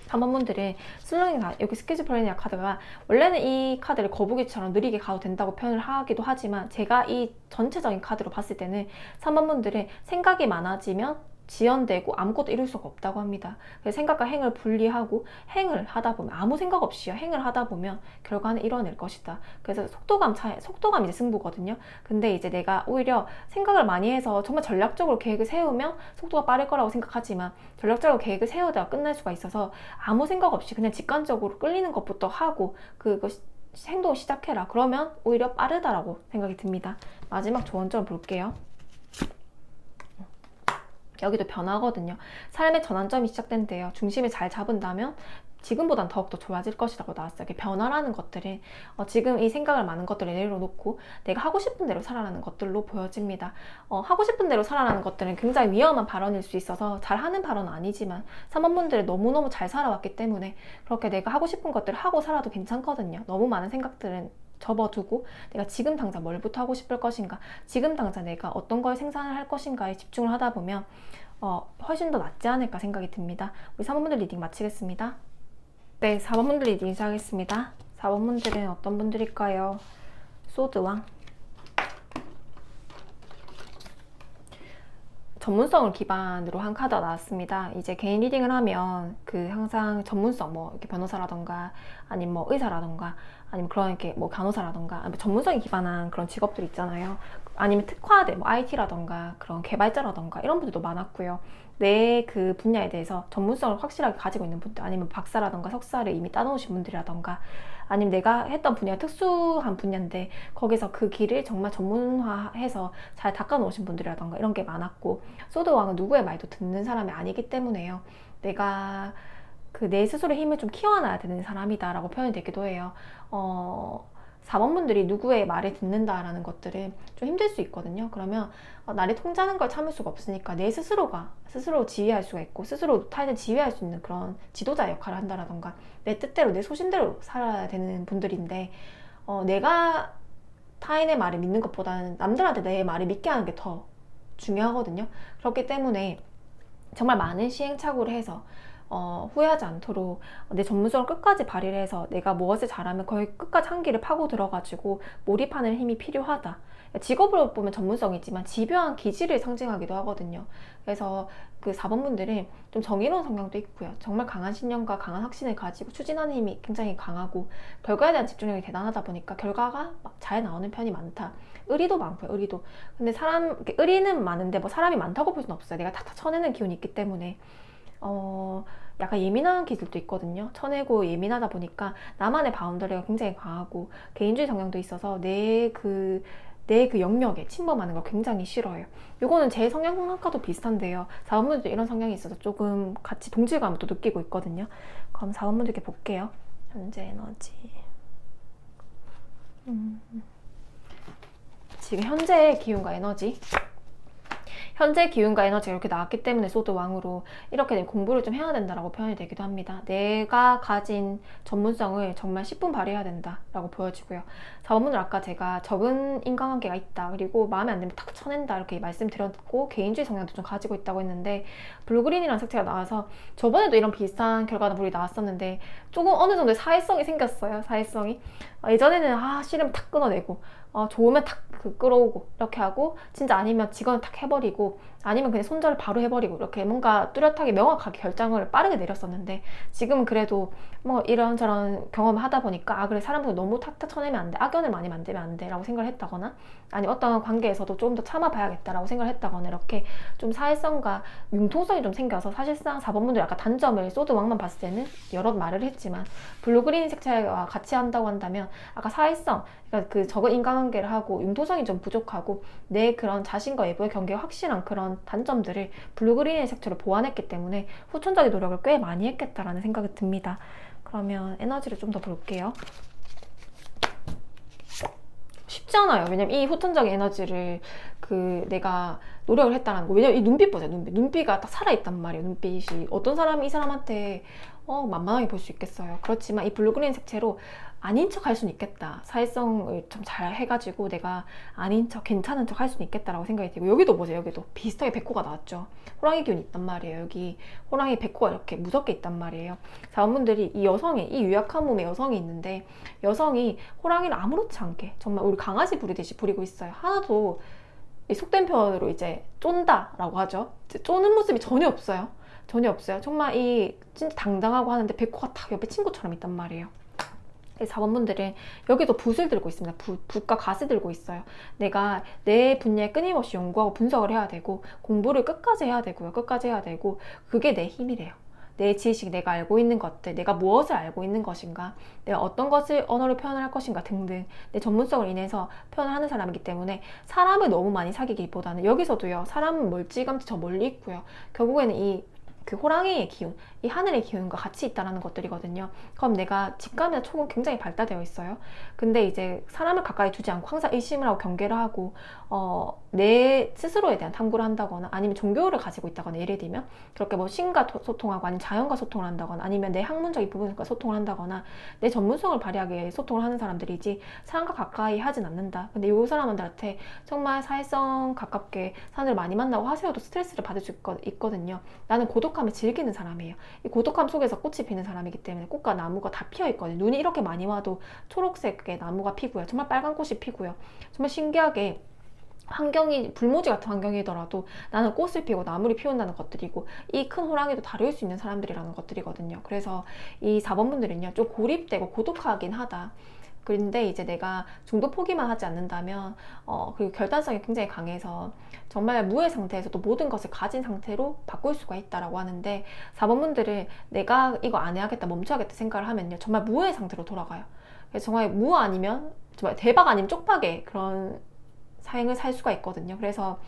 3번 분들은 슬렁이 여기 스키즈프레니아 카드가 원래는 이 카드를 거북이처럼 느리게 가도 된다고 표현을 하기도 하지만, 제가 이 전체적인 카드로 봤을 때는 3번 분들은 생각이 많아지면 지연되고 아무것도 이룰 수가 없다고 합니다. 그래서 생각과 행을 분리하고 행을 하다 보면, 아무 생각 없이요 행을 하다 보면 결과는 이뤄낼 것이다. 그래서 속도감이 이제 승부거든요. 근데 이제 내가 오히려 생각을 많이 해서 정말 전략적으로 계획을 세우면 속도가 빠를 거라고 생각하지만, 전략적으로 계획을 세우다가 끝날 수가 있어서 아무 생각 없이 그냥 직관적으로 끌리는 것부터 하고 그거 행동을 시작해라. 그러면 오히려 빠르다라고 생각이 듭니다. 마지막 조언점 볼게요. 여기도 변화거든요. 삶의 전환점이 시작된대요. 중심을 잘 잡은다면 지금보단 더욱더 좋아질 것이라고 나왔어요. 변화라는 것들이 지금 이 생각을 많은 것들을 내려놓고 내가 하고 싶은 대로 살아라는 것들로 보여집니다. 하고 싶은 대로 살아라는 것들은 굉장히 위험한 발언일 수 있어서 잘하는 발언은 아니지만, 3번 분들이 너무너무 잘 살아왔기 때문에 그렇게 내가 하고 싶은 것들을 하고 살아도 괜찮거든요. 너무 많은 생각들은 접어두고 내가 지금 당장 뭘부터 하고 싶을 것인가, 지금 당장 내가 어떤 걸 생산을 할 것인가에 집중을 하다 보면 훨씬 더 낫지 않을까 생각이 듭니다. 우리 3번분들 리딩 마치겠습니다. 네, 4번분들 리딩 시작하겠습니다. 4번분들은 어떤 분들일까요? 소드왕. 전문성을 기반으로 한 카드가 나왔습니다. 이제 개인 리딩을 하면 그 항상 전문성, 뭐 이렇게 변호사라던가 아니면 뭐 의사라던가 아니면 그런 이렇게 뭐 간호사라던가 아니면 전문성에 기반한 그런 직업들 있잖아요. 아니면 특화된 뭐 IT라던가 그런 개발자라던가 이런 분들도 많았고요. 내 그 분야에 대해서 전문성을 확실하게 가지고 있는 분들, 아니면 박사라던가 석사를 이미 따놓으신 분들이라던가, 아니면 내가 했던 분야가 특수한 분야인데 거기서 그 길을 정말 전문화해서 잘 닦아놓으신 분들이라던가 이런 게 많았고, 소드왕은 누구의 말도 듣는 사람이 아니기 때문에요. 내가 그 내 스스로의 힘을 좀 키워놔야 되는 사람이다 라고 표현이 되기도 해요. 4번분들이 누구의 말을 듣는다라는 것들은 좀 힘들 수 있거든요. 그러면 나를 통제하는 걸 참을 수가 없으니까 내 스스로가 스스로 지휘할 수가 있고 스스로 타인을 지휘할 수 있는 그런 지도자 역할을 한다라던가 내 뜻대로 내 소신대로 살아야 되는 분들인데, 내가 타인의 말을 믿는 것보다는 남들한테 내 말을 믿게 하는 게 더 중요하거든요. 그렇기 때문에 정말 많은 시행착오를 해서 후회하지 않도록 내 전문성을 끝까지 발휘를 해서 내가 무엇을 잘하면 거의 끝까지 한 길을 파고 들어가지고 몰입하는 힘이 필요하다. 직업으로 보면 전문성이지만 집요한 기질을 상징하기도 하거든요. 그래서 그 4번 분들은 좀 정의로운 성향도 있고요. 정말 강한 신념과 강한 확신을 가지고 추진하는 힘이 굉장히 강하고 결과에 대한 집중력이 대단하다 보니까 결과가 막 잘 나오는 편이 많다. 의리도 많고요, 의리도. 근데 의리는 많은데 뭐 사람이 많다고 볼 수는 없어요. 내가 다 쳐내는 기운이 있기 때문에. 약간 예민한 기질도 있거든요. 쳐내고 예민하다 보니까 나만의 바운더리가 굉장히 강하고 개인주의 성향도 있어서 내 그 영역에 침범하는 걸 굉장히 싫어해요. 요거는 제 성향학과도 비슷한데요. 4번분들도 이런 성향이 있어서 조금 같이 동질감을 또 느끼고 있거든요. 그럼 4번분들께 볼게요. 현재 에너지. 지금 현재의 기운과 에너지. 현재 기운과 에너지가 이렇게 나왔기 때문에 소드 왕으로 이렇게 공부를 좀 해야 된다라고 표현이 되기도 합니다. 내가 가진 전문성을 정말 10분 발휘해야 된다라고 보여지고요. 4번분은 아까 제가 적은 인간관계가 있다, 그리고 마음에 안 들면 탁 쳐낸다 이렇게 말씀드렸고 개인주의 성향도 좀 가지고 있다고 했는데, 블루그린이라는 색채가 나와서 저번에도 이런 비슷한 결과물이 나왔었는데 조금 어느 정도 사회성이 생겼어요. 사회성이. 예전에는 싫으면 탁 끊어내고 좋으면 탁 끌어오고 이렇게 하고, 진짜 아니면 직원을 탁 해버리고, 아니면 그냥 손절을 바로 해버리고, 이렇게 뭔가 뚜렷하게 명확하게 결정을 빠르게 내렸었는데, 지금은 그래도 뭐 이런저런 경험을 하다 보니까 그래, 사람들 너무 탁탁 쳐내면 안 돼, 악연을 많이 만들면 안 돼 라고 생각을 했다거나, 아니 어떤 관계에서도 좀 더 참아봐야겠다라고 생각을 했다거나, 이렇게 좀 사회성과 융통성이 좀 생겨서, 사실상 4번분들 약간 단점을 소드 왕만 봤을 때는 여러 말을 했지만 블루그린 색채와 같이 한다고 한다면 아까 사회성, 그러니까 그 적은 인간관계를 하고 융통성이 좀 부족하고 내 그런 자신과 외부의 경계가 확실한 그런 단점들을 블루그린의 색채로 보완했기 때문에 후천적인 노력을 꽤 많이 했겠다라는 생각이 듭니다. 그러면 에너지를 좀 더 볼게요. 쉽지 않아요. 왜냐면 이 후천적인 에너지를 내가 노력을 했다는 거. 왜냐면 이 눈빛 보세요. 눈빛가 딱 살아있단 말이에요. 눈빛이. 어떤 사람이 이 사람한테 만만하게 볼 수 있겠어요. 그렇지만 이 블루그린 색채로 아닌 척 할 수는 있겠다. 사회성을 좀 잘 해가지고 내가 아닌 척, 괜찮은 척 할 수는 있겠다라고 생각이 들고, 여기도 보세요. 여기도 비슷하게 백호가 나왔죠. 호랑이 기운이 있단 말이에요. 여기 호랑이 백호가 이렇게 무섭게 있단 말이에요. 자원분들이 이 유약한 몸에 여성이 있는데, 여성이 호랑이를 아무렇지 않게 정말 우리 강아지 부리듯이 부리고 있어요. 하나도 속된 표현으로 이제 쫀다라고 하죠. 쪼는 모습이 전혀 없어요. 전혀 없어요. 정말 진짜 당당하고 하는데 백호가 딱 옆에 친구처럼 있단 말이에요. 4번분들은 여기도 붓을 들고 있습니다. 붓과 갓을 들고 있어요. 내가 내 분야에 끊임없이 연구하고 분석을 해야 되고, 공부를 끝까지 해야 되고요. 끝까지 해야 되고, 그게 내 힘이래요. 내 지식, 내가 알고 있는 것들, 내가 무엇을 알고 있는 것인가, 내가 어떤 것을 언어로 표현할 것인가 등등 내 전문성을 인해서 표현을 하는 사람이기 때문에 사람을 너무 많이 사귀기보다는, 여기서도요, 사람은 멀찌감치 저 멀리 있고요. 결국에는 그 호랑이의 기운, 이 하늘의 기운과 같이 있다는 것들이거든요. 그럼 내가 직감이나 촉은 굉장히 발달되어 있어요. 근데 이제 사람을 가까이 두지 않고 항상 의심을 하고 경계를 하고 내 스스로에 대한 탐구를 한다거나, 아니면 종교를 가지고 있다거나, 예를 들면 그렇게 뭐 신과 소통하고, 아니면 자연과 소통을 한다거나, 아니면 내 학문적인 부분과 소통을 한다거나, 내 전문성을 발휘하기 위해 소통을 하는 사람들이지 사람과 가까이 하진 않는다. 근데 이 사람들한테 정말 사회성 가깝게 사람들 많이 만나고 하세요도 스트레스를 받을 수 있거든요. 나는 고독함을 즐기는 사람이에요. 이 고독함 속에서 꽃이 피는 사람이기 때문에 꽃과 나무가 다 피어 있거든요. 눈이 이렇게 많이 와도 초록색의 나무가 피고요. 정말 빨간 꽃이 피고요. 정말 신기하게 환경이 불모지 같은 환경이더라도 나는 꽃을 피우고 나무를 피운다는 것들이고 이 큰 호랑이도 다룰 수 있는 사람들이라는 것들이거든요. 그래서 이 4번 분들은요 좀 고립되고 고독하긴 하다. 그런데 이제 내가 중도 포기만 하지 않는다면 그리고 결단성이 굉장히 강해서 정말 무의 상태에서도 모든 것을 가진 상태로 바꿀 수가 있다라고 하는데 4번 분들은 내가 이거 안 해야겠다 멈춰야겠다 생각을 하면요 정말 무의 상태로 돌아가요. 그래서 정말 무 아니면 정말 대박 아니면 쪽박의 그런 삶을 살 수가 있거든요. 그래서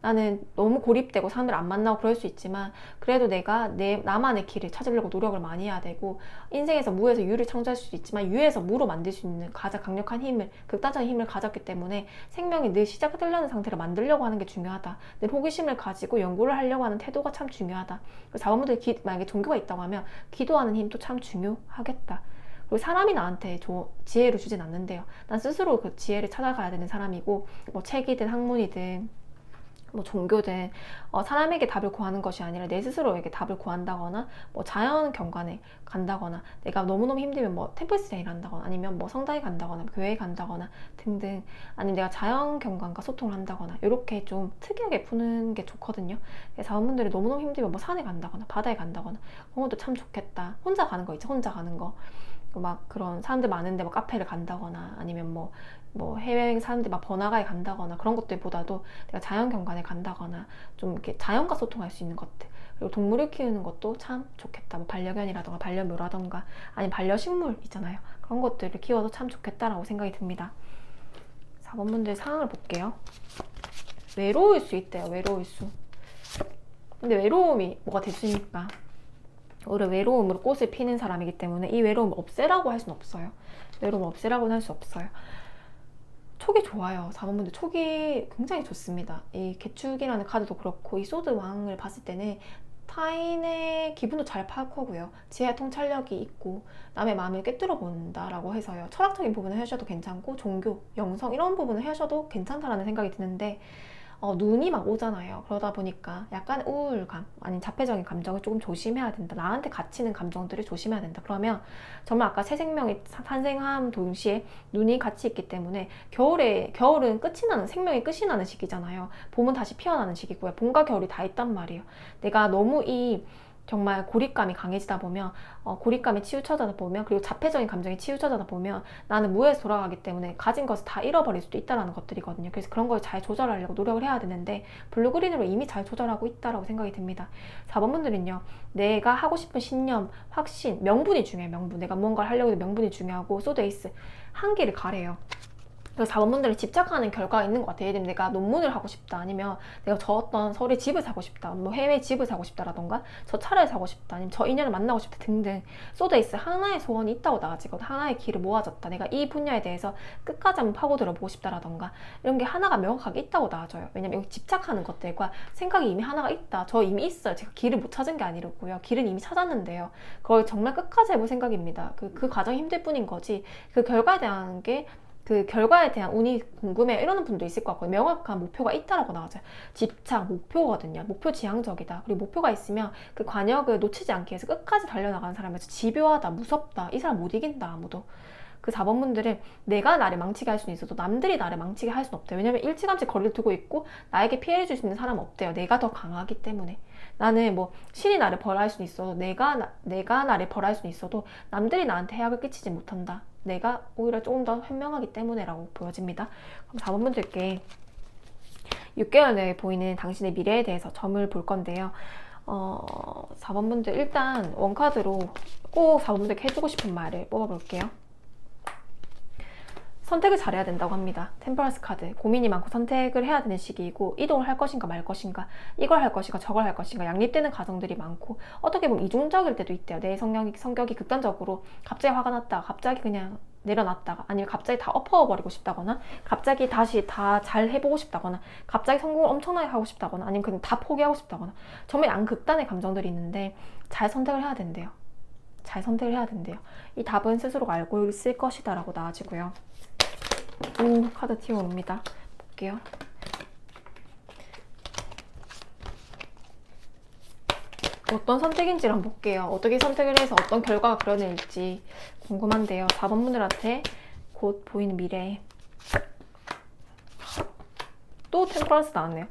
나는 너무 고립되고 사람들 안 만나고 그럴 수 있지만 그래도 내가 나만의 길을 찾으려고 노력을 많이 해야 되고 인생에서 무에서 유를 창조할 수도 있지만 유에서 무로 만들 수 있는 가장 강력한 힘을 극단적인 힘을 가졌기 때문에 생명이 늘 시작되려는 상태를 만들려고 하는 게 중요하다. 늘 호기심을 가지고 연구를 하려고 하는 태도가 참 중요하다. 그래서 자본분들이 만약에 종교가 있다고 하면 기도하는 힘도 참 중요하겠다. 그리고 사람이 나한테 지혜를 주진 않는데요. 난 스스로 그 지혜를 찾아가야 되는 사람이고 뭐 책이든 학문이든 뭐 종교든 사람에게 답을 구하는 것이 아니라 내 스스로에게 답을 구한다거나 뭐 자연 경관에 간다거나 내가 너무너무 힘들면 뭐 템플스테이를 한다거나 아니면 뭐 성당에 간다거나 교회에 간다거나 등등 아니면 내가 자연 경관과 소통을 한다거나 이렇게 좀 특이하게 푸는 게 좋거든요. 그래서 자원분들이 너무너무 힘들면 뭐 산에 간다거나 바다에 간다거나 그런 것도 참 좋겠다. 혼자 가는 거 있죠. 혼자 가는 거. 막 그런 사람들 많은데 뭐 카페를 간다거나 아니면 뭐 해외 사람들 막 번화가에 간다거나 그런 것들보다도 내가 자연 경관에 간다거나 좀 이렇게 자연과 소통할 수 있는 것들 그리고 동물을 키우는 것도 참 좋겠다. 뭐 반려견이라던가 반려묘라던가 아니면 반려식물 있잖아요. 그런 것들을 키워도 참 좋겠다라고 생각이 듭니다. 4번 분들 상황을 볼게요. 외로울 수 있대요. 외로울 수. 근데 외로움이 뭐가 됐습니까? 오히려 외로움으로 꽃을 피는 사람이기 때문에 이 외로움을 없애라고 할 수는 없어요. 외로움을 없애라고는 할 수 없어요. 촉이 좋아요. 4번분들 촉이 굉장히 좋습니다. 이 개축이라는 카드도 그렇고 이 소드 왕을 봤을 때는 타인의 기분도 잘 파악하고요. 지혜 통찰력이 있고 남의 마음을 꿰뚫어 본다라고 해서요. 철학적인 부분을 하셔도 괜찮고 종교, 영성 이런 부분을 하셔도 괜찮다라는 생각이 드는데 눈이 막 오잖아요. 그러다 보니까 약간 우울감 아닌 자폐적인 감정을 조금 조심해야 된다. 나한테 갇히는 감정들을 조심해야 된다. 그러면 정말 아까 새 생명이 탄생함 동시에 눈이 같이 있기 때문에 겨울은 끝이 나는 생명이 끝이 나는 시기잖아요. 봄은 다시 피어나는 시기고요. 봄과 겨울이 다 있단 말이에요. 내가 너무 정말 고립감이 강해지다 보면 고립감에 치우쳐지다 보면 그리고 자폐적인 감정에 치우쳐지다 보면 나는 무에서 돌아가기 때문에 가진 것을 다 잃어버릴 수도 있다는 것들이거든요. 그래서 그런 걸 잘 조절하려고 노력을 해야 되는데 블루그린으로 이미 잘 조절하고 있다고 생각이 듭니다. 4번 분들은요. 내가 하고 싶은 신념, 확신, 명분이 중요해요. 명분. 내가 뭔가를 하려고 해도 명분이 중요하고 소드에이스 한계를 가래요. 그래서 4번 분들이 집착하는 결과가 있는 것 같아요. 예를 들면 내가 논문을 하고 싶다 아니면 내가 저 어떤 서울에 집을 사고 싶다 뭐 해외 집을 사고 싶다라던가 저 차를 사고 싶다 아니면 저 인연을 만나고 싶다 등등 쏟아있어 하나의 소원이 있다고 나아지거든. 하나의 길을 모아졌다. 내가 이 분야에 대해서 끝까지 한번 파고들어 보고 싶다라던가 이런 게 하나가 명확하게 있다고 나아져요. 왜냐면 여기 집착하는 것들과 생각이 이미 하나가 있다. 저 이미 있어요. 제가 길을 못 찾은 게 아니고요. 길은 이미 찾았는데요. 그걸 정말 끝까지 해볼 생각입니다. 그 과정이 힘들 뿐인 거지 그 결과에 대한 운이 궁금해 이러는 분도 있을 것 같고 명확한 목표가 있다라고 나와져요. 집착, 목표거든요. 목표 지향적이다. 그리고 목표가 있으면 그 관역을 놓치지 않기 위해서 끝까지 달려나가는 사람에서 집요하다, 무섭다. 이 사람 못 이긴다 아무도. 그 4번 분들은 내가 나를 망치게 할 수는 있어도 남들이 나를 망치게 할 수는 없대요. 왜냐면 일찌감치 거리를 두고 있고 나에게 피해를 줄 수 있는 사람은 없대요. 내가 더 강하기 때문에. 나는 뭐 신이 나를 벌할 수는 있어도 내가 나를 벌할 수는 있어도 남들이 나한테 해악을 끼치지 못한다. 내가 오히려 조금 더 현명하기 때문에라고 보여집니다. 그럼 4번 분들께 6개월 내에 보이는 당신의 미래에 대해서 점을 볼 건데요. 4번 분들 일단 원카드로 꼭 4번 분들께 해주고 싶은 말을 뽑아볼게요. 선택을 잘해야 된다고 합니다. 템퍼런스 카드. 고민이 많고 선택을 해야 되는 시기이고 이동을 할 것인가 말 것인가 이걸 할 것인가 저걸 할 것인가 양립되는 가정들이 많고 어떻게 보면 이중적일 때도 있대요. 내 성격이 극단적으로 갑자기 화가 났다가 갑자기 그냥 내려놨다가 아니면 갑자기 다 엎어버리고 싶다거나 갑자기 다시 다 잘 해보고 싶다거나 갑자기 성공을 엄청나게 하고 싶다거나 아니면 그냥 다 포기하고 싶다거나 정말 양극단의 감정들이 있는데 잘 선택을 해야 된대요. 잘 선택을 해야 된대요. 이 답은 스스로가 알고 있을 것이다 라고 나와지고요. 카드 튀어옵니다. 볼게요. 어떤 선택인지를 한번 볼게요. 어떻게 선택을 해서 어떤 결과가 그려낼지 궁금한데요. 4번 분들한테 곧 보이는 미래. 또 템퍼런스 나왔네요.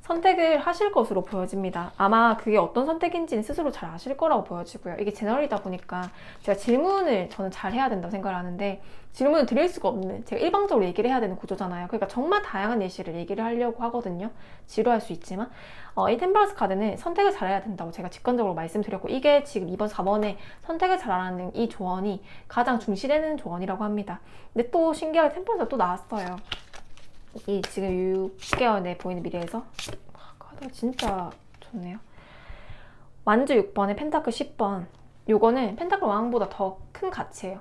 선택을 하실 것으로 보여집니다. 아마 그게 어떤 선택인지는 스스로 잘 아실 거라고 보여지고요. 이게 제너럴이다 보니까 제가 질문을 저는 잘 해야 된다고 생각을 하는데 질문을 드릴 수가 없는, 제가 일방적으로 얘기를 해야 되는 구조잖아요. 그러니까 정말 다양한 예시를 얘기를 하려고 하거든요. 지루할 수 있지만 이 템퍼런스 카드는 선택을 잘해야 된다고 제가 직관적으로 말씀드렸고, 이게 지금 이번 4번에 선택을 잘하는 이 조언이 가장 중시되는 조언이라고 합니다. 근데 또 신기하게 템퍼런스가 또 나왔어요. 이 지금 6개월 내 보이는 미래에서 카드가 진짜 좋네요. 완주 6번에 펜타클 10번. 요거는 펜타클 왕보다 더 큰 가치예요.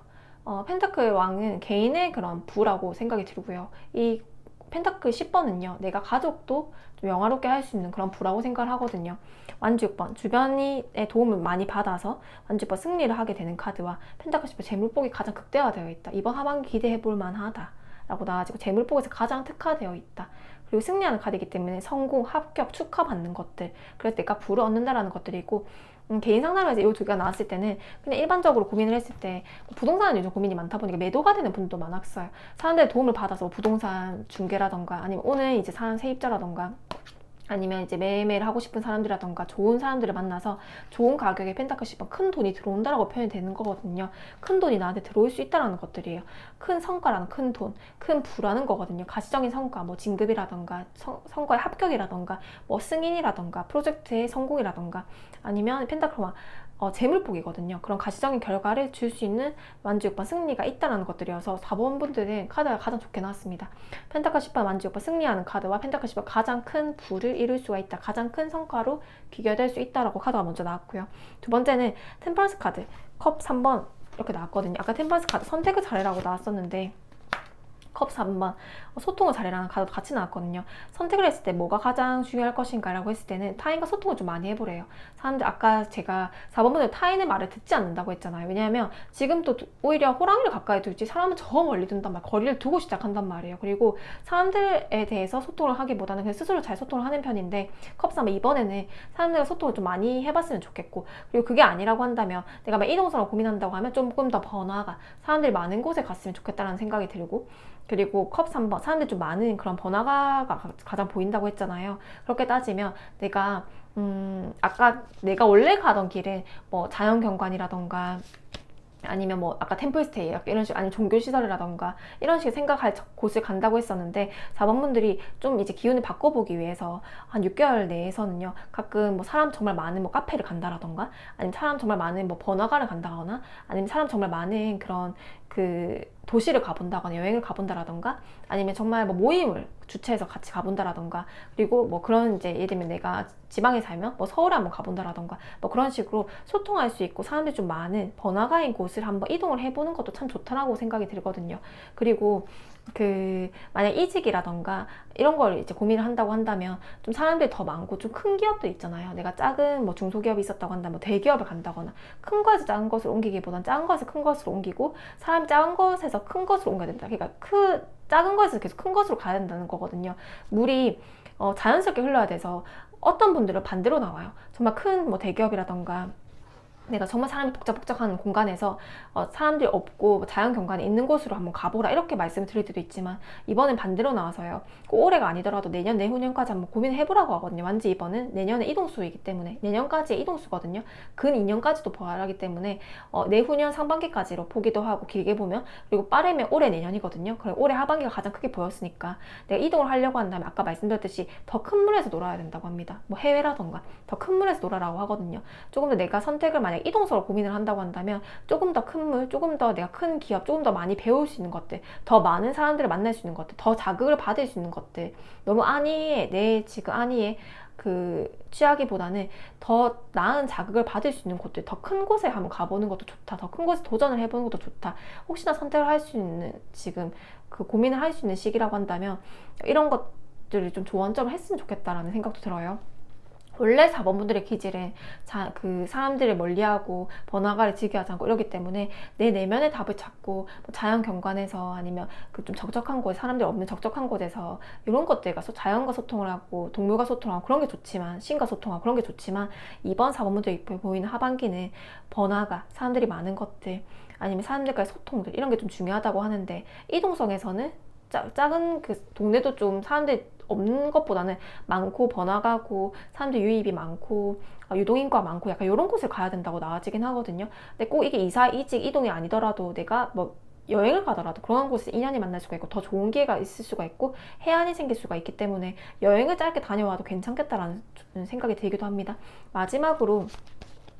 펜타클 왕은 개인의 그런 부라고 생각이 들고요. 이 펜타클 10번은요, 내가 가족도 좀 영화롭게 할 수 있는 그런 부라고 생각을 하거든요. 완주 6번, 주변의 도움을 많이 받아서 완주 6번 승리를 하게 되는 카드와 펜타클 10번 재물복이 가장 극대화되어 있다. 이번 하반기 기대해볼 만하다 라고 나와지고 재물복에서 가장 특화되어 있다. 그리고 승리하는 카드이기 때문에 성공, 합격, 축하받는 것들, 그래서 내가 부를 얻는다라는 것들이고, 개인 상담에서 이 두 개가 나왔을 때는 그냥 일반적으로 고민을 했을 때 부동산은 요즘 고민이 많다 보니까 매도가 되는 분도 많았어요. 사람들의 도움을 받아서 부동산 중개라던가 아니면 오늘 이제 사는 세입자라던가 아니면 이제 매매를 하고 싶은 사람들이라던가 좋은 사람들을 만나서 좋은 가격에 펜타클 10번 큰 돈이 들어온다라고 표현이 되는 거거든요. 큰 돈이 나한테 들어올 수 있다라는 것들이에요. 큰 성과라는 큰 돈, 큰 부라는 거거든요. 가시적인 성과, 뭐 진급이라던가 성과의 합격이라던가 뭐 승인이라던가 프로젝트의 성공이라던가 아니면 펜타클 재물복이거든요. 그런 가시적인 결과를 줄 수 있는 완주 6번 승리가 있다는 것들이어서 4번 분들은 카드가 가장 좋게 나왔습니다. 펜타클 10번 완주 6번 승리하는 카드와 펜타클 10번 가장 큰 부를 이룰 수가 있다. 가장 큰 성과로 귀결될 수 있다라고 카드가 먼저 나왔고요. 두 번째는 템퍼런스 카드 컵 3번 이렇게 나왔거든요. 아까 템퍼런스 카드 선택을 잘해라고 나왔었는데 컵 3번 소통을 잘해라는 카드도 같이 나왔거든요. 선택을 했을 때 뭐가 가장 중요할 것인가 라고 했을 때는 타인과 소통을 좀 많이 해보래요. 사람들 아까 제가 4번분들 타인의 말을 듣지 않는다고 했잖아요. 왜냐하면 지금 또 오히려 호랑이를 가까이 둘지 사람은 저 멀리 둔단 말이에요. 거리를 두고 시작한단 말이에요. 그리고 사람들에 대해서 소통을 하기보다는 그냥 스스로 잘 소통을 하는 편인데 컵 3번 이번에는 사람들과 소통을 좀 많이 해봤으면 좋겠고, 그리고 그게 아니라고 한다면 내가 막 이동성을 고민한다고 하면 조금 더 번화가 사람들이 많은 곳에 갔으면 좋겠다라는 생각이 들고, 그리고 컵 3번 사람들이 좀 많은 그런 번화가가 가장 보인다고 했잖아요. 그렇게 따지면 내가 아까 내가 원래 가던 길은 뭐 자연경관이라던가 아니면 뭐 아까 템플스테이 이런 식, 아니면 종교시설이라던가 이런 식의 생각할 곳을 간다고 했었는데 4번 분들이 좀 이제 기운을 바꿔보기 위해서 한 6개월 내에서는요, 가끔 뭐 사람 정말 많은 뭐 카페를 간다라던가 아니면 사람 정말 많은 뭐 번화가를 간다거나 아니면 사람 정말 많은 그런 그 도시를 가본다거나 여행을 가본다라던가 아니면 정말 뭐 모임을 주최해서 같이 가본다라던가, 그리고 뭐 그런 이제 예를 들면 내가 지방에 살면 뭐 서울에 한번 가본다라던가 뭐 그런 식으로 소통할 수 있고 사람들이 좀 많은 번화가인 곳을 한번 이동을 해보는 것도 참 좋다라고 생각이 들거든요. 그리고 그 만약 이직이라던가 이런 걸 이제 고민을 한다고 한다면 좀 사람들이 더 많고 좀 큰 기업들 있잖아요. 내가 작은 뭐 중소기업이 있었다고 한다면 뭐 대기업을 간다거나 큰 거에서 작은 것을 옮기기보단 작은 거에서 큰 것으로 옮기고 사람이 작은 것에서 큰 것으로 옮겨야 된다. 그러니까 작은 거에서 계속 큰 것으로 가야 된다는 거거든요. 물이 자연스럽게 흘러야 돼서 어떤 분들은 반대로 나와요. 정말 큰 뭐 대기업이라던가 내가 정말 사람이 복잡복잡한 공간에서 사람들이 없고 자연 경관에 있는 곳으로 한번 가보라 이렇게 말씀을 드릴 때도 있지만 이번엔 반대로 나와서요. 꼭 올해가 아니더라도 내년, 내후년까지 한번 고민을 해보라고 하거든요. 완전 이번은 내년에 이동수이기 때문에 내년까지의 이동수거든요. 근 2년까지도 보아하기 때문에 내후년 상반기까지로 보기도 하고 길게 보면, 그리고 빠르면 올해 내년이거든요. 그럼 올해 하반기가 가장 크게 보였으니까 내가 이동을 하려고 한다면 아까 말씀드렸듯이 더 큰 물에서 놀아야 된다고 합니다. 뭐 해외라던가 더 큰 물에서 놀아라고 하거든요. 조금 더 내가 선택을 만약 이동서로 고민을 한다고 한다면 조금 더 큰 물, 조금 더 내가 큰 기업, 조금 더 많이 배울 수 있는 것들, 더 많은 사람들을 만날 수 있는 것들, 더 자극을 받을 수 있는 것들, 너무 안위에 내 지금 안위에 취하기보다는 더 나은 자극을 받을 수 있는 곳들, 더 큰 곳에 한번 가보는 것도 좋다. 더 큰 곳에 도전을 해보는 것도 좋다. 혹시나 선택을 할 수 있는 지금 고민을 할 수 있는 시기라고 한다면 이런 것들을 좀 조언점을 했으면 좋겠다라는 생각도 들어요. 원래 4번 분들의 기질은 사람들을 멀리하고 번화가를 즐겨하지 않고 이러기 때문에 내 내면의 답을 찾고 뭐 자연 경관에서 아니면 좀 적적한 곳, 사람들이 없는 적적한 곳에서 이런 것들 가서 자연과 소통을 하고 동물과 소통하고 그런 게 좋지만, 신과 소통하고 그런 게 좋지만 이번 4번 분들이 보이는 하반기는 번화가, 사람들이 많은 것들 아니면 사람들과의 소통들 이런 게 좀 중요하다고 하는데 이동성에서는 작은 그 동네도 좀 사람들이 없는 것보다는 많고 번화가고 사람들 유입이 많고 유동인구가 많고 약간 이런 곳을 가야 된다고 나아지긴 하거든요. 근데 꼭 이게 이사, 이직, 이동이 아니더라도 내가 뭐 여행을 가더라도 그런 곳에서 인연이 만날 수가 있고 더 좋은 기회가 있을 수가 있고 해안이 생길 수가 있기 때문에 여행을 짧게 다녀와도 괜찮겠다라는 생각이 들기도 합니다. 마지막으로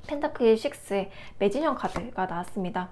펜타클 6의 매진형 카드가 나왔습니다.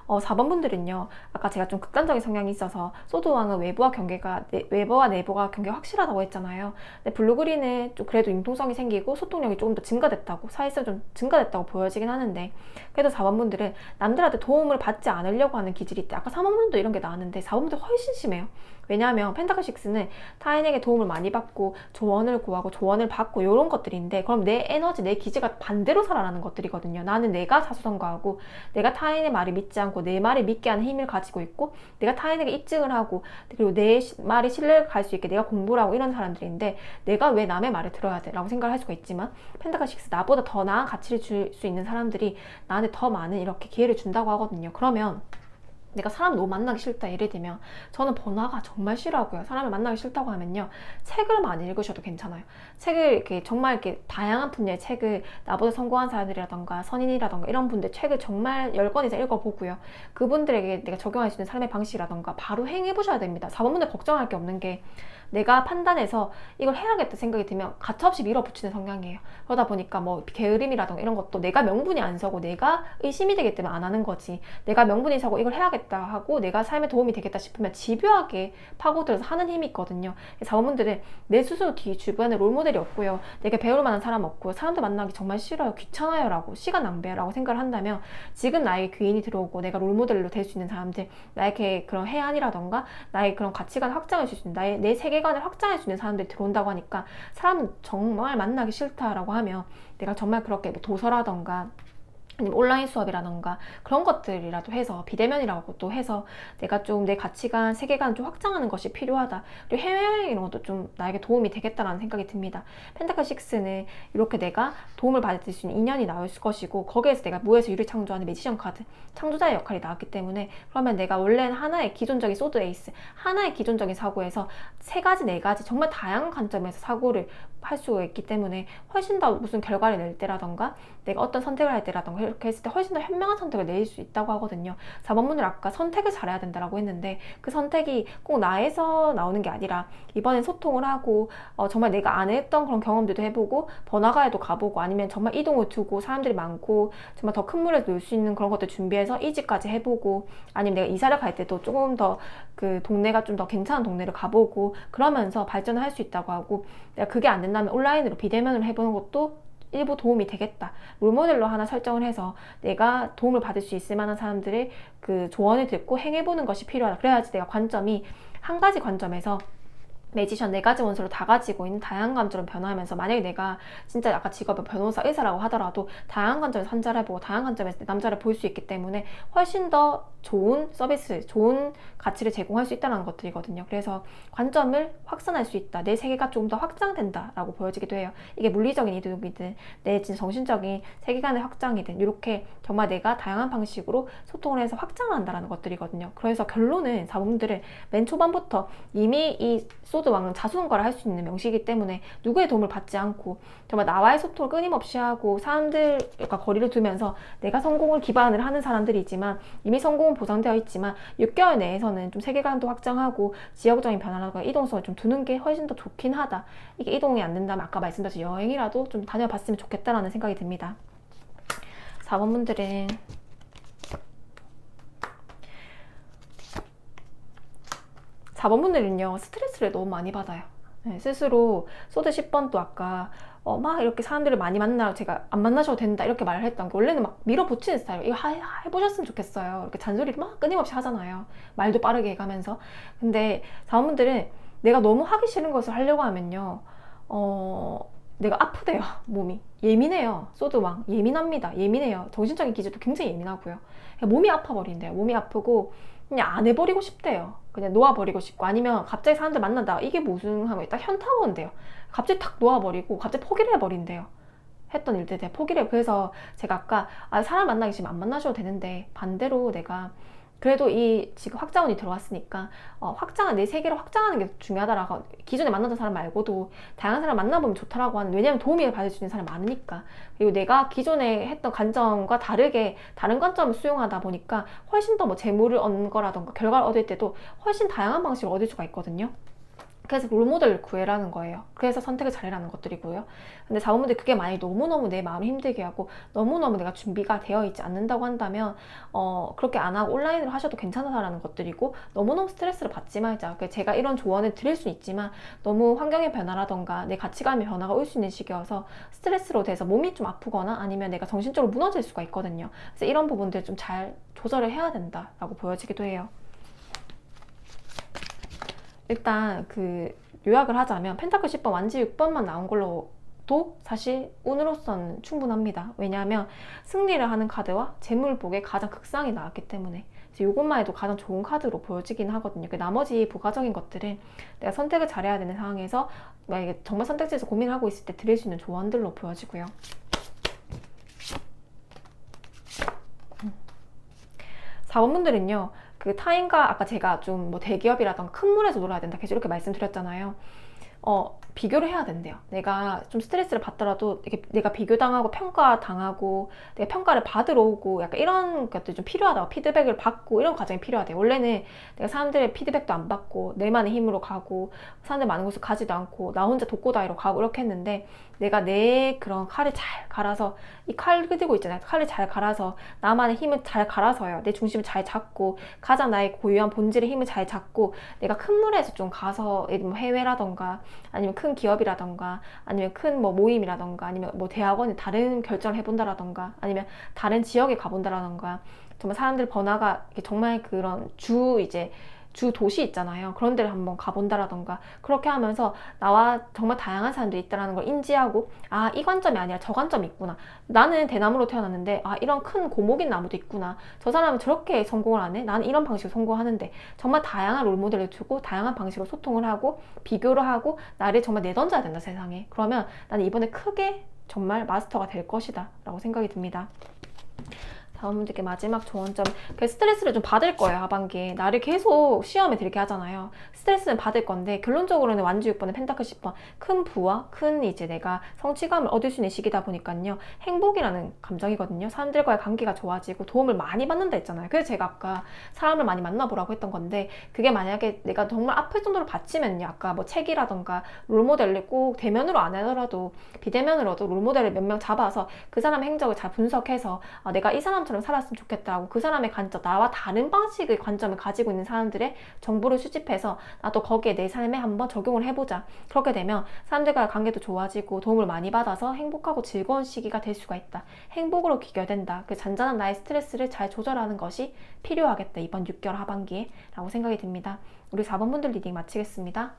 4번 분들은요, 아까 제가 좀 극단적인 성향이 있어서 소드왕은 외부와 내부가 경계가 확실하다고 했잖아요. 근데 블루그린은 좀 그래도 융통성이 생기고 소통력이 조금 더 증가됐다고, 사회성 좀 증가됐다고 보여지긴 하는데, 그래도 4번 분들은 남들한테 도움을 받지 않으려고 하는 기질이 있대. 아까 3번 분도 이런 게 나왔는데 4번 분들 훨씬 심해요. 왜냐하면 펜타클 6는 타인에게 도움을 많이 받고 조언을 구하고 조언을 받고 이런 것들인데, 그럼 내 에너지, 내 기질과 반대로 살아나는 것들이거든요. 나는 내가 자수성가하고 내가 타인의 말을 믿지 않고 내 말을 믿게 하는 힘을 가지고 있고, 내가 타인에게 입증을 하고, 그리고 내 말이 신뢰를 갈 수 있게 내가 공부를 하고 이런 사람들인데, 내가 왜 남의 말을 들어야 돼? 라고 생각을 할 수가 있지만, 펜타클 6 나보다 더 나은 가치를 줄 수 있는 사람들이 나한테 더 많은 이렇게 기회를 준다고 하거든요. 그러면 내가 사람 너무 만나기 싫다, 예를 들면 저는 번화가 정말 싫어하고요. 사람을 만나기 싫다고 하면요, 책을 많이 읽으셔도 괜찮아요. 책을 이렇게 정말 이렇게 다양한 분야의 책을, 나보다 성공한 사람들이라던가 선인이라던가 이런 분들 책을 정말 10권 이상 읽어보고요, 그분들에게 내가 적용할 수 있는 삶의 방식이라던가 바로 행해보셔야 됩니다. 4번분들 걱정할 게 없는 게, 내가 판단해서 이걸 해야겠다 생각이 들면 가차없이 밀어붙이는 성향이에요. 그러다 보니까 뭐 게으름이라던가 이런 것도 내가 명분이 안 서고 내가 의심이 되기 때문에 안 하는 거지, 내가 명분이 서고 이걸 해야겠다 하고 내가 삶에 도움이 되겠다 싶으면 집요하게 파고들어서 하는 힘이 있거든요. 4번분들은 내 스스로 뒤 주변에 롤모델이 없고요, 내가 배울 만한 사람 없고요, 사람들 만나기 정말 싫어요, 귀찮아요 라고, 시간 낭비야 라고 생각을 한다면, 지금 나에게 귀인이 들어오고 내가 롤모델로 될 수 있는 사람들, 나에게 그런 해안이라던가 나의 그런 가치관을 확장할 수 있는, 나의 내 세계관을 확장할 수 있는 사람들이 들어온다고 하니까, 사람 정말 만나기 싫다라고 하면 내가 정말 그렇게 뭐 도서라던가 아니면 온라인 수업이라던가 그런 것들이라도 해서, 비대면이라고 또 해서 내가 좀 내 가치관, 세계관 좀 확장하는 것이 필요하다. 그리고 해외여행 이런 것도 좀 나에게 도움이 되겠다라는 생각이 듭니다. 펜타클 6는 이렇게 내가 도움을 받을 수 있는 인연이 나올 것이고, 거기에서 내가 무에서 유를 창조하는 매지션 카드, 창조자의 역할이 나왔기 때문에, 그러면 내가 원래는 하나의 기존적인 소드 에이스, 하나의 기존적인 사고에서 3가지, 4가지 정말 다양한 관점에서 사고를 할 수가 있기 때문에 훨씬 더 무슨 결과를 낼 때라던가 내가 어떤 선택을 할 때라던가 이렇게 했을 때 훨씬 더 현명한 선택을 내릴 수 있다고 하거든요. 4번분은 아까 선택을 잘해야 된다고 했는데, 그 선택이 꼭 나에서 나오는 게 아니라 이번엔 소통을 하고 정말 내가 안 했던 그런 경험들도 해보고 번화가에도 가보고, 아니면 정말 이동을 두고 사람들이 많고 정말 더 큰 물에 놀 수 있는 그런 것들 준비해서 이직까지 해보고, 아니면 내가 이사를 갈 때도 조금 더 그 동네가 좀 더 괜찮은 동네를 가보고 그러면서 발전을 할 수 있다고 하고, 내가 그게 안 된다면 온라인으로 비대면을 해보는 것도 일부 도움이 되겠다. 롤모델로 하나 설정을 해서 내가 도움을 받을 수 있을 만한 사람들의 그 조언을 듣고 행해보는 것이 필요하다. 그래야지 내가 관점이 한 가지 관점에서 매지션 4가지 원소를 다 가지고 있는 다양한 관점으로 변화하면서, 만약에 내가 진짜 아까 직업이 변호사, 의사라고 하더라도 다양한 관점에서 환자를 보고 다양한 관점에서 남자를 볼 수 있기 때문에 훨씬 더 좋은 서비스, 좋은 가치를 제공할 수 있다는 것들이거든요. 그래서 관점을 확산할 수 있다, 내 세계가 조금 더 확장된다라고 보여지기도 해요. 이게 물리적인 이득이든 내 정신적인 세계관의 확장이든 이렇게 정말 내가 다양한 방식으로 소통을 해서 확장을 한다는 것들이거든요. 그래서 결론은 4번분들은 맨 초반부터 이미 이 소드왕은 자수성가를 할 수 있는 명식이기 때문에 누구의 도움을 받지 않고 정말 나와의 소통을 끊임없이 하고 사람들과 거리를 두면서 내가 성공을 기반을 하는 사람들이지만, 이미 성공은 보장되어 있지만 6개월 내에서는 좀 세계관도 확장하고 지역적인 변화라든가 이동성을 좀 두는 게 훨씬 더 좋긴 하다. 이게 이동이 안 된다면 아까 말씀드린 여행이라도 좀 다녀봤으면 좋겠다라는 생각이 듭니다. 4번분들은 스트레스를 너무 많이 받아요. 네, 스스로 소드 10번도 아까 막 이렇게 사람들을 많이 만나고 제가 안 만나셔도 된다 이렇게 말을 했던 게, 원래는 막 밀어붙이는 스타일이에요. 이거 해보셨으면 좋겠어요. 이렇게 잔소리를 막 끊임없이 하잖아요. 말도 빠르게 해가면서. 근데 4번분들은 내가 너무 하기 싫은 것을 하려고 하면요, 내가 아프대요. 몸이 예민해요. 소드왕 예민합니다. 예민해요. 정신적인 기질도 굉장히 예민하고요. 몸이 아파버린대요. 몸이 아프고 그냥 안 해버리고 싶대요. 그냥 놓아버리고 싶고, 아니면 갑자기 사람들 만난다, 이게 무슨 하면 딱 현타가 온대요. 갑자기 탁 놓아버리고 갑자기 포기를 해버린대요. 했던 일들에 대해 포기를 해요. 그래서 제가 아까 사람 만나기 지금 안 만나셔도 되는데, 반대로 내가 그래도 이 지금 확장원이 들어왔으니까 확장한 내 세계를 확장하는 게 중요하다라고, 기존에 만나던 사람 말고도 다양한 사람 만나보면 좋다라고 하는, 왜냐면 도움을 받을 수 있는 사람이 많으니까. 그리고 내가 기존에 했던 관점과 다르게 다른 관점을 수용하다 보니까 훨씬 더 뭐 재물을 얻는 거라던가 결과를 얻을 때도 훨씬 다양한 방식으로 얻을 수가 있거든요. 그래서 롤모델을 구해라는 거예요. 그래서 선택을 잘해라는 것들이고요. 근데 자본분들 그게 만약에 너무너무 내 마음을 힘들게 하고 너무너무 내가 준비가 되어 있지 않는다고 한다면 그렇게 안 하고 온라인으로 하셔도 괜찮다라는 것들이고, 너무너무 스트레스를 받지 말자. 제가 이런 조언을 드릴 수는 있지만 너무 환경의 변화라던가 내 가치관의 변화가 올 수 있는 시기여서 스트레스로 돼서 몸이 좀 아프거나 아니면 내가 정신적으로 무너질 수가 있거든요. 그래서 이런 부분들 좀 잘 조절을 해야 된다라고 보여지기도 해요. 일단 그 요약을 하자면 펜타클 10번 완지 6번만 나온 걸로도 사실 운으로서는 충분합니다. 왜냐하면 승리를 하는 카드와 재물복의 가장 극상이 나왔기 때문에 이것만 해도 가장 좋은 카드로 보여지긴 하거든요. 나머지 부가적인 것들은 내가 선택을 잘해야 되는 상황에서 만약에 정말 선택지에서 고민하고 있을 때 드릴 수 있는 조언들로 보여지고요. 4번분들은요, 그 타인과 아까 제가 좀 뭐 대기업이라던가 큰 물에서 놀아야 된다 계속 이렇게 말씀드렸잖아요. 비교를 해야 된대요. 내가 좀 스트레스를 받더라도 이렇게 내가 비교당하고 평가당하고 내가 평가를 받으러 오고 약간 이런 것들이 좀 필요하다고, 피드백을 받고 이런 과정이 필요하대요. 원래는 내가 사람들의 피드백도 안 받고 내만의 힘으로 가고 사람들 많은 곳을 가지도 않고 나 혼자 독고다이로 가고 이렇게 했는데, 내가 내 그런 칼을 잘 갈아서, 이 칼을 들고 있잖아요. 칼을 잘 갈아서 나만의 힘을 잘 갈아서요, 내 중심을 잘 잡고 가장 나의 고유한 본질의 힘을 잘 잡고 내가 큰 물에서 좀 가서 해외라던가 아니면 큰 기업이라던가 아니면 큰 뭐 모임이라던가 아니면 뭐 대학원에 다른 결정을 해본다라던가 아니면 다른 지역에 가본다라던가, 정말 사람들 번화가 정말 그런 주 도시 있잖아요. 그런 데를 한번 가본다라던가, 그렇게 하면서 나와 정말 다양한 사람들이 있다는 걸 인지하고, 아, 이 관점이 아니라 저 관점이 있구나. 나는 대나무로 태어났는데 아, 이런 큰 고목인 나무도 있구나. 저 사람은 저렇게 성공을 하네. 나는 이런 방식으로 성공하는데, 정말 다양한 롤모델을 두고 다양한 방식으로 소통을 하고 비교를 하고 나를 정말 내던져야 된다, 세상에. 그러면 나는 이번에 크게 정말 마스터가 될 것이다 라고 생각이 듭니다. 다음분들께 마지막 조언점, 스트레스를 좀 받을 거예요. 하반기에 나를 계속 시험에 들게 하잖아요. 스트레스는 받을 건데 결론적으로는 완주 6번에 펜타클 10번, 큰 부와 큰 이제 내가 성취감을 얻을 수 있는 시기다 보니까요, 행복이라는 감정이거든요. 사람들과의 관계가 좋아지고 도움을 많이 받는다 했잖아요. 그래서 제가 아까 사람을 많이 만나보라고 했던 건데, 그게 만약에 내가 정말 아플 정도로 받치면요, 아까 뭐 책이라던가 롤모델을 꼭 대면으로 안 하더라도 비대면으로도 롤모델을 몇 명 잡아서 그 사람의 행적을 잘 분석해서 내가 이 사람처럼 살았으면 좋겠다고, 그 사람의 관점, 나와 다른 방식의 관점을 가지고 있는 사람들의 정보를 수집해서 나도 거기에 내 삶에 한번 적용을 해보자. 그렇게 되면 사람들과의 관계도 좋아지고 도움을 많이 받아서 행복하고 즐거운 시기가 될 수가 있다. 행복으로 귀결된다. 그 잔잔한 나의 스트레스를 잘 조절하는 것이 필요하겠다, 이번 6개월 하반기에 라고 생각이 듭니다. 우리 4번 분들 리딩 마치겠습니다.